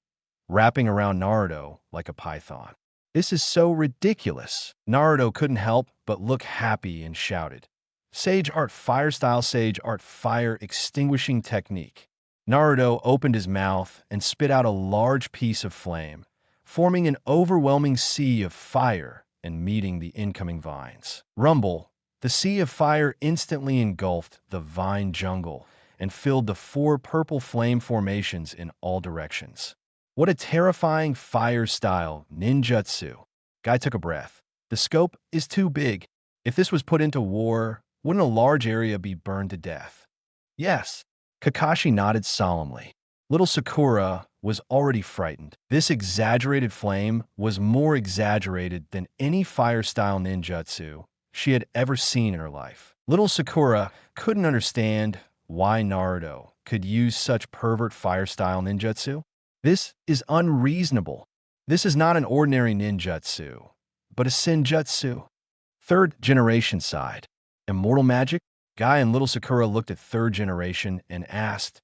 wrapping around Naruto like a python. This is so ridiculous. Naruto couldn't help but look happy and shouted, "Sage art fire style, sage art fire extinguishing technique." Naruto opened his mouth and spit out a large piece of flame, forming an overwhelming sea of fire and meeting the incoming vines. Rumble. The sea of fire instantly engulfed the vine jungle and filled the 4 purple flame formations in all directions. What a terrifying fire-style ninjutsu. Guy took a breath. The scope is too big. If this was put into war, wouldn't a large area be burned to death? Yes. Kakashi nodded solemnly. Little Sakura was already frightened. This exaggerated flame was more exaggerated than any fire-style ninjutsu she had ever seen in her life. Little Sakura couldn't understand why Naruto could use such pervert fire-style ninjutsu. This is unreasonable. This is not an ordinary ninjutsu, but a senjutsu. Third generation side. Immortal magic? Guy and Little Sakura looked at third generation and asked,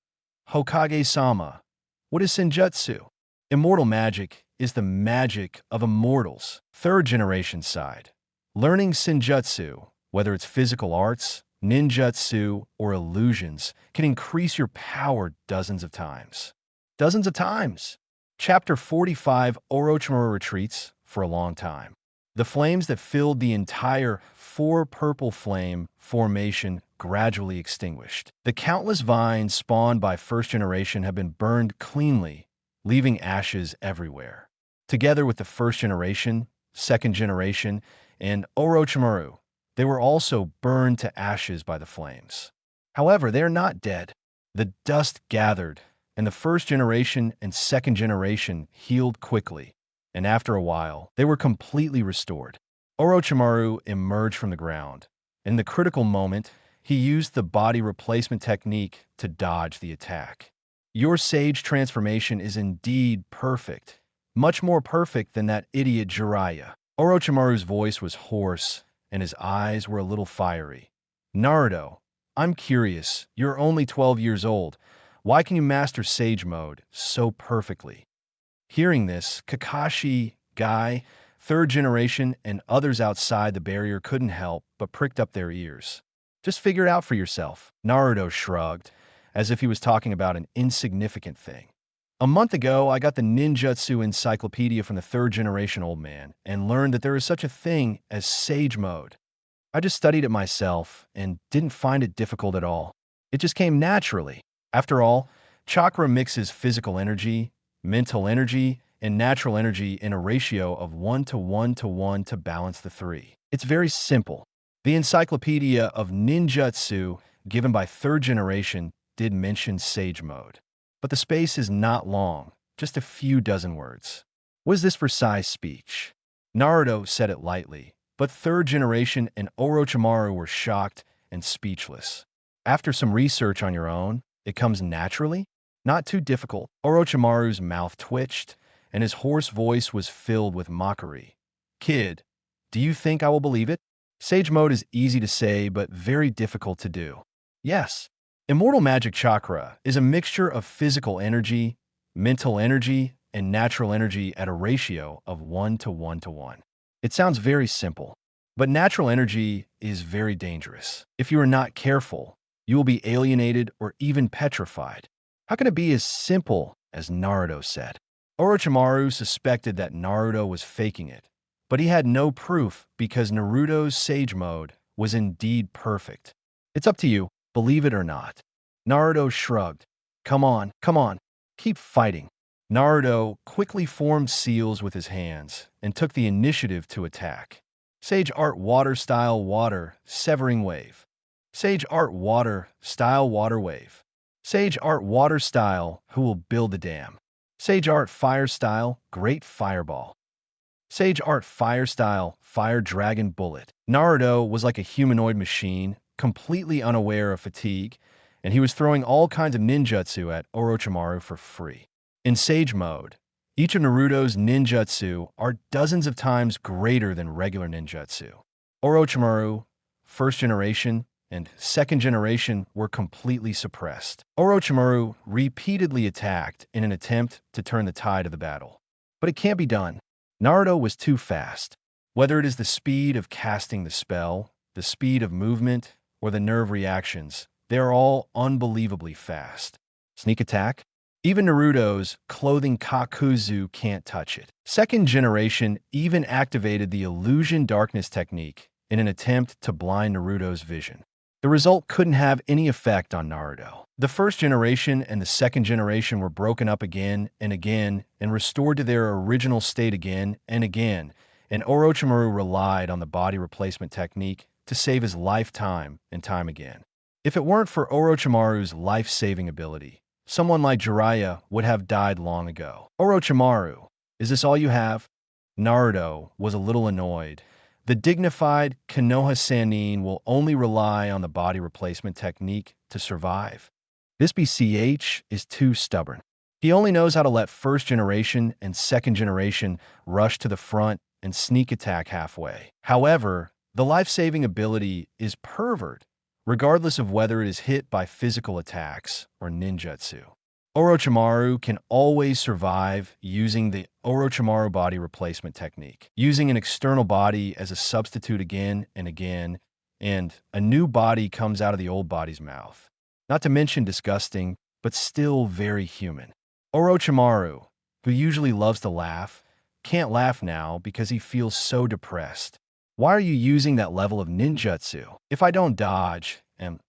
Hokage-sama, what is senjutsu? Immortal magic is the magic of immortals. Third generation side. Learning senjutsu, whether it's physical arts, ninjutsu, or illusions, can increase your power dozens of times. Dozens of times! Chapter 45 Orochimaru retreats for a long time. The flames that filled the entire four-purple flame formation gradually extinguished. The countless vines spawned by first generation have been burned cleanly, leaving ashes everywhere. Together with the first generation, second generation, and Orochimaru, they were also burned to ashes by the flames. However, they are not dead. The dust gathered, and the first generation and second generation healed quickly, and after a while, they were completely restored. Orochimaru emerged from the ground. In the critical moment, he used the body replacement technique to dodge the attack. Your sage transformation is indeed perfect, much more perfect than that idiot Jiraiya. Orochimaru's voice was hoarse, and his eyes were a little fiery. Naruto, I'm curious, you're only 12 years old. Why can you master Sage Mode so perfectly? Hearing this, Kakashi, Guy, third generation, and others outside the barrier couldn't help but pricked up their ears. Just figure it out for yourself. Naruto shrugged, as if he was talking about an insignificant thing. A month ago, I got the ninjutsu encyclopedia from the third generation old man and learned that there is such a thing as Sage Mode. I just studied it myself and didn't find it difficult at all. It just came naturally. After all, chakra mixes physical energy, mental energy, and natural energy in a ratio of 1 to 1 to 1 to balance the three. It's very simple. The Encyclopedia of Ninjutsu, given by third generation, did mention Sage Mode. But the space is not long, just a few dozen words. Was this for Sai's speech? Naruto said it lightly, but third generation and Orochimaru were shocked and speechless. After some research on your own, it comes naturally? Not too difficult. Orochimaru's mouth twitched, and his hoarse voice was filled with mockery. Kid, do you think I will believe it? Sage Mode is easy to say, but very difficult to do. Yes. Immortal Magic Chakra is a mixture of physical energy, mental energy, and natural energy at a ratio of 1 to 1 to 1. It sounds very simple, but natural energy is very dangerous. If you are not careful, you will be alienated or even petrified. How can it be as simple as Naruto said? Orochimaru suspected that Naruto was faking it, but he had no proof because Naruto's Sage Mode was indeed perfect. It's up to you. Believe it or not. Naruto shrugged. Come on, keep fighting. Naruto quickly formed seals with his hands and took the initiative to attack. Sage Art Water Style Water Severing Wave. Sage Art Water Style Water Wave. Sage Art Water Style Who Will Build the Dam. Sage Art Fire Style Great Fireball. Sage Art Fire Style Fire Dragon Bullet. Naruto was like a humanoid machine, completely unaware of fatigue, and he was throwing all kinds of ninjutsu at Orochimaru for free. In Sage Mode, each of Naruto's ninjutsu are dozens of times greater than regular ninjutsu. Orochimaru, first generation, and second generation were completely suppressed. Orochimaru repeatedly attacked in an attempt to turn the tide of the battle. But it can't be done. Naruto was too fast. Whether it is the speed of casting the spell, the speed of movement, or the nerve reactions, they are all unbelievably fast. Sneak attack? Even Naruto's clothing Kakuzu can't touch it. Second generation even activated the illusion darkness technique in an attempt to blind Naruto's vision. The result couldn't have any effect on Naruto. The first generation and the second generation were broken up again and again and restored to their original state again and again, and Orochimaru relied on the body replacement technique to save his life time and time again. If it weren't for Orochimaru's life-saving ability, someone like Jiraiya would have died long ago. Orochimaru, is this all you have? Naruto was a little annoyed, The dignified Konoha Sannin will only rely on the body replacement technique to survive. This BCH is too stubborn. He only knows how to let first generation and second generation rush to the front and sneak attack halfway. However, the life-saving ability is pervert, regardless of whether it is hit by physical attacks or ninjutsu. Orochimaru can always survive using the Orochimaru body replacement technique, using an external body as a substitute again and again, and a new body comes out of the old body's mouth. Not to mention disgusting, but still very human. Orochimaru, who usually loves to laugh, can't laugh now because he feels so depressed. Why are you using that level of ninjutsu? If I don't dodge, am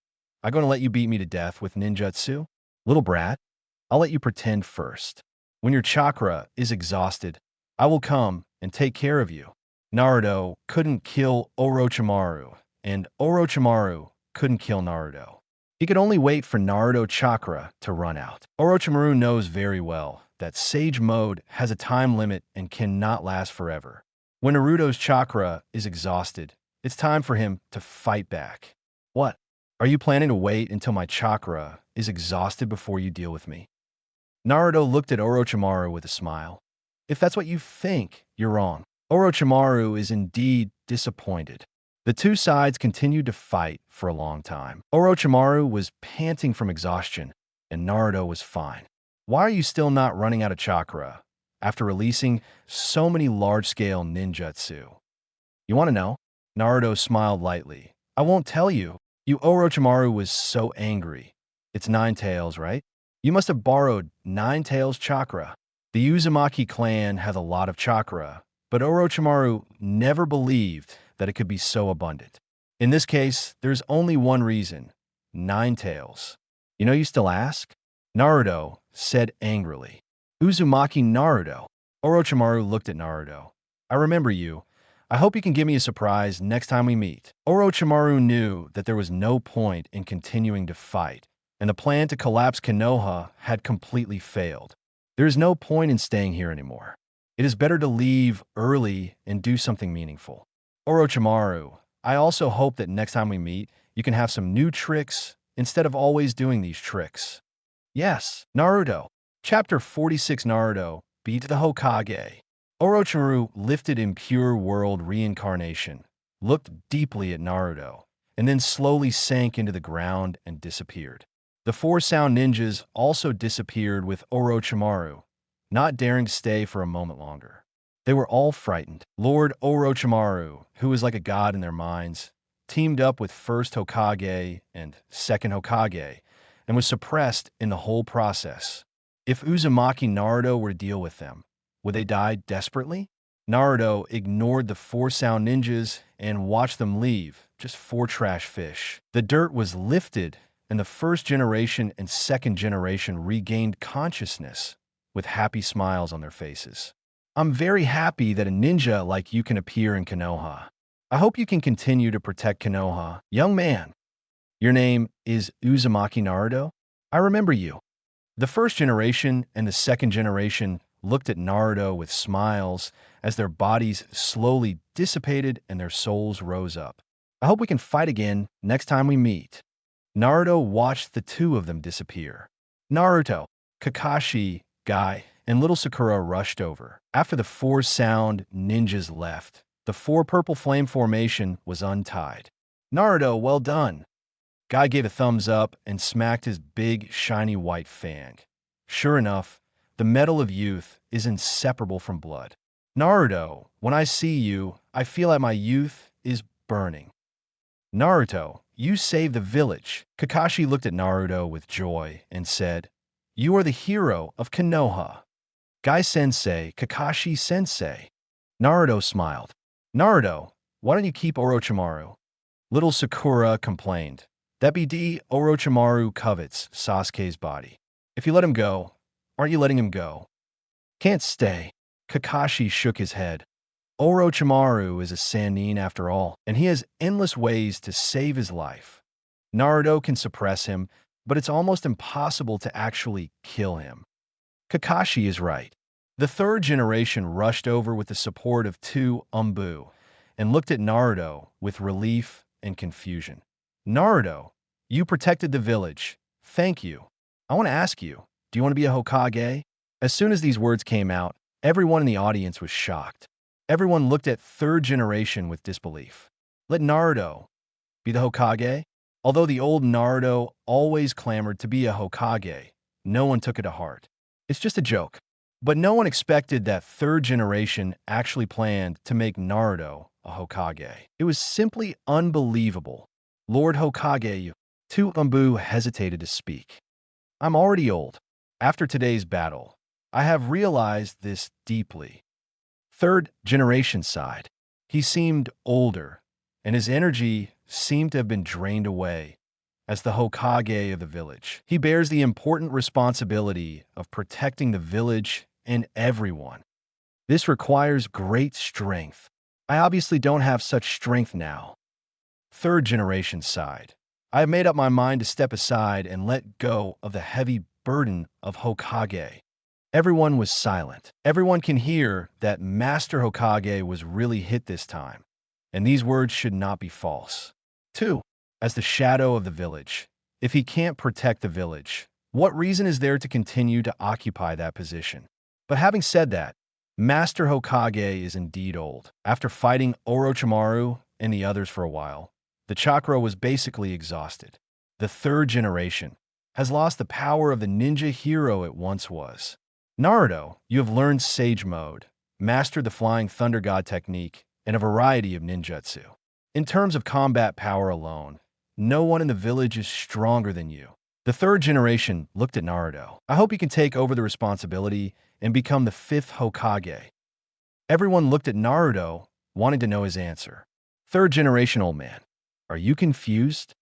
I going to let you beat me to death with ninjutsu? Little brat, I'll let you pretend first. When your chakra is exhausted, I will come and take care of you. Naruto couldn't kill Orochimaru, and Orochimaru couldn't kill Naruto. He could only wait for Naruto chakra to run out. Orochimaru knows very well that Sage Mode has a time limit and cannot last forever. When Naruto's chakra is exhausted, it's time for him to fight back. What? Are you planning to wait until my chakra is exhausted before you deal with me? Naruto looked at Orochimaru with a smile. If that's what you think, you're wrong. Orochimaru is indeed disappointed. The two sides continued to fight for a long time. Orochimaru was panting from exhaustion, and Naruto was fine. Why are you still not running out of chakra after releasing so many large-scale ninjutsu? You want to know? Naruto smiled lightly. I won't tell you. Orochimaru was so angry. It's Nine Tails, right? You must have borrowed Nine Tails chakra. The Uzumaki clan has a lot of chakra, but Orochimaru never believed that it could be so abundant. In this case, there's only one reason: Nine Tails. You still ask? Naruto said angrily. Uzumaki Naruto. Orochimaru looked at Naruto. I remember you. I hope you can give me a surprise next time we meet. Orochimaru knew that there was no point in continuing to fight, and the plan to collapse Konoha had completely failed. There is no point in staying here anymore. It is better to leave early and do something meaningful. Orochimaru, I also hope that next time we meet, you can have some new tricks instead of always doing these tricks. Yes, Naruto. Chapter 46 Naruto beat the Hokage. Orochimaru lifted in pure world reincarnation, looked deeply at Naruto, and then slowly sank into the ground and disappeared. The four sound ninjas also disappeared with Orochimaru, not daring to stay for a moment longer. They were all frightened. Lord Orochimaru, who was like a god in their minds, teamed up with First Hokage and Second Hokage, and was suppressed in the whole process. If Uzumaki Naruto were to deal with them, would they die desperately? Naruto ignored the four sound ninjas and watched them leave, just four trash fish. The dirt was lifted, and the first generation and second generation regained consciousness with happy smiles on their faces. I'm very happy that a ninja like you can appear in Konoha. I hope you can continue to protect Konoha. Young man, your name is Uzumaki Naruto? I remember you. The first generation and the second generation looked at Naruto with smiles as their bodies slowly dissipated and their souls rose up. I hope we can fight again next time we meet. Naruto watched the two of them disappear. Naruto, Kakashi, Guy, and little Sakura rushed over. After the four sound ninjas left, the four purple flame formation was untied. Naruto, well done. Guy gave a thumbs up and smacked his big, shiny white fang. Sure enough, the metal of youth is inseparable from blood. Naruto, when I see you, I feel like my youth is burning. Naruto, you saved the village. Kakashi looked at Naruto with joy and said, You are the hero of Konoha. Guy-sensei, Kakashi-sensei. Naruto smiled. Naruto, why don't you keep Orochimaru? Little Sakura complained. That BD Orochimaru covets Sasuke's body. If you let him go, aren't you letting him go? Can't stay. Kakashi shook his head. Orochimaru is a Sannin after all, and he has endless ways to save his life. Naruto can suppress him, but it's almost impossible to actually kill him. Kakashi is right. The third generation rushed over with the support of two Umbu, and looked at Naruto with relief and confusion. Naruto, you protected the village. Thank you. I want to ask you, do you want to be a Hokage? As soon as these words came out, everyone in the audience was shocked. Everyone looked at third generation with disbelief. Let Naruto be the Hokage? Although the old Naruto always clamored to be a Hokage, no one took it to heart. It's just a joke. But no one expected that third generation actually planned to make Naruto a Hokage. It was simply unbelievable. Lord Hokage, Umbu hesitated to speak. I'm already old. After today's battle, I have realized this deeply. Third generation sighed. He seemed older, and his energy seemed to have been drained away. As the Hokage of the village, he bears the important responsibility of protecting the village and everyone. This requires great strength. I obviously don't have such strength now. Third generation sighed. I have made up my mind to step aside and let go of the heavy burden of Hokage. Everyone was silent. Everyone can hear that Master Hokage was really hit this time, and these words should not be false. 2. As the shadow of the village. If he can't protect the village, what reason is there to continue to occupy that position? But having said that, Master Hokage is indeed old. After fighting Orochimaru and the others for a while, the chakra was basically exhausted. The third generation has lost the power of the ninja hero it once was. Naruto, you have learned Sage Mode, mastered the Flying Thunder God technique, and a variety of ninjutsu. In terms of combat power alone, no one in the village is stronger than you. The third generation looked at Naruto. I hope you can take over the responsibility and become the fifth Hokage. Everyone looked at Naruto, wanting to know his answer. Third generation old man, are you confused?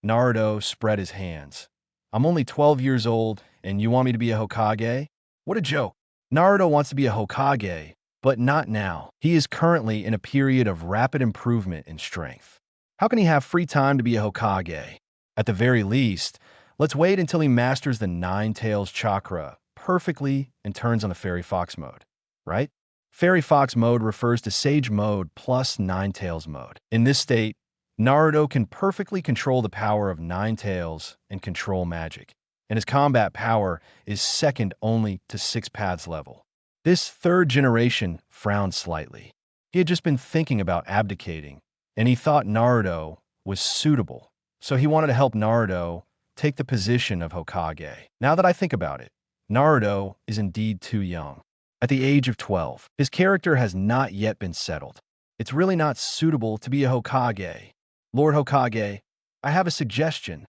Naruto spread his hands. I'm only 12 years old, and you want me to be a Hokage? What a joke. Naruto wants to be a Hokage, but not now. He is currently in a period of rapid improvement in strength. How can he have free time to be a Hokage? At the very least, let's wait until he masters the Nine Tails chakra perfectly and turns on the Fairy Fox mode, right? Fairy Fox mode refers to Sage mode plus Nine Tails mode. In this state, Naruto can perfectly control the power of Nine Tails and control magic, and his combat power is second only to Six Paths level. This third generation frowned slightly. He had just been thinking about abdicating, and he thought Naruto was suitable, so he wanted to help Naruto take the position of Hokage. Now that I think about it, Naruto is indeed too young. At the age of 12, his character has not yet been settled. It's really not suitable to be a Hokage. Lord Hokage, I have a suggestion.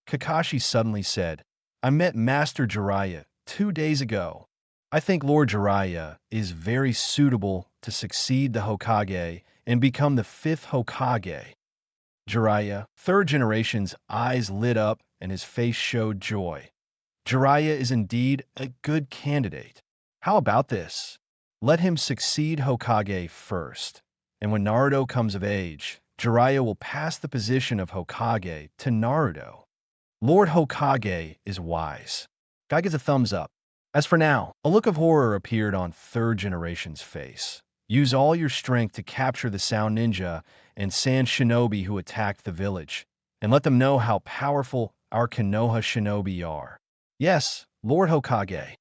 Kakashi suddenly said, I met Master Jiraiya 2 days ago. I think Lord Jiraiya is very suitable to succeed the Hokage and become the fifth Hokage. Jiraiya, third generation's eyes lit up and his face showed joy. Jiraiya is indeed a good candidate. How about this? Let him succeed Hokage first, and when Naruto comes of age, Jiraiya will pass the position of Hokage to Naruto. Lord Hokage is wise. Guy gets a thumbs up. As for now, a look of horror appeared on third generation's face. Use all your strength to capture the Sound Ninja and Sand Shinobi who attacked the village, and let them know how powerful our Konoha Shinobi are. Yes, Lord Hokage.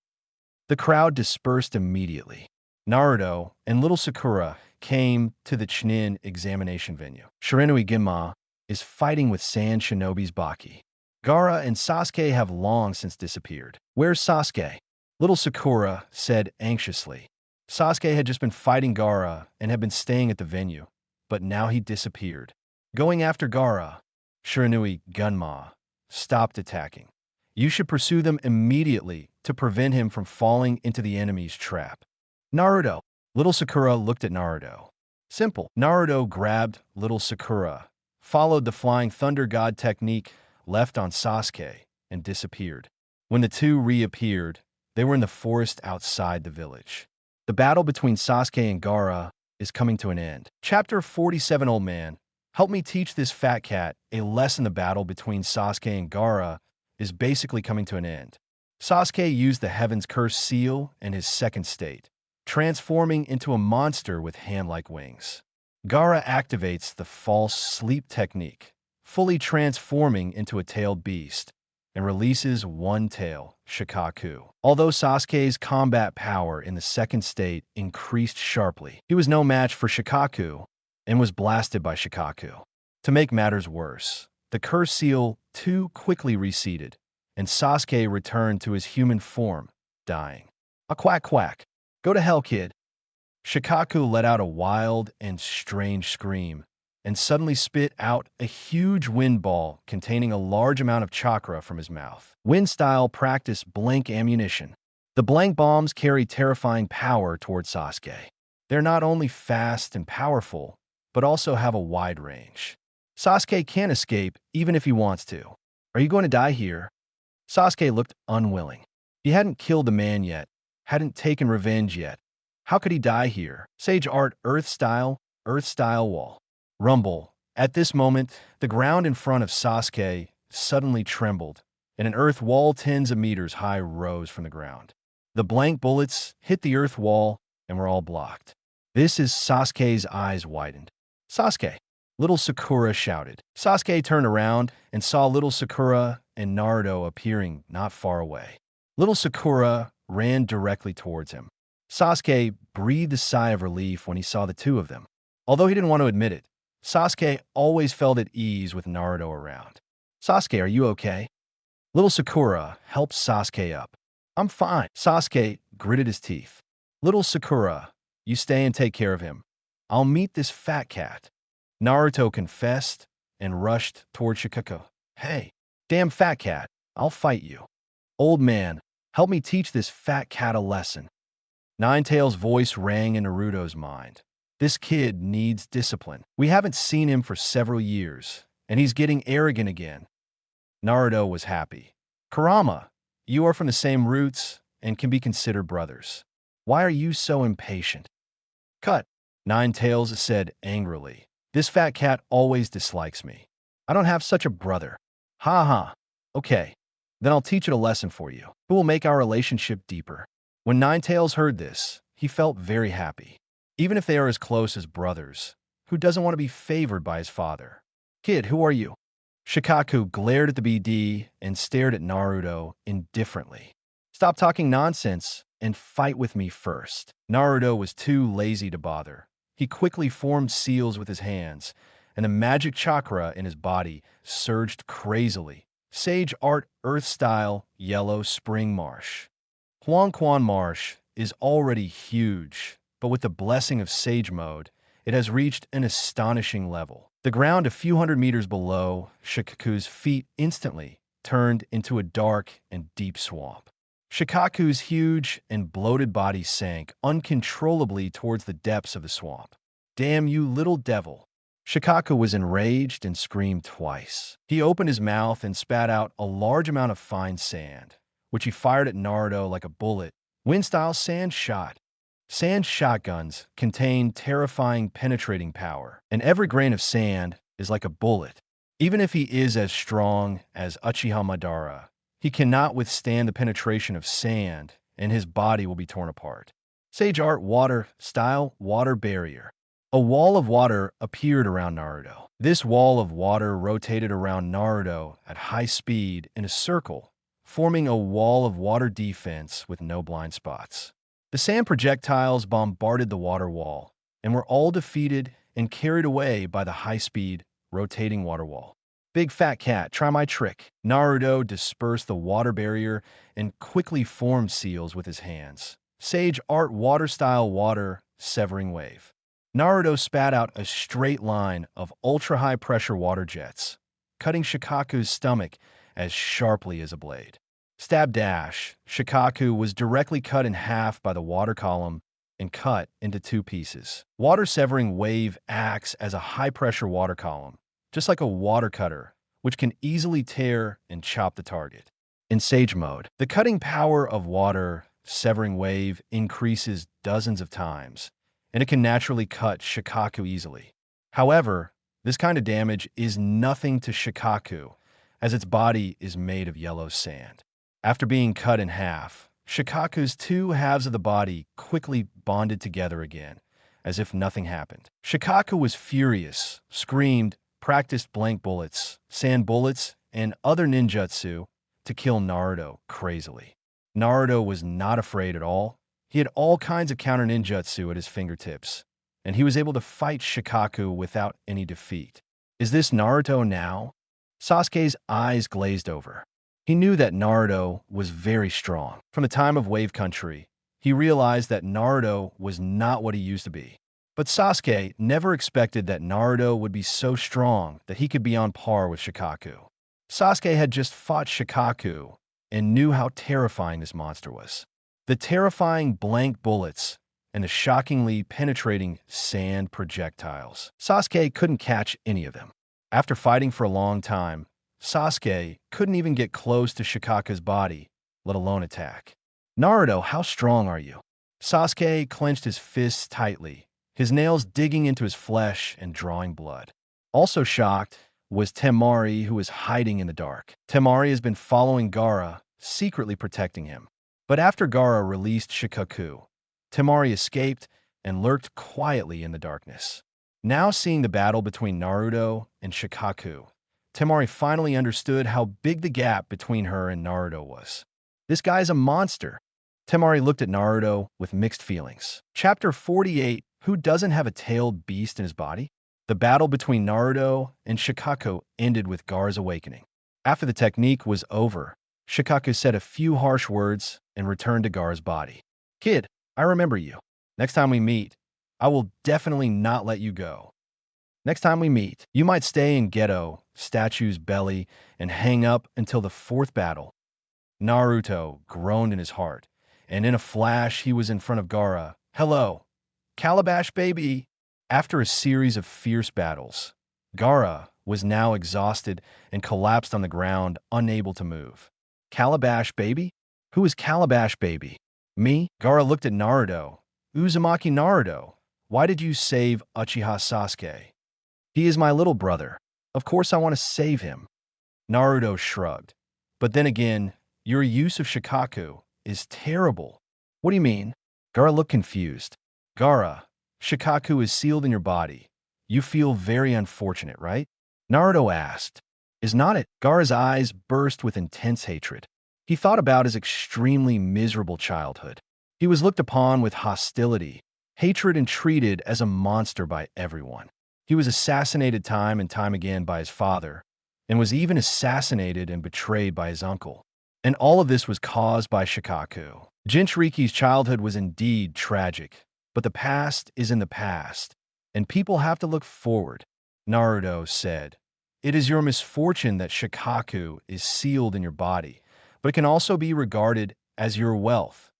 The crowd dispersed immediately. Naruto and little Sakura came to the Chunin examination venue. Shiranui Ginma is fighting with Sand Shinobi's Baki. Gaara and Sasuke have long since disappeared. Where's Sasuke? Little Sakura said anxiously. Sasuke had just been fighting Gaara and had been staying at the venue, but now he disappeared. Going after Gaara, Shiranui Gunma stopped attacking. You should pursue them immediately to prevent him from falling into the enemy's trap. Naruto. Little Sakura looked at Naruto. Simple. Naruto grabbed little Sakura, followed the Flying Thunder God technique left on Sasuke, and disappeared. When the two reappeared, they were in the forest outside the village. The battle between Sasuke and Gaara is coming to an end. Chapter 47 Old Man, help me teach this fat cat a lesson. The battle between Sasuke and Gaara is basically coming to an end. Sasuke used the Heaven's Curse seal in his second state, transforming into a monster with hand-like wings. Gaara activates the false sleep technique, fully transforming into a tailed beast, and releases one tail, Shikaku. Although Sasuke's combat power in the second state increased sharply, he was no match for Shikaku and was blasted by Shikaku. To make matters worse, the curse seal too quickly receded, and Sasuke returned to his human form, dying. A quack quack. Go to hell, kid. Shikaku let out a wild and strange scream, and suddenly spit out a huge wind ball containing a large amount of chakra from his mouth. Wind-style practice blank ammunition. The blank bombs carry terrifying power toward Sasuke. They're not only fast and powerful, but also have a wide range. Sasuke can't escape even if he wants to. Are you going to die here? Sasuke looked unwilling. He hadn't killed the man yet, hadn't taken revenge yet. How could he die here? Sage Art Earth Style Wall. Rumble. At this moment, the ground in front of Sasuke suddenly trembled, and an earth wall tens of meters high rose from the ground. The blank bullets hit the earth wall and were all blocked. This is Sasuke's eyes widened. Sasuke! Little Sakura shouted. Sasuke turned around and saw little Sakura and Naruto appearing not far away. Little Sakura ran directly towards him. Sasuke breathed a sigh of relief when he saw the two of them. Although he didn't want to admit it, Sasuke always felt at ease with Naruto around. Sasuke, are you okay? Little Sakura helped Sasuke up. I'm fine. Sasuke gritted his teeth. Little Sakura, you stay and take care of him. I'll meet this fat cat. Naruto confessed and rushed toward Shikaku. Hey, damn fat cat, I'll fight you. Old man, help me teach this fat cat a lesson. Ninetales' voice rang in Naruto's mind. This kid needs discipline. We haven't seen him for several years, and he's getting arrogant again. Naruto was happy. Kurama, you are from the same roots and can be considered brothers. Why are you so impatient? Cut, Ninetales said angrily. This fat cat always dislikes me. I don't have such a brother. Ha ha. Okay, then I'll teach it a lesson for you. It will make our relationship deeper. When Ninetales heard this, he felt very happy. Even if they are as close as brothers, who doesn't want to be favored by his father? Kid, who are you? Shikaku glared at the BD and stared at Naruto indifferently. Stop talking nonsense and fight with me first. Naruto was too lazy to bother. He quickly formed seals with his hands, and the magic chakra in his body surged crazily. Sage Art Earth Style Yellow Spring Marsh. Huangquan Marsh is already huge, but with the blessing of Sage Mode, it has reached an astonishing level. The ground a few hundred meters below Shikaku's feet instantly turned into a dark and deep swamp. Shikaku's huge and bloated body sank uncontrollably towards the depths of the swamp. Damn you, little devil! Shikaku was enraged and screamed twice. He opened his mouth and spat out a large amount of fine sand, which he fired at Naruto like a bullet. Wind-style sand shot. Sand shotguns contain terrifying penetrating power, and every grain of sand is like a bullet. Even if he is as strong as Uchiha Madara, he cannot withstand the penetration of sand, and his body will be torn apart. Sage Art Water Style Water Barrier. A wall of water appeared around Naruto. This wall of water rotated around Naruto at high speed in a circle, forming a wall of water defense with no blind spots. The sand projectiles bombarded the water wall and were all defeated and carried away by the high-speed, rotating water wall. Big fat cat, try my trick. Naruto dispersed the water barrier and quickly formed seals with his hands. Sage Art Water Style Water Severing Wave. Naruto spat out a straight line of ultra-high pressure water jets, cutting Shikaku's stomach as sharply as a blade. Stab dash. Shikaku was directly cut in half by the water column and cut into two pieces. Water severing wave acts as a high-pressure water column, just like a water cutter, which can easily tear and chop the target. In Sage Mode, the cutting power of water severing wave increases dozens of times, and it can naturally cut Shikaku easily. However, this kind of damage is nothing to Shikaku, as its body is made of yellow sand. After being cut in half, Shikaku's two halves of the body quickly bonded together again, as if nothing happened. Shikaku was furious, screamed, practiced blank bullets, sand bullets, and other ninjutsu to kill Naruto crazily. Naruto was not afraid at all. He had all kinds of counter ninjutsu at his fingertips, and he was able to fight Shikaku without any defeat. Is this Naruto now? Sasuke's eyes glazed over. He knew that Naruto was very strong. From the time of Wave Country, he realized that Naruto was not what he used to be. But Sasuke never expected that Naruto would be so strong that he could be on par with Shikaku. Sasuke had just fought Shikaku and knew how terrifying this monster was. The terrifying blank bullets and the shockingly penetrating sand projectiles. Sasuke couldn't catch any of them. After fighting for a long time, Sasuke couldn't even get close to Shikaku's body, let alone attack. Naruto, how strong are you? Sasuke clenched his fists tightly, his nails digging into his flesh and drawing blood. Also shocked was Temari, who was hiding in the dark. Temari has been following Gaara, secretly protecting him. But after Gaara released Shikaku, Temari escaped and lurked quietly in the darkness. Now seeing the battle between Naruto and Shikaku, Temari finally understood how big the gap between her and Naruto was. This guy's a monster. Temari looked at Naruto with mixed feelings. Chapter 48, Who doesn't have a tailed beast in his body? The battle between Naruto and Shikaku ended with Gaara's awakening. After the technique was over, Shikaku said a few harsh words and returned to Gaara's body. Kid, I remember you. Next time we meet, I will definitely not let you go. Next time we meet, you might stay in Gedo Statue's belly and hang up until the fourth battle. Naruto groaned in his heart, and in a flash he was in front of Gaara. Hello, Calabash baby. After a series of fierce battles, Gaara was now exhausted and collapsed on the ground, unable to move. Calabash baby? Who is Calabash baby? Me? Gaara looked at Naruto. Uzumaki Naruto, why did you save Uchiha Sasuke? He is my little brother. Of course I want to save him. Naruto shrugged. But then again, your use of Shikaku is terrible. What do you mean? Gaara looked confused. Gaara, Shikaku is sealed in your body. You feel very unfortunate, right? Naruto asked. Is not it? Gaara's eyes burst with intense hatred. He thought about his extremely miserable childhood. He was looked upon with hostility, hatred, and treated as a monster by everyone. He was assassinated time and time again by his father, and was even assassinated and betrayed by his uncle. And all of this was caused by Shikaku. Jinchuriki's childhood was indeed tragic, but the past is in the past, and people have to look forward. Naruto said, It is your misfortune that Shikaku is sealed in your body, but it can also be regarded as your wealth.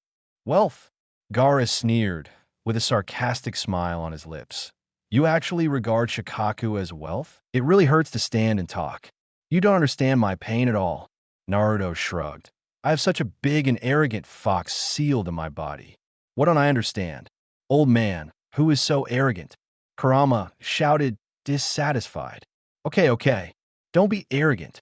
Wealth? Gaara sneered, with a sarcastic smile on his lips. You actually regard Shikaku as wealth? It really hurts to stand and talk. You don't understand my pain at all. Naruto shrugged. I have such a big and arrogant fox sealed in my body. What don't I understand? Old man, who is so arrogant? Kurama shouted, dissatisfied. Okay. Don't be arrogant.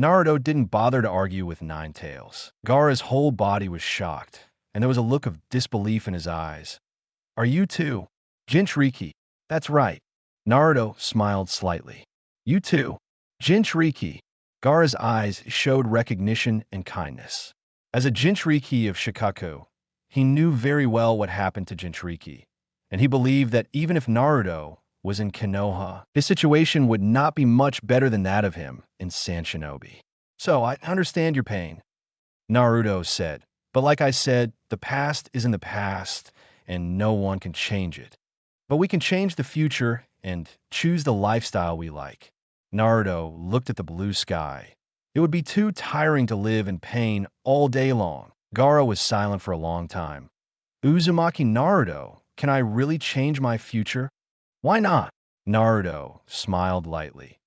Naruto didn't bother to argue with Nine Tails. Gaara's whole body was shocked, and there was a look of disbelief in his eyes. Are you too? Jinchuriki. That's right. Naruto smiled slightly. You too. Jinchuriki. Gaara's eyes showed recognition and kindness. As a Jinchuriki of Shikaku, he knew very well what happened to Jinchuriki, and he believed that even if Naruto was in Konoha, his situation would not be much better than that of him in San Shinobi. So I understand your pain, Naruto said, but like I said, the past is in the past, and no one can change it. But we can change the future and choose the lifestyle we like. Naruto looked at the blue sky. It would be too tiring to live in pain all day long. Gaara was silent for a long time. Uzumaki Naruto, can I really change my future? Why not? Naruto smiled lightly.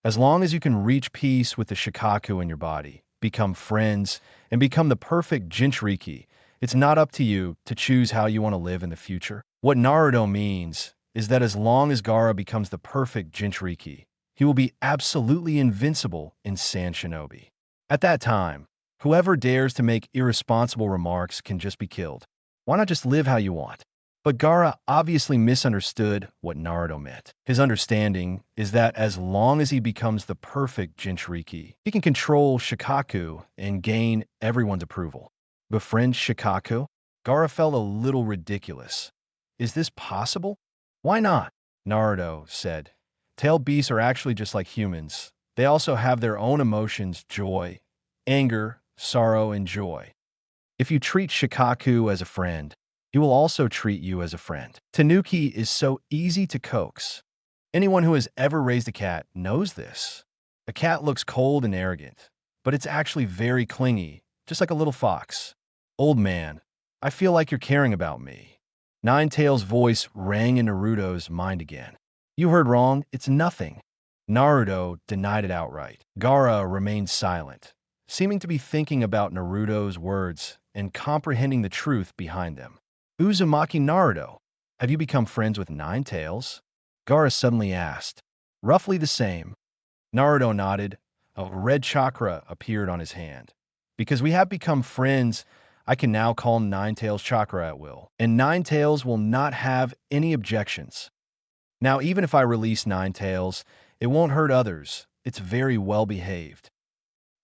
As long as you can reach peace with the Shikaku in your body, become friends, and become the perfect Jinchuriki, it's not up to you to choose how you want to live in the future. What Naruto means is that as long as Gaara becomes the perfect Jinchuriki, he will be absolutely invincible in San Shinobi. At that time, whoever dares to make irresponsible remarks can just be killed. Why not just live how you want? But Gaara obviously misunderstood what Naruto meant. His understanding is that as long as he becomes the perfect Jinchuriki, he can control Shikaku and gain everyone's approval. Befriend Shikaku? Gaara felt a little ridiculous. Is this possible? Why not? Naruto said. Tail beasts are actually just like humans. They also have their own emotions: joy, anger, sorrow, and joy. If you treat Shikaku as a friend, he will also treat you as a friend. Tanuki is so easy to coax. Anyone who has ever raised a cat knows this. A cat looks cold and arrogant, but it's actually very clingy, just like a little fox. Old man, I feel like you're caring about me. Ninetales' voice rang in Naruto's mind again. You heard wrong, it's nothing. Naruto denied it outright. Gaara remained silent, seeming to be thinking about Naruto's words and comprehending the truth behind them. Uzumaki Naruto, have you become friends with Ninetales? Gaara suddenly asked. Roughly the same. Naruto nodded. A red chakra appeared on his hand. Because we have become friends, I can now call Ninetales chakra at will, and Ninetales will not have any objections. Now, even if I release Ninetales, it won't hurt others. It's very well behaved.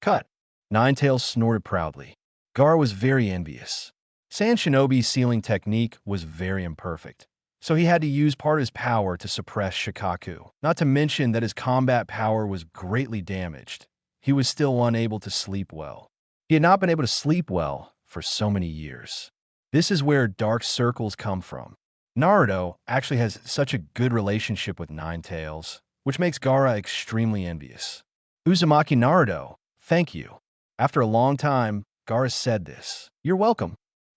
Cut. Ninetales snorted proudly. Gaara was very envious. Sand Shinobi's sealing technique was very imperfect, so he had to use part of his power to suppress Shikaku. Not to mention that his combat power was greatly damaged. He was still unable to sleep well. He had not been able to sleep well for so many years. This is where dark circles come from. Naruto actually has such a good relationship with Ninetales, which makes Gaara extremely envious. Uzumaki Naruto, thank you. After a long time, Gaara said this. You're welcome.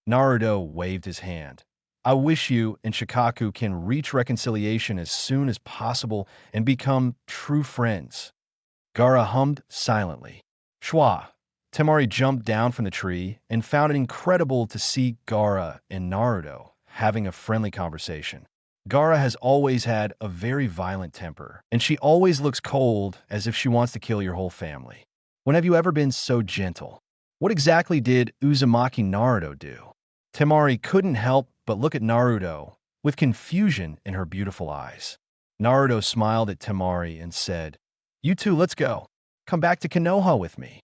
Naruto waved his hand. I wish you and Shikaku can reach reconciliation as soon as possible and become true friends. Gaara hummed silently. Schwa. Temari jumped down from the tree and found it incredible to see Gaara and Naruto having a friendly conversation. Gaara has always had a very violent temper, and she always looks cold as if she wants to kill your whole family. When have you ever been so gentle? What exactly did Uzumaki Naruto do? Temari couldn't help but look at Naruto with confusion in her beautiful eyes. Naruto smiled at Temari and said, You two, let's go. Come back to Konoha with me.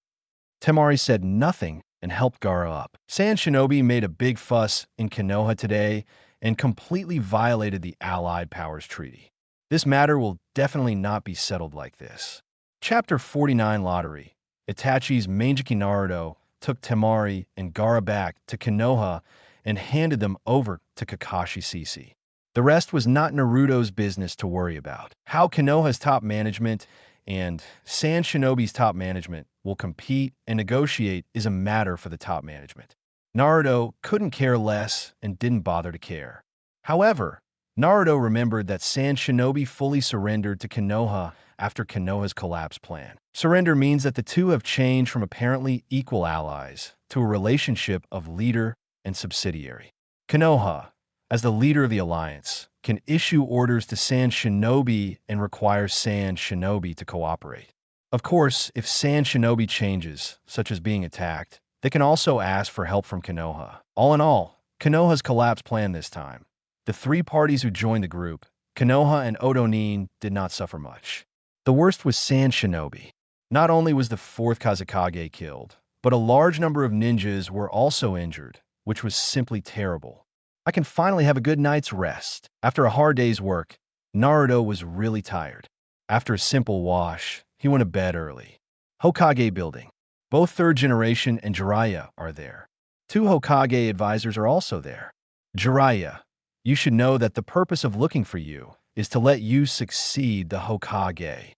Temari said nothing and helped Gaara up. Sand Shinobi made a big fuss in Konoha today and completely violated the Allied Powers Treaty. This matter will definitely not be settled like this. Chapter 49 Lottery. Itachi's Mangekyō Naruto took Temari and Gaara back to Konoha and handed them over to Kakashi Sisi. The rest was not Naruto's business to worry about. How Konoha's top management and Sand Shinobi's top management will compete and negotiate is a matter for the top management. Naruto couldn't care less and didn't bother to care. However, Naruto remembered that Sand Shinobi fully surrendered to Konoha after Konoha's collapse plan. Surrender means that the two have changed from apparently equal allies to a relationship of leader and subsidiary. Konoha, as the leader of the alliance, can issue orders to Sand Shinobi and require Sand Shinobi to cooperate. Of course, if Sand Shinobi changes, such as being attacked, they can also ask for help from Konoha. All in all, Konoha's collapse plan this time. The three parties who joined the group, Konoha and Odonin, did not suffer much. The worst was Sand Shinobi. Not only was the fourth Kazekage killed, but a large number of ninjas were also injured, which was simply terrible. I can finally have a good night's rest. After a hard day's work, Naruto was really tired. After a simple wash, he went to bed early. Hokage building. Both third generation and Jiraiya are there. Two Hokage advisors are also there. Jiraiya, you should know that the purpose of looking for you is to let you succeed the Hokage.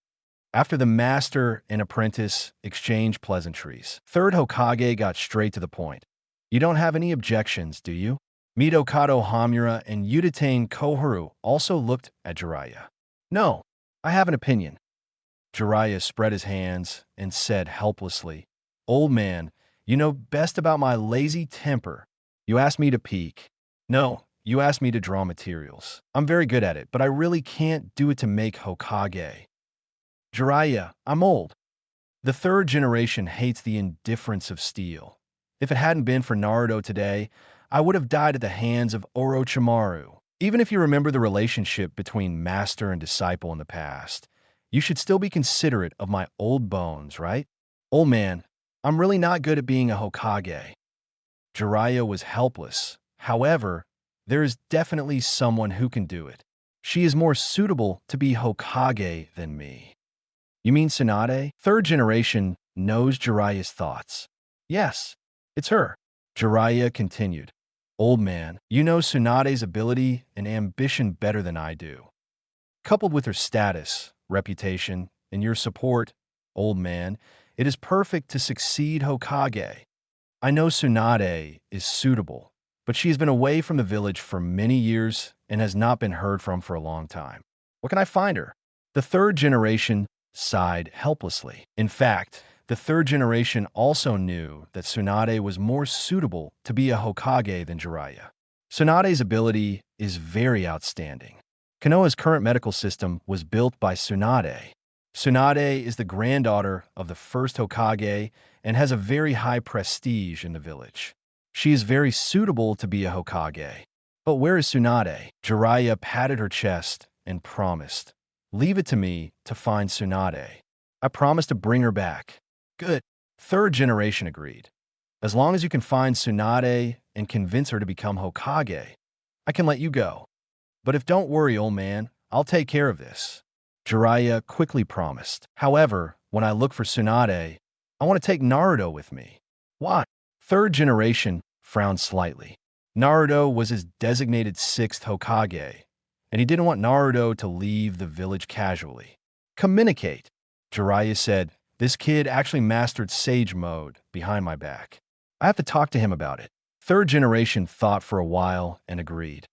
After the master and apprentice exchanged pleasantries, third Hokage got straight to the point. You don't have any objections, do you? Midokado Hamura and Udatain Koharu also looked at Jiraiya. No, I have an opinion. Jiraiya spread his hands and said helplessly, Old man, you know best about my lazy temper. You asked me to peek. No, you asked me to draw materials. I'm very good at it, but I really can't do it to make Hokage. Jiraiya, I'm old. The third generation hates the indifference of steel. If it hadn't been for Naruto today, I would have died at the hands of Orochimaru. Even if you remember the relationship between master and disciple in the past, you should still be considerate of my old bones, right? Old man, I'm really not good at being a Hokage. Jiraiya was helpless. However, there is definitely someone who can do it. She is more suitable to be Hokage than me. You mean Tsunade? Third generation knows Jiraiya's thoughts. Yes, it's her. Jiraiya continued. Old man, you know Tsunade's ability and ambition better than I do. Coupled with her status, reputation, and your support, old man, it is perfect to succeed Hokage. I know Tsunade is suitable, but she has been away from the village for many years and has not been heard from for a long time. Where can I find her? The third generation sighed helplessly. In fact, the third generation also knew that Tsunade was more suitable to be a Hokage than Jiraiya. Tsunade's ability is very outstanding. Konoha's current medical system was built by Tsunade. Tsunade is the granddaughter of the first Hokage and has a very high prestige in the village. She is very suitable to be a Hokage. But where is Tsunade? Jiraiya patted her chest and promised, leave it to me to find Tsunade. I promise to bring her back. Good. Third generation agreed. As long as you can find Tsunade and convince her to become Hokage, I can let you go. But if don't worry, old man, I'll take care of this. Jiraiya quickly promised. However, when I look for Tsunade, I want to take Naruto with me. Why? Third generation frowned slightly. Naruto was his designated sixth Hokage, and he didn't want Naruto to leave the village casually. Communicate, Jiraiya said. This kid actually mastered Sage Mode behind my back. I have to talk to him about it. Third generation thought for a while and agreed.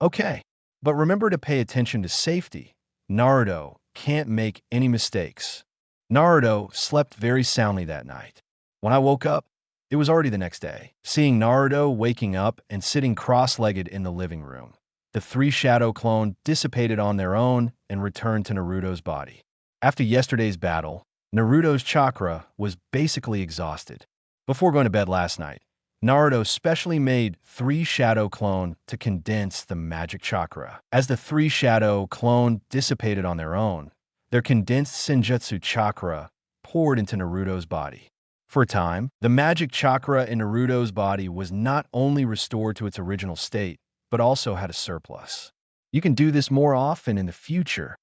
Okay, but remember to pay attention to safety. Naruto can't make any mistakes. Naruto slept very soundly that night. When I woke up, it was already the next day. Seeing Naruto waking up and sitting cross-legged in the living room, the three shadow clone dissipated on their own and returned to Naruto's body. After yesterday's battle, Naruto's chakra was basically exhausted. Before going to bed last night, Naruto specially made three shadow clone to condense the magic chakra. As the three shadow clone dissipated on their own, their condensed senjutsu chakra poured into Naruto's body. For a time, the magic chakra in Naruto's body was not only restored to its original state, but also had a surplus. You can do this more often in the future.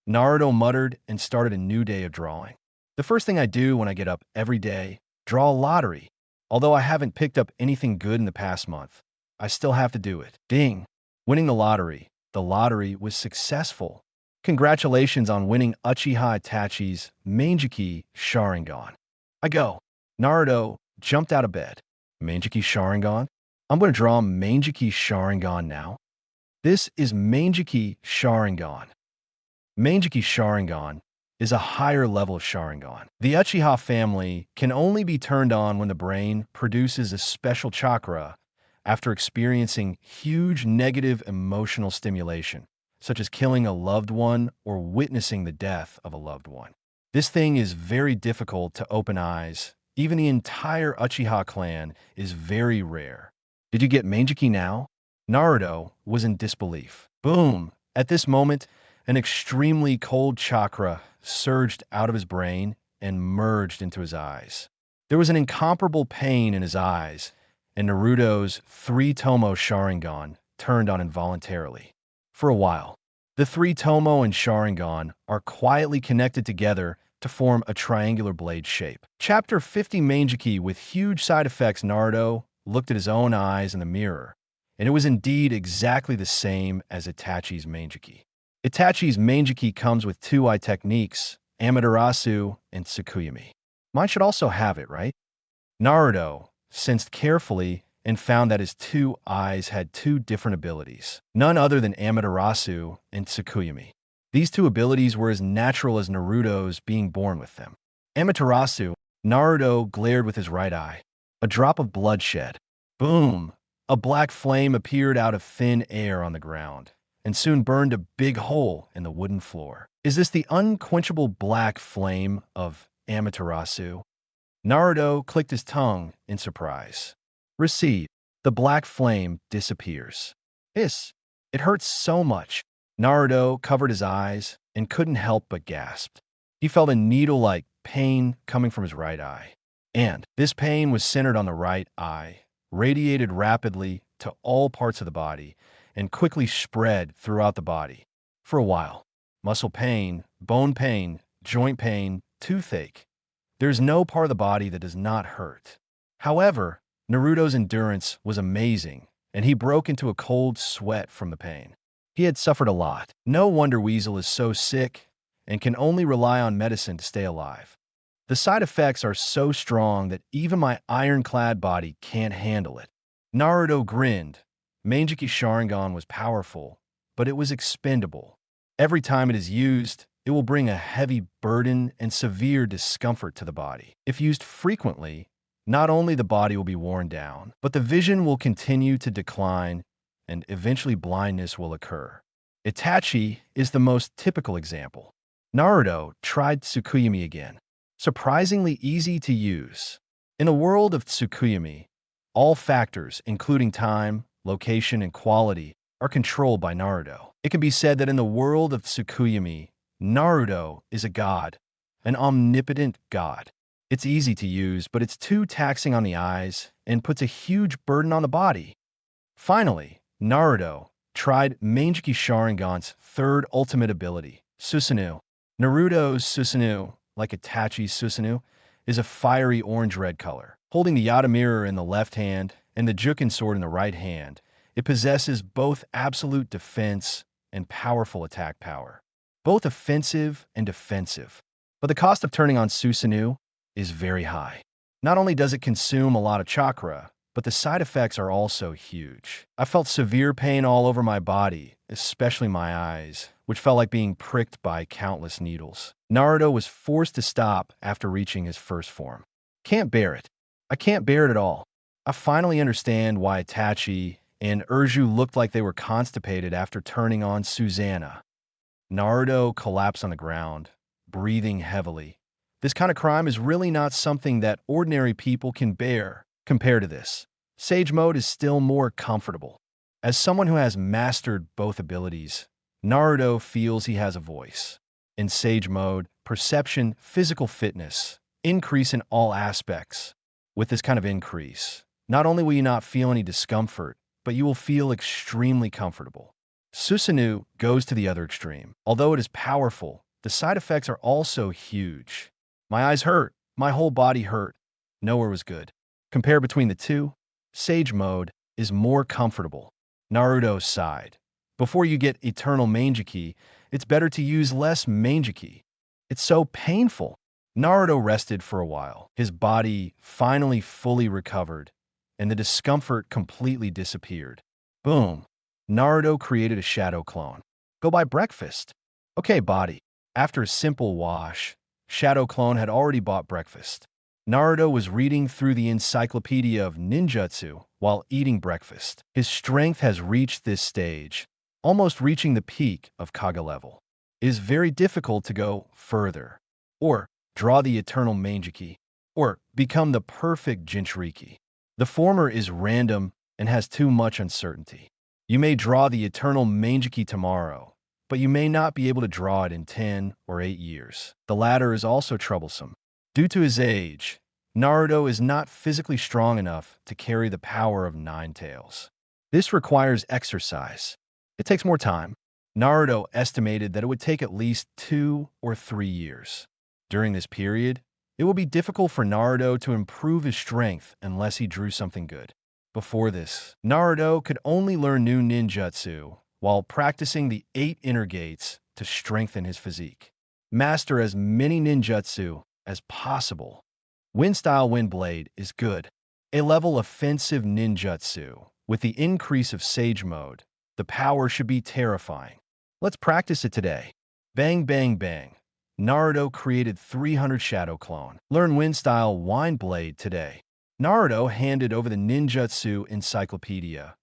Naruto muttered and started a new day of drawing. The first thing I do when I get up every day, draw a lottery. Although I haven't picked up anything good in the past month, I still have to do it. Ding! Winning the lottery. The lottery was successful. Congratulations on winning Uchiha Itachi's Mangekyō Sharingan. I go. Naruto jumped out of bed. Mangekyō Sharingan? I'm going to draw Mangekyō Sharingan now. This is Mangekyō Sharingan. Mangekyō Sharingan is a higher level of Sharingan. The Uchiha family can only be turned on when the brain produces a special chakra after experiencing huge negative emotional stimulation, such as killing a loved one or witnessing the death of a loved one. This thing is very difficult to open eyes. Even the entire Uchiha clan is very rare. Did you get Mangekyō now? Naruto was in disbelief. Boom! At this moment, an extremely cold chakra surged out of his brain and merged into his eyes. There was an incomparable pain in his eyes, and Naruto's three Tomo Sharingan turned on involuntarily. For a while, the three Tomo and Sharingan are quietly connected together to form a triangular blade shape. Chapter 50 Mangekyō with huge side effects. Naruto looked at his own eyes in the mirror, and it was indeed exactly the same as Itachi's Mangekyō. Itachi's Mangekyō comes with two eye techniques, Amaterasu and Tsukuyomi. Mine should also have it, right? Naruto sensed carefully and found that his two eyes had two different abilities, none other than Amaterasu and Tsukuyomi. These two abilities were as natural as Naruto's being born with them. Amaterasu, Naruto glared with his right eye. A drop of blood shed. Boom! A black flame appeared out of thin air on the ground and soon burned a big hole in the wooden floor. Is this the unquenchable black flame of Amaterasu? Naruto clicked his tongue in surprise. Receive. The black flame disappears. It hurts so much. Naruto covered his eyes and couldn't help but gasp. He felt a needle-like pain coming from his right eye. And this pain was centered on the right eye, radiated rapidly to all parts of the body, and quickly spread throughout the body. For a while, muscle pain, bone pain, joint pain, toothache. There's no part of the body that does not hurt. However, Naruto's endurance was amazing, and he broke into a cold sweat from the pain. He had suffered a lot. No wonder Weasel is so sick and can only rely on medicine to stay alive. The side effects are so strong that even my ironclad body can't handle it. Naruto grinned. Mangekyō Sharingan was powerful, but it was expendable. Every time it is used, it will bring a heavy burden and severe discomfort to the body. If used frequently, not only the body will be worn down, but the vision will continue to decline and eventually blindness will occur. Itachi is the most typical example. Naruto tried Tsukuyomi again. Surprisingly easy to use. In a world of Tsukuyomi, all factors, including time, location, and quality, are controlled by Naruto. It can be said that in the world of Tsukuyomi, Naruto is a god, an omnipotent god. It's easy to use, but it's too taxing on the eyes and puts a huge burden on the body. Finally, Naruto tried Mangekyō Sharingan's third ultimate ability, Susanoo. Naruto's Susanoo, like Itachi's Susanoo, is a fiery orange-red color. Holding the Yata mirror in the left hand and the Juken sword in the right hand, it possesses both absolute defense and powerful attack power. Both offensive and defensive. But the cost of turning on Susanoo is very high. Not only does it consume a lot of chakra, but the side effects are also huge. I felt severe pain all over my body, especially my eyes, which felt like being pricked by countless needles. Naruto was forced to stop after reaching his first form. Can't bear it. I can't bear it at all. I finally understand why Itachi and Urju looked like they were constipated after turning on Susanoo. Naruto collapsed on the ground, breathing heavily. This kind of crime is really not something that ordinary people can bear. Compared to this, Sage Mode is still more comfortable. As someone who has mastered both abilities, Naruto feels he has a voice. In Sage Mode, perception, physical fitness, increase in all aspects. With this kind of increase, not only will you not feel any discomfort, but you will feel extremely comfortable. Susanoo goes to the other extreme. Although it is powerful, the side effects are also huge. My eyes hurt. My whole body hurt. Nowhere was good. Compare between the two, Sage Mode is more comfortable. Naruto sighed. Before you get Eternal Mangekyō, it's better to use less Mangekyō. It's so painful. Naruto rested for a while. His body finally fully recovered, and the discomfort completely disappeared. Boom. Naruto created a shadow clone. Go buy breakfast. Okay, body. After a simple wash, Shadow Clone had already bought breakfast. Naruto was reading through the encyclopedia of ninjutsu while eating breakfast. His strength has reached this stage, almost reaching the peak of Kage level. It is very difficult to go further, or draw the eternal Mangekyō, or become the perfect Jinchuriki. The former is random and has too much uncertainty. You may draw the eternal Mangekyō tomorrow, but you may not be able to draw it in 10 or 8 years. The latter is also troublesome. Due to his age, Naruto is not physically strong enough to carry the power of Nine Tails. This requires exercise. It takes more time. Naruto estimated that it would take at least 2 or 3 years. During this period, it will be difficult for Naruto to improve his strength unless he drew something good. Before this, Naruto could only learn new ninjutsu while practicing the 8 inner gates to strengthen his physique. Master as many ninjutsu as possible. Wind Style Wind Blade is good. A level offensive ninjutsu. With the increase of Sage Mode, the power should be terrifying. Let's practice it today. Bang, bang, bang. Naruto created 300 Shadow Clone. Learn Wind Style Wind Blade today. Naruto handed over the ninjutsu encyclopedia,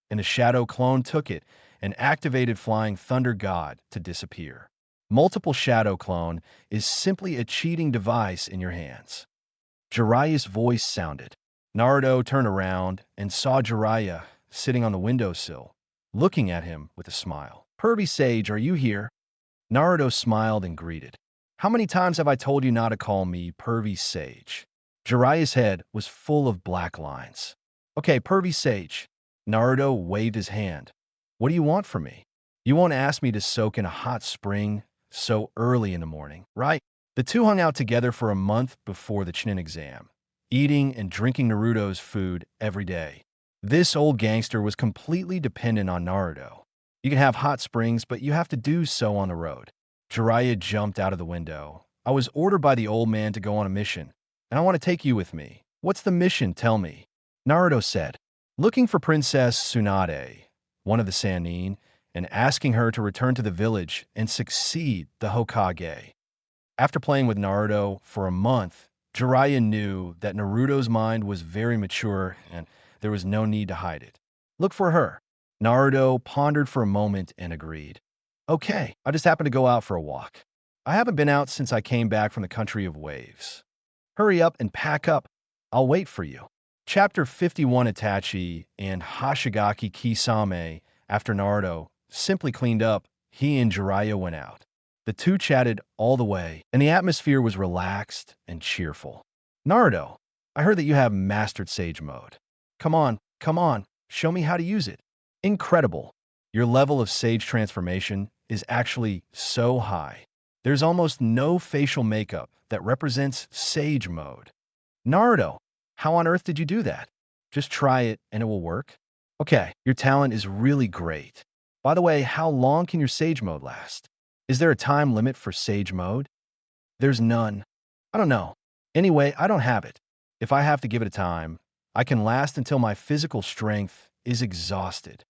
and the Shadow Clone took it and activated Flying Thunder God to disappear. Multiple Shadow Clone is simply a cheating device in your hands. Jiraiya's voice sounded. Naruto turned around and saw Jiraiya sitting on the windowsill, looking at him with a smile. "Pervy Sage, are you here?" Naruto smiled and greeted. "How many times have I told you not to call me Pervy Sage?" Jiraiya's head was full of black lines. "Okay, Pervy Sage." Naruto waved his hand. "What do you want from me? You won't ask me to soak in a hot spring so early in the morning, right?" The two hung out together for a month before the Chunin exam, eating and drinking Naruto's food every day. This old gangster was completely dependent on Naruto. You can have hot springs, but you have to do so on the road. Jiraiya jumped out of the window. "I was ordered by the old man to go on a mission, and I want to take you with me." "What's the mission? Tell me." Naruto said, "Looking for Princess Tsunade, one of the Sannin, and asking her to return to the village and succeed the Hokage." After playing with Naruto for a month, Jiraiya knew that Naruto's mind was very mature and there was no need to hide it. "Look for her." Naruto pondered for a moment and agreed. "Okay, I just happened to go out for a walk. I haven't been out since I came back from the country of waves. Hurry up and pack up. I'll wait for you." Chapter 51 Itachi and Hoshigaki Kisame. After Naruto simply cleaned up, he and Jiraiya went out. The two chatted all the way, and the atmosphere was relaxed and cheerful. "Naruto, I heard that you have mastered Sage Mode. Come on, show me how to use it." "Incredible. Your level of Sage transformation is actually so high. There's almost no facial makeup that represents Sage Mode." "Naruto, how on earth did you do that?" "Just try it and it will work." "Okay, your talent is really great. By the way, how long can your Sage Mode last? Is there a time limit for Sage Mode?" "There's none. I don't know. Anyway, I don't have it. If I have to give it a time, I can last until my physical strength is exhausted."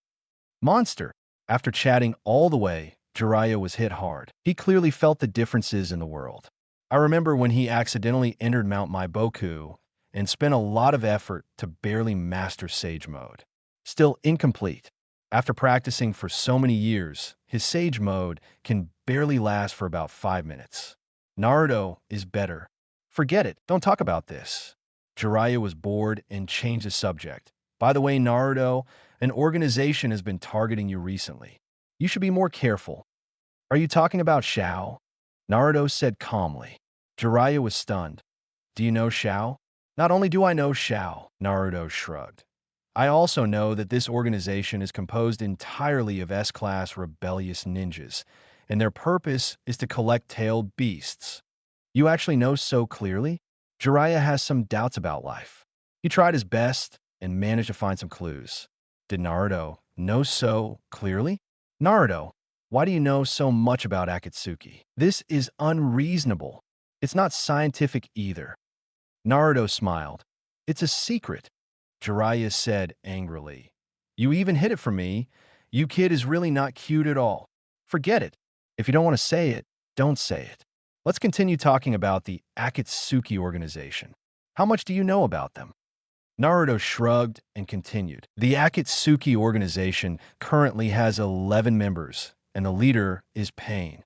"Monster." After chatting all the way, Jiraiya was hit hard. He clearly felt the differences in the world. "I remember when he accidentally entered Mount Maiboku and spent a lot of effort to barely master Sage Mode. Still incomplete. After practicing for so many years, his Sage Mode can barely last for about 5 minutes. Naruto is better. Forget it, don't talk about this." Jiraiya was bored and changed the subject. "By the way, Naruto, an organization has been targeting you recently. You should be more careful." "Are you talking about Shao?" Naruto said calmly. Jiraiya was stunned. "Do you know Shao?" "Not only do I know Shao," Naruto shrugged. "I also know that this organization is composed entirely of S-class rebellious ninjas, and their purpose is to collect tailed beasts." "You actually know so clearly?" Jiraiya has some doubts about life. He tried his best and managed to find some clues. Did Naruto know so clearly? "Naruto, why do you know so much about Akatsuki? This is unreasonable. It's not scientific either." Naruto smiled. "It's a secret," Jiraiya said angrily. "You even hid it from me. You kid is really not cute at all. Forget it. If you don't want to say it, don't say it. Let's continue talking about the Akatsuki organization. How much do you know about them?" Naruto shrugged and continued. "The Akatsuki organization currently has 11 members, and the leader is Pain."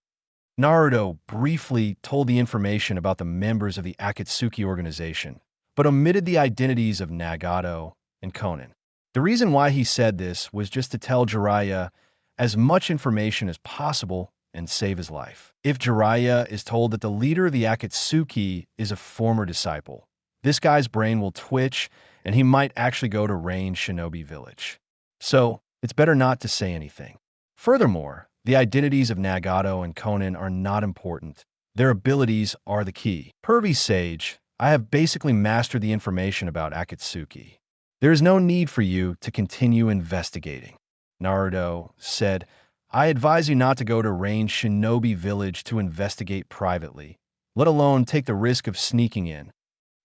Naruto briefly told the information about the members of the Akatsuki organization, but omitted the identities of Nagato and Konan. The reason why he said this was just to tell Jiraiya as much information as possible and save his life. If Jiraiya is told that the leader of the Akatsuki is a former disciple, this guy's brain will twitch and he might actually go to Rain Shinobi Village. So, it's better not to say anything. Furthermore, the identities of Nagato and Konan are not important. Their abilities are the key. "Pervy Sage, I have basically mastered the information about Akatsuki. There is no need for you to continue investigating." Naruto said, "I advise you not to go to Rain Shinobi Village to investigate privately, let alone take the risk of sneaking in.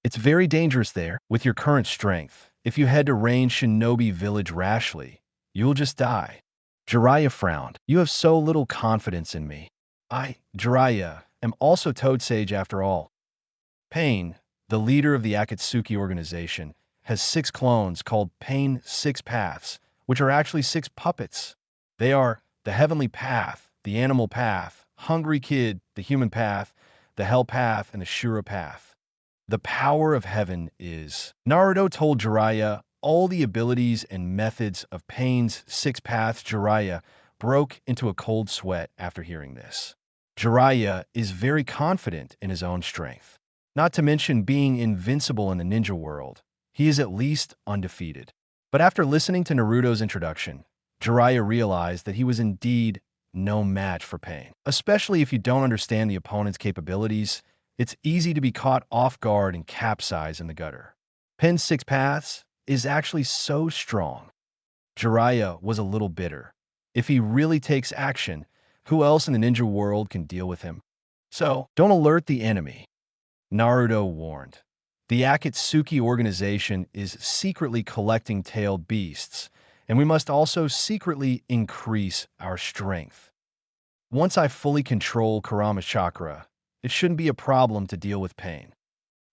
It's very dangerous there with your current strength. If you head to Rain Shinobi Village rashly, you'll just die." Jiraiya frowned. "You have so little confidence in me. Jiraiya, am also Toad Sage after all." Pain, the leader of the Akatsuki organization, has 6 clones called Pain 6 Paths, which are actually 6 puppets. They are the Heavenly Path, the Animal Path, Hungry Kid, the Human Path, the Hell Path, and the Shura Path. The power of heaven is. Naruto told Jiraiya all the abilities and methods of Pain's 6 paths. Jiraiya broke into a cold sweat after hearing this. Jiraiya is very confident in his own strength. Not to mention being invincible in the ninja world, he is at least undefeated. But after listening to Naruto's introduction, Jiraiya realized that he was indeed no match for Pain. Especially if you don't understand the opponent's capabilities, it's easy to be caught off guard and capsize in the gutter. Pain's 6 paths is actually so strong. Jiraiya was a little bitter. If he really takes action, who else in the ninja world can deal with him? So, don't alert the enemy. Naruto warned. The Akatsuki organization is secretly collecting tailed beasts, and we must also secretly increase our strength. Once I fully control Kurama's chakra, it shouldn't be a problem to deal with Pain.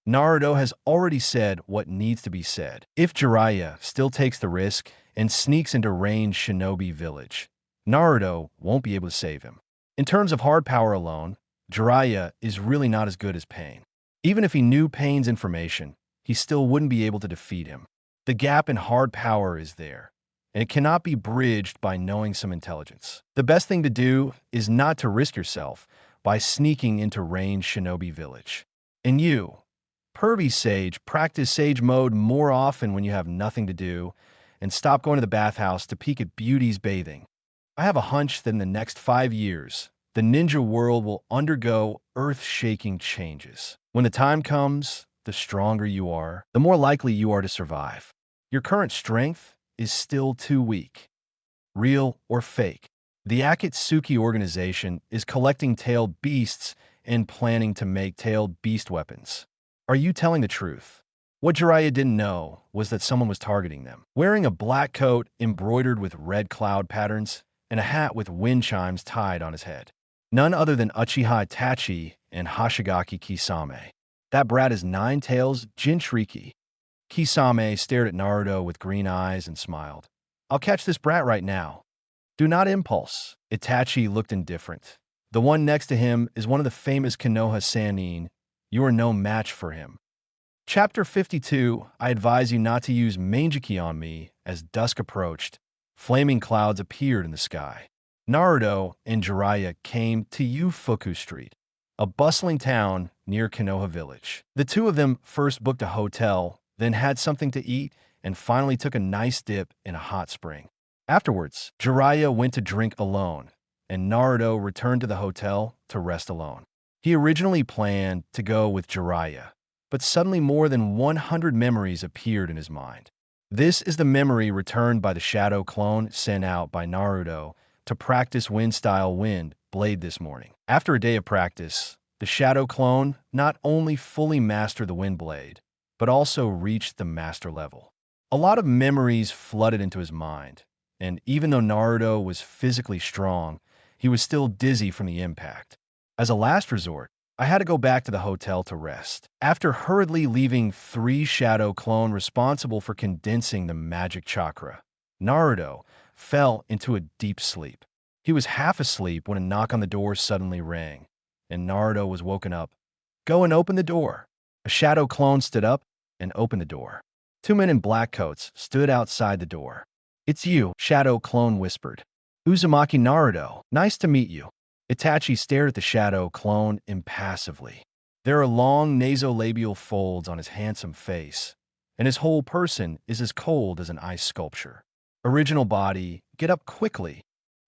Naruto has already said what needs to be said. If Jiraiya still takes the risk and sneaks into range Shinobi Village, Naruto won't be able to save him. In terms of hard power alone, Jiraiya is really not as good as Pain. Even if he knew Pain's information, he still wouldn't be able to defeat him. The gap in hard power is there, and it cannot be bridged by knowing some intelligence. The best thing to do is not to risk yourself by sneaking into range Shinobi Village. And you, Pervy Sage, practice Sage mode more often when you have nothing to do, and stop going to the bathhouse to peek at beauties bathing. I have a hunch that in the next 5 years, the ninja world will undergo earth-shaking changes. When the time comes, the stronger you are, the more likely you are to survive. Your current strength is still too weak. Real or fake? The Akatsuki organization is collecting tailed beasts and planning to make tailed beast weapons. Are you telling the truth? What Jiraiya didn't know was that someone was targeting them. Wearing a black coat embroidered with red cloud patterns and a hat with wind chimes tied on his head. None other than Uchiha Itachi and Hoshigaki Kisame. That brat is 9 tails Jinchuriki. Kisame stared at Naruto with green eyes and smiled. I'll catch this brat right now. Do not impulse. Itachi looked indifferent. The one next to him is one of the famous Konoha Sannin. You are no match for him. Chapter 52, I advise you not to use Mangekyō on me. As dusk approached, flaming clouds appeared in the sky. Naruto and Jiraiya came to Yufuku Street, a bustling town near Konoha Village. The two of them first booked a hotel, then had something to eat, and finally took a nice dip in a hot spring. Afterwards, Jiraiya went to drink alone, and Naruto returned to the hotel to rest alone. He originally planned to go with Jiraiya, but suddenly more than 100 memories appeared in his mind. This is the memory returned by the shadow clone sent out by Naruto to practice wind-style wind blade this morning. After a day of practice, the shadow clone not only fully mastered the wind blade, but also reached the master level. A lot of memories flooded into his mind, and even though Naruto was physically strong, he was still dizzy from the impact. As a last resort, I had to go back to the hotel to rest. After hurriedly leaving 3 shadow clone responsible for condensing the magic chakra, Naruto fell into a deep sleep. He was half asleep when a knock on the door suddenly rang, and Naruto was woken up. Go and open the door. A shadow clone stood up and opened the door. 2 men in black coats stood outside the door. It's you, shadow clone whispered. Uzumaki Naruto, nice to meet you. Itachi stared at the shadow clone impassively. There are long nasolabial folds on his handsome face, and his whole person is as cold as an ice sculpture. Original body, get up quickly,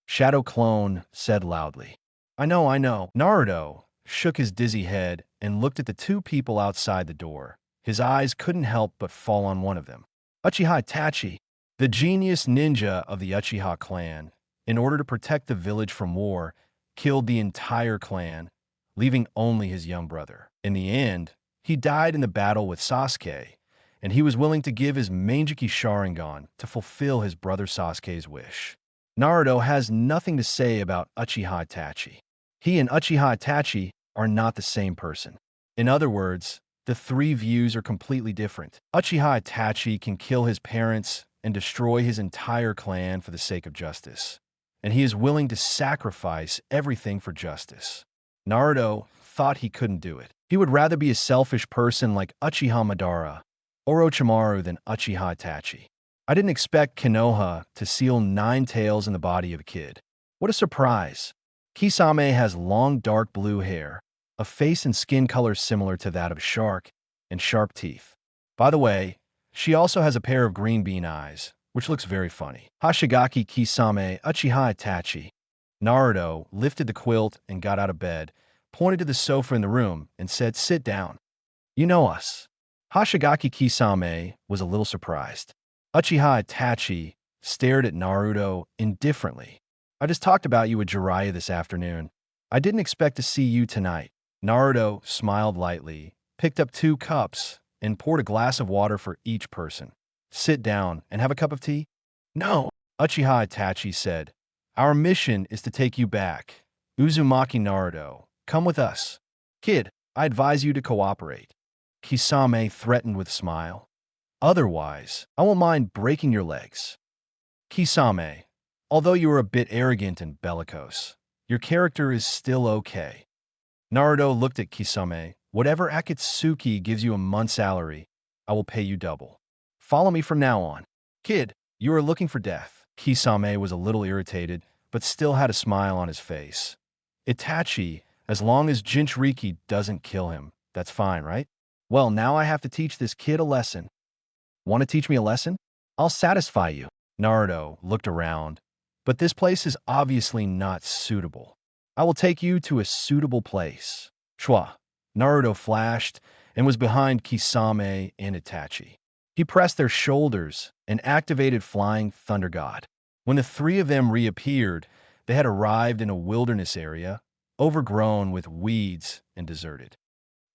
shadow clone said loudly. I know. Naruto shook his dizzy head and looked at the 2 people outside the door. His eyes couldn't help but fall on one of them. Uchiha Itachi, the genius ninja of the Uchiha clan, in order to protect the village from war, killed the entire clan, leaving only his young brother. In the end, he died in the battle with Sasuke, and he was willing to give his Mangekyō Sharingan to fulfill his brother Sasuke's wish. Naruto has nothing to say about Uchiha Itachi. He and Uchiha Itachi are not the same person. In other words, the 3 views are completely different. Uchiha Itachi can kill his parents and destroy his entire clan for the sake of justice, and he is willing to sacrifice everything for justice. Naruto thought he couldn't do it. He would rather be a selfish person like Uchiha Madara, Orochimaru than Uchiha Itachi. I didn't expect Konoha to seal 9 tails in the body of a kid. What a surprise. Kisame has long dark blue hair, a face and skin color similar to that of a shark, and sharp teeth. By the way, she also has a pair of green bean eyes, which looks very funny. Hashigaki Kisame Uchiha Itachi. Naruto lifted the quilt and got out of bed, pointed to the sofa in the room, and said, "Sit down. You know us." Hashigaki Kisame was a little surprised. Uchiha Itachi stared at Naruto indifferently. "I just talked about you with Jiraiya this afternoon. I didn't expect to see you tonight." Naruto smiled lightly, picked up 2 cups, and poured a glass of water for each person. "Sit down and have a cup of tea?" "No," Uchiha Itachi said. "Our mission is to take you back. Uzumaki Naruto, come with us." "Kid, I advise you to cooperate," Kisame threatened with a smile. "Otherwise, I won't mind breaking your legs." "Kisame, although you are a bit arrogant and bellicose, your character is still okay." Naruto looked at Kisame. "Whatever Akatsuki gives you a month's salary, I will pay you double. Follow me from now on." "Kid, you are looking for death." Kisame was a little irritated, but still had a smile on his face. "Itachi, as long as Jinchuriki doesn't kill him, that's fine, right? Well, now I have to teach this kid a lesson." "Want to teach me a lesson? I'll satisfy you." Naruto looked around, "But this place is obviously not suitable. I will take you to a suitable place." Chua. Naruto flashed and was behind Kisame and Itachi. He pressed their shoulders and activated Flying Thunder God. When the 3 of them reappeared, they had arrived in a wilderness area, overgrown with weeds and deserted.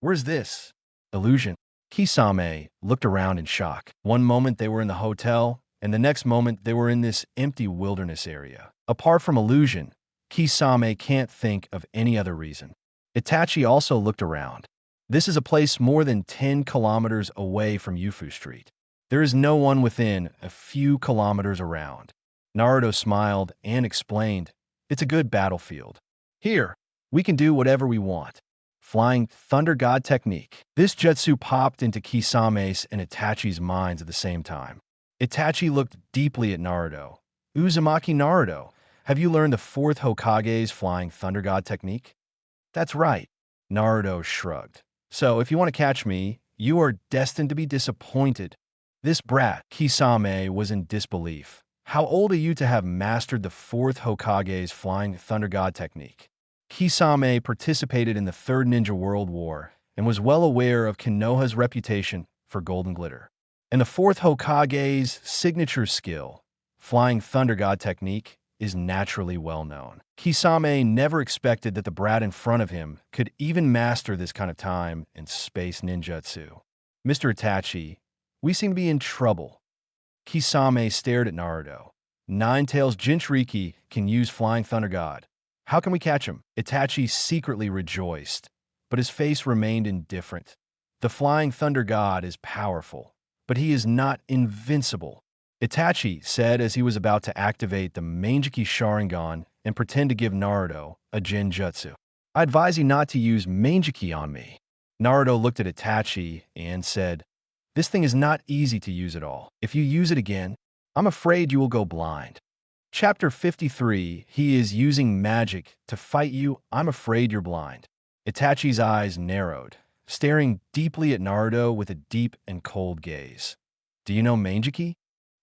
"Where's this?" "Illusion." Kisame looked around in shock. One moment they were in the hotel, and the next moment they were in this empty wilderness area. Apart from illusion, Kisame can't think of any other reason. Itachi also looked around. This is a place more than 10 kilometers away from Yufu Street. There is no one within a few kilometers around. Naruto smiled and explained, "It's a good battlefield. Here, we can do whatever we want." Flying Thunder God technique. This jutsu popped into Kisame's and Itachi's minds at the same time. Itachi looked deeply at Naruto. "Uzumaki Naruto, have you learned the 4th Hokage's Flying Thunder God technique?" "That's right." Naruto shrugged. "So, if you want to catch me, you are destined to be disappointed." This brat, Kisame, was in disbelief. "How old are you to have mastered the 4th Hokage's Flying Thunder God technique?" Kisame participated in the 3rd Ninja World War and was well aware of Konoha's reputation for golden glitter. And the 4th Hokage's signature skill, Flying Thunder God technique, is naturally well known. Kisame never expected that the brat in front of him could even master this kind of time and space ninjutsu. "Mr. Itachi, we seem to be in trouble." Kisame stared at Naruto. "Nine-Tails Jinchuriki can use Flying Thunder God. How can we catch him?" Itachi secretly rejoiced, but his face remained indifferent. "The Flying Thunder God is powerful, but he is not invincible." Itachi said as he was about to activate the Mangekyō Sharingan and pretend to give Naruto a Genjutsu. "I advise you not to use Mangekyō on me." Naruto looked at Itachi and said, "This thing is not easy to use at all. If you use it again, I'm afraid you will go blind." Chapter 53, he is using magic to fight you. "I'm afraid you're blind." Itachi's eyes narrowed, staring deeply at Naruto with a deep and cold gaze. "Do you know Mangekyō?"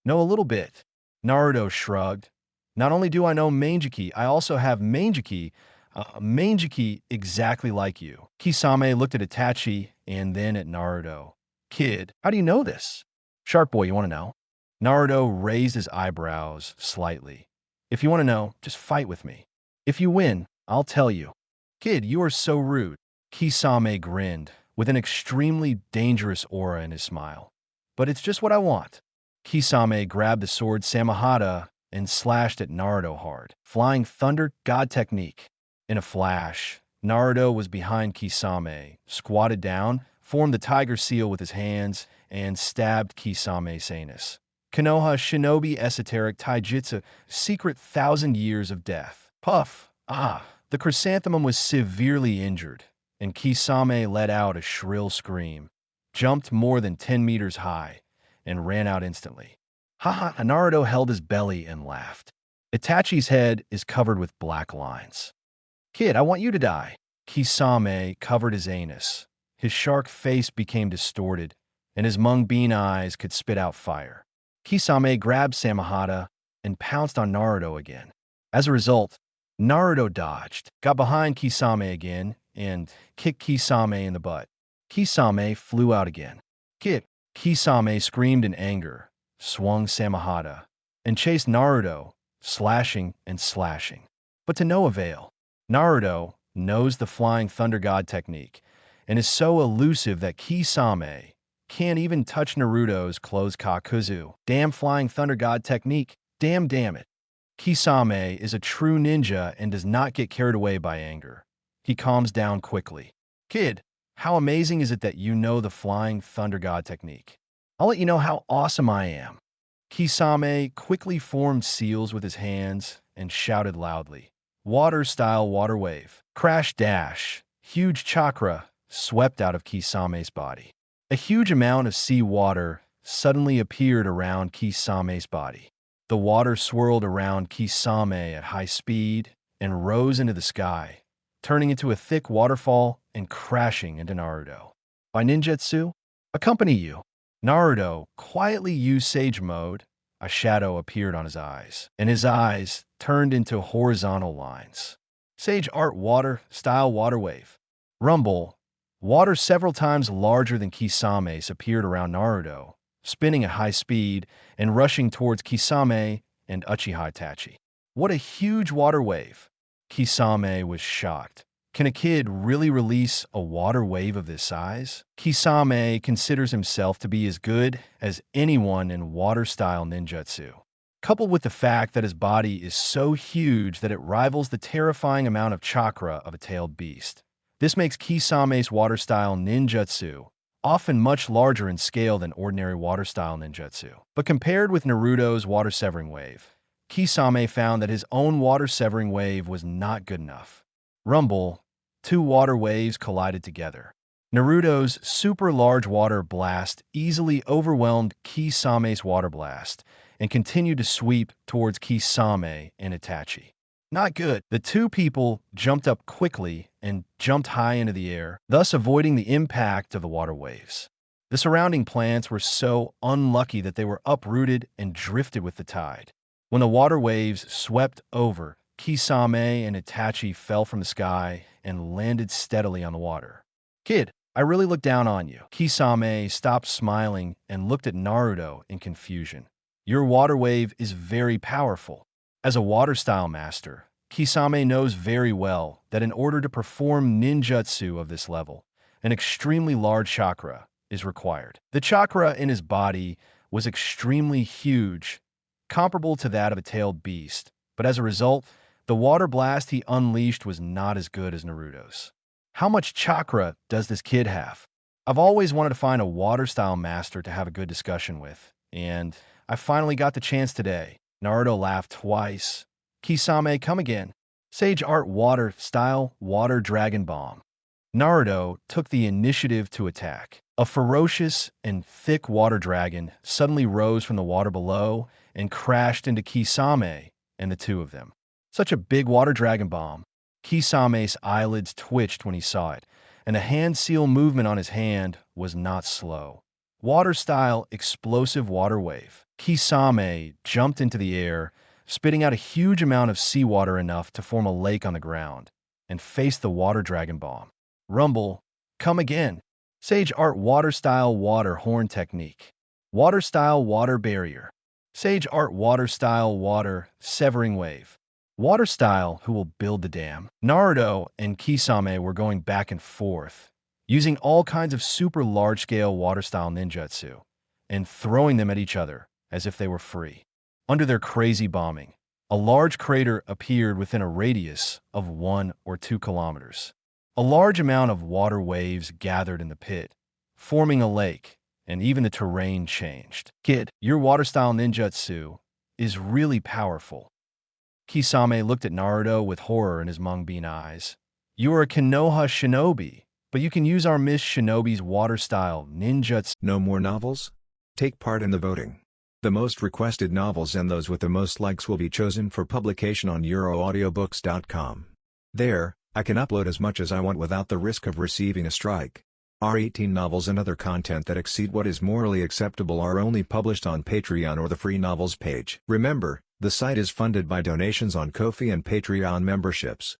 "No, a little bit." Naruto shrugged. "Not only do I know Mangekyō, I also have Mangekyō, Mangekyō exactly like you." Kisame looked at Itachi and then at Naruto. "Kid, how do you know this?" "Sharp boy, you want to know?" Naruto raised his eyebrows slightly. "If you want to know, just fight with me. If you win, I'll tell you." "Kid, you are so rude." Kisame grinned, with an extremely dangerous aura in his smile. "But it's just what I want." Kisame grabbed the sword Samahata and slashed at Naruto hard. Flying Thunder God technique. In a flash, Naruto was behind Kisame, squatted down, formed the tiger seal with his hands, and stabbed Kisame's anus. Konoha Shinobi Esoteric Taijutsu, Secret 1,000 Years of Death. Puff! Ah! The chrysanthemum was severely injured, and Kisame let out a shrill scream, jumped more than 10 meters high, and ran out instantly. Haha, Naruto held his belly and laughed. Itachi's head is covered with black lines. Kid, I want you to die. Kisame covered his anus. His shark face became distorted, and his mung bean eyes could spit out fire. Kisame grabbed Samahata and pounced on Naruto again. As a result, Naruto dodged, got behind Kisame again, and kicked Kisame in the butt. Kisame flew out again. Kid! Kisame screamed in anger, swung Samahata, and chased Naruto, slashing and slashing. But to no avail. Naruto knows the Flying Thunder God technique and is so elusive that Kisame can't even touch Naruto's closed Kakuzu. Damn Flying Thunder God technique. Damn it. Kisame is a true ninja and does not get carried away by anger. He calms down quickly. Kid, how amazing is it that you know the Flying Thunder God technique? I'll let you know how awesome I am. Kisame quickly formed seals with his hands and shouted loudly. Water style water wave. Crash dash. Huge chakra swept out of Kisame's body. A huge amount of sea water suddenly appeared around Kisame's body. The water swirled around Kisame at high speed and rose into the sky, turning into a thick waterfall and crashing into Naruto. By ninjutsu, accompany you. Naruto quietly used Sage Mode. A shadow appeared on his eyes, and his eyes turned into horizontal lines. Sage Art Water Style Water Wave. Rumble. Water several times larger than Kisame's appeared around Naruto, spinning at high speed and rushing towards Kisame and Uchiha Itachi. What a huge water wave! Kisame was shocked. Can a kid really release a water wave of this size? Kisame considers himself to be as good as anyone in water-style ninjutsu. Coupled with the fact that his body is so huge that it rivals the terrifying amount of chakra of a tailed beast. This makes Kisame's water-style ninjutsu often much larger in scale than ordinary water-style ninjutsu. But compared with Naruto's water-severing wave, Kisame found that his own water-severing wave was not good enough. Rumble. Two water waves collided together. Naruto's super large water blast easily overwhelmed Kisame's water blast and continued to sweep towards Kisame and Itachi. Not good. The two people jumped up quickly and jumped high into the air, thus avoiding the impact of the water waves. The surrounding plants were so unlucky that they were uprooted and drifted with the tide. When the water waves swept over, Kisame and Itachi fell from the sky and landed steadily on the water. Kid, I really look down on you. Kisame stopped smiling and looked at Naruto in confusion. Your water wave is very powerful. As a water-style master, Kisame knows very well that in order to perform ninjutsu of this level, an extremely large chakra is required. The chakra in his body was extremely huge, comparable to that of a tailed beast, but as a result, the water blast he unleashed was not as good as Naruto's. How much chakra does this kid have? I've always wanted to find a water-style master to have a good discussion with, and I finally got the chance today. Naruto laughed twice. Kisame, come again. Sage Art Water Style Water Dragon Bomb. Naruto took the initiative to attack. A ferocious and thick water dragon suddenly rose from the water below and crashed into Kisame and the two of them. Such a big water dragon bomb. Kisame's eyelids twitched when he saw it, and the hand seal movement on his hand was not slow. Water-style explosive water wave. Kisame jumped into the air, spitting out a huge amount of seawater enough to form a lake on the ground, and faced the water dragon bomb. Rumble, come again. Sage Art Water-style water horn technique. Water-style water barrier. Sage Art Water-style water severing wave. Water style who will build the dam. Naruto and Kisame were going back and forth, using all kinds of super large-scale water-style ninjutsu, and throwing them at each other as if they were free. Under their crazy bombing, a large crater appeared within a radius of 1 or 2 kilometers. A large amount of water waves gathered in the pit, forming a lake, and even the terrain changed. Kid, your water-style ninjutsu is really powerful. Kisame looked at Naruto with horror in his mung bean eyes. You are a Konoha shinobi, But you can use our Miss Shinobi's Water Style ninjutsu. No more novels? Take part in the voting. The most requested novels and those with the most likes will be chosen for publication on euroaudiobooks.com. There, I can upload as much as I want without the risk of receiving a strike. Our 18 novels and other content that exceed what is morally acceptable are only published on Patreon or the free novels page. Remember, the site is funded by donations on Ko-fi and Patreon memberships.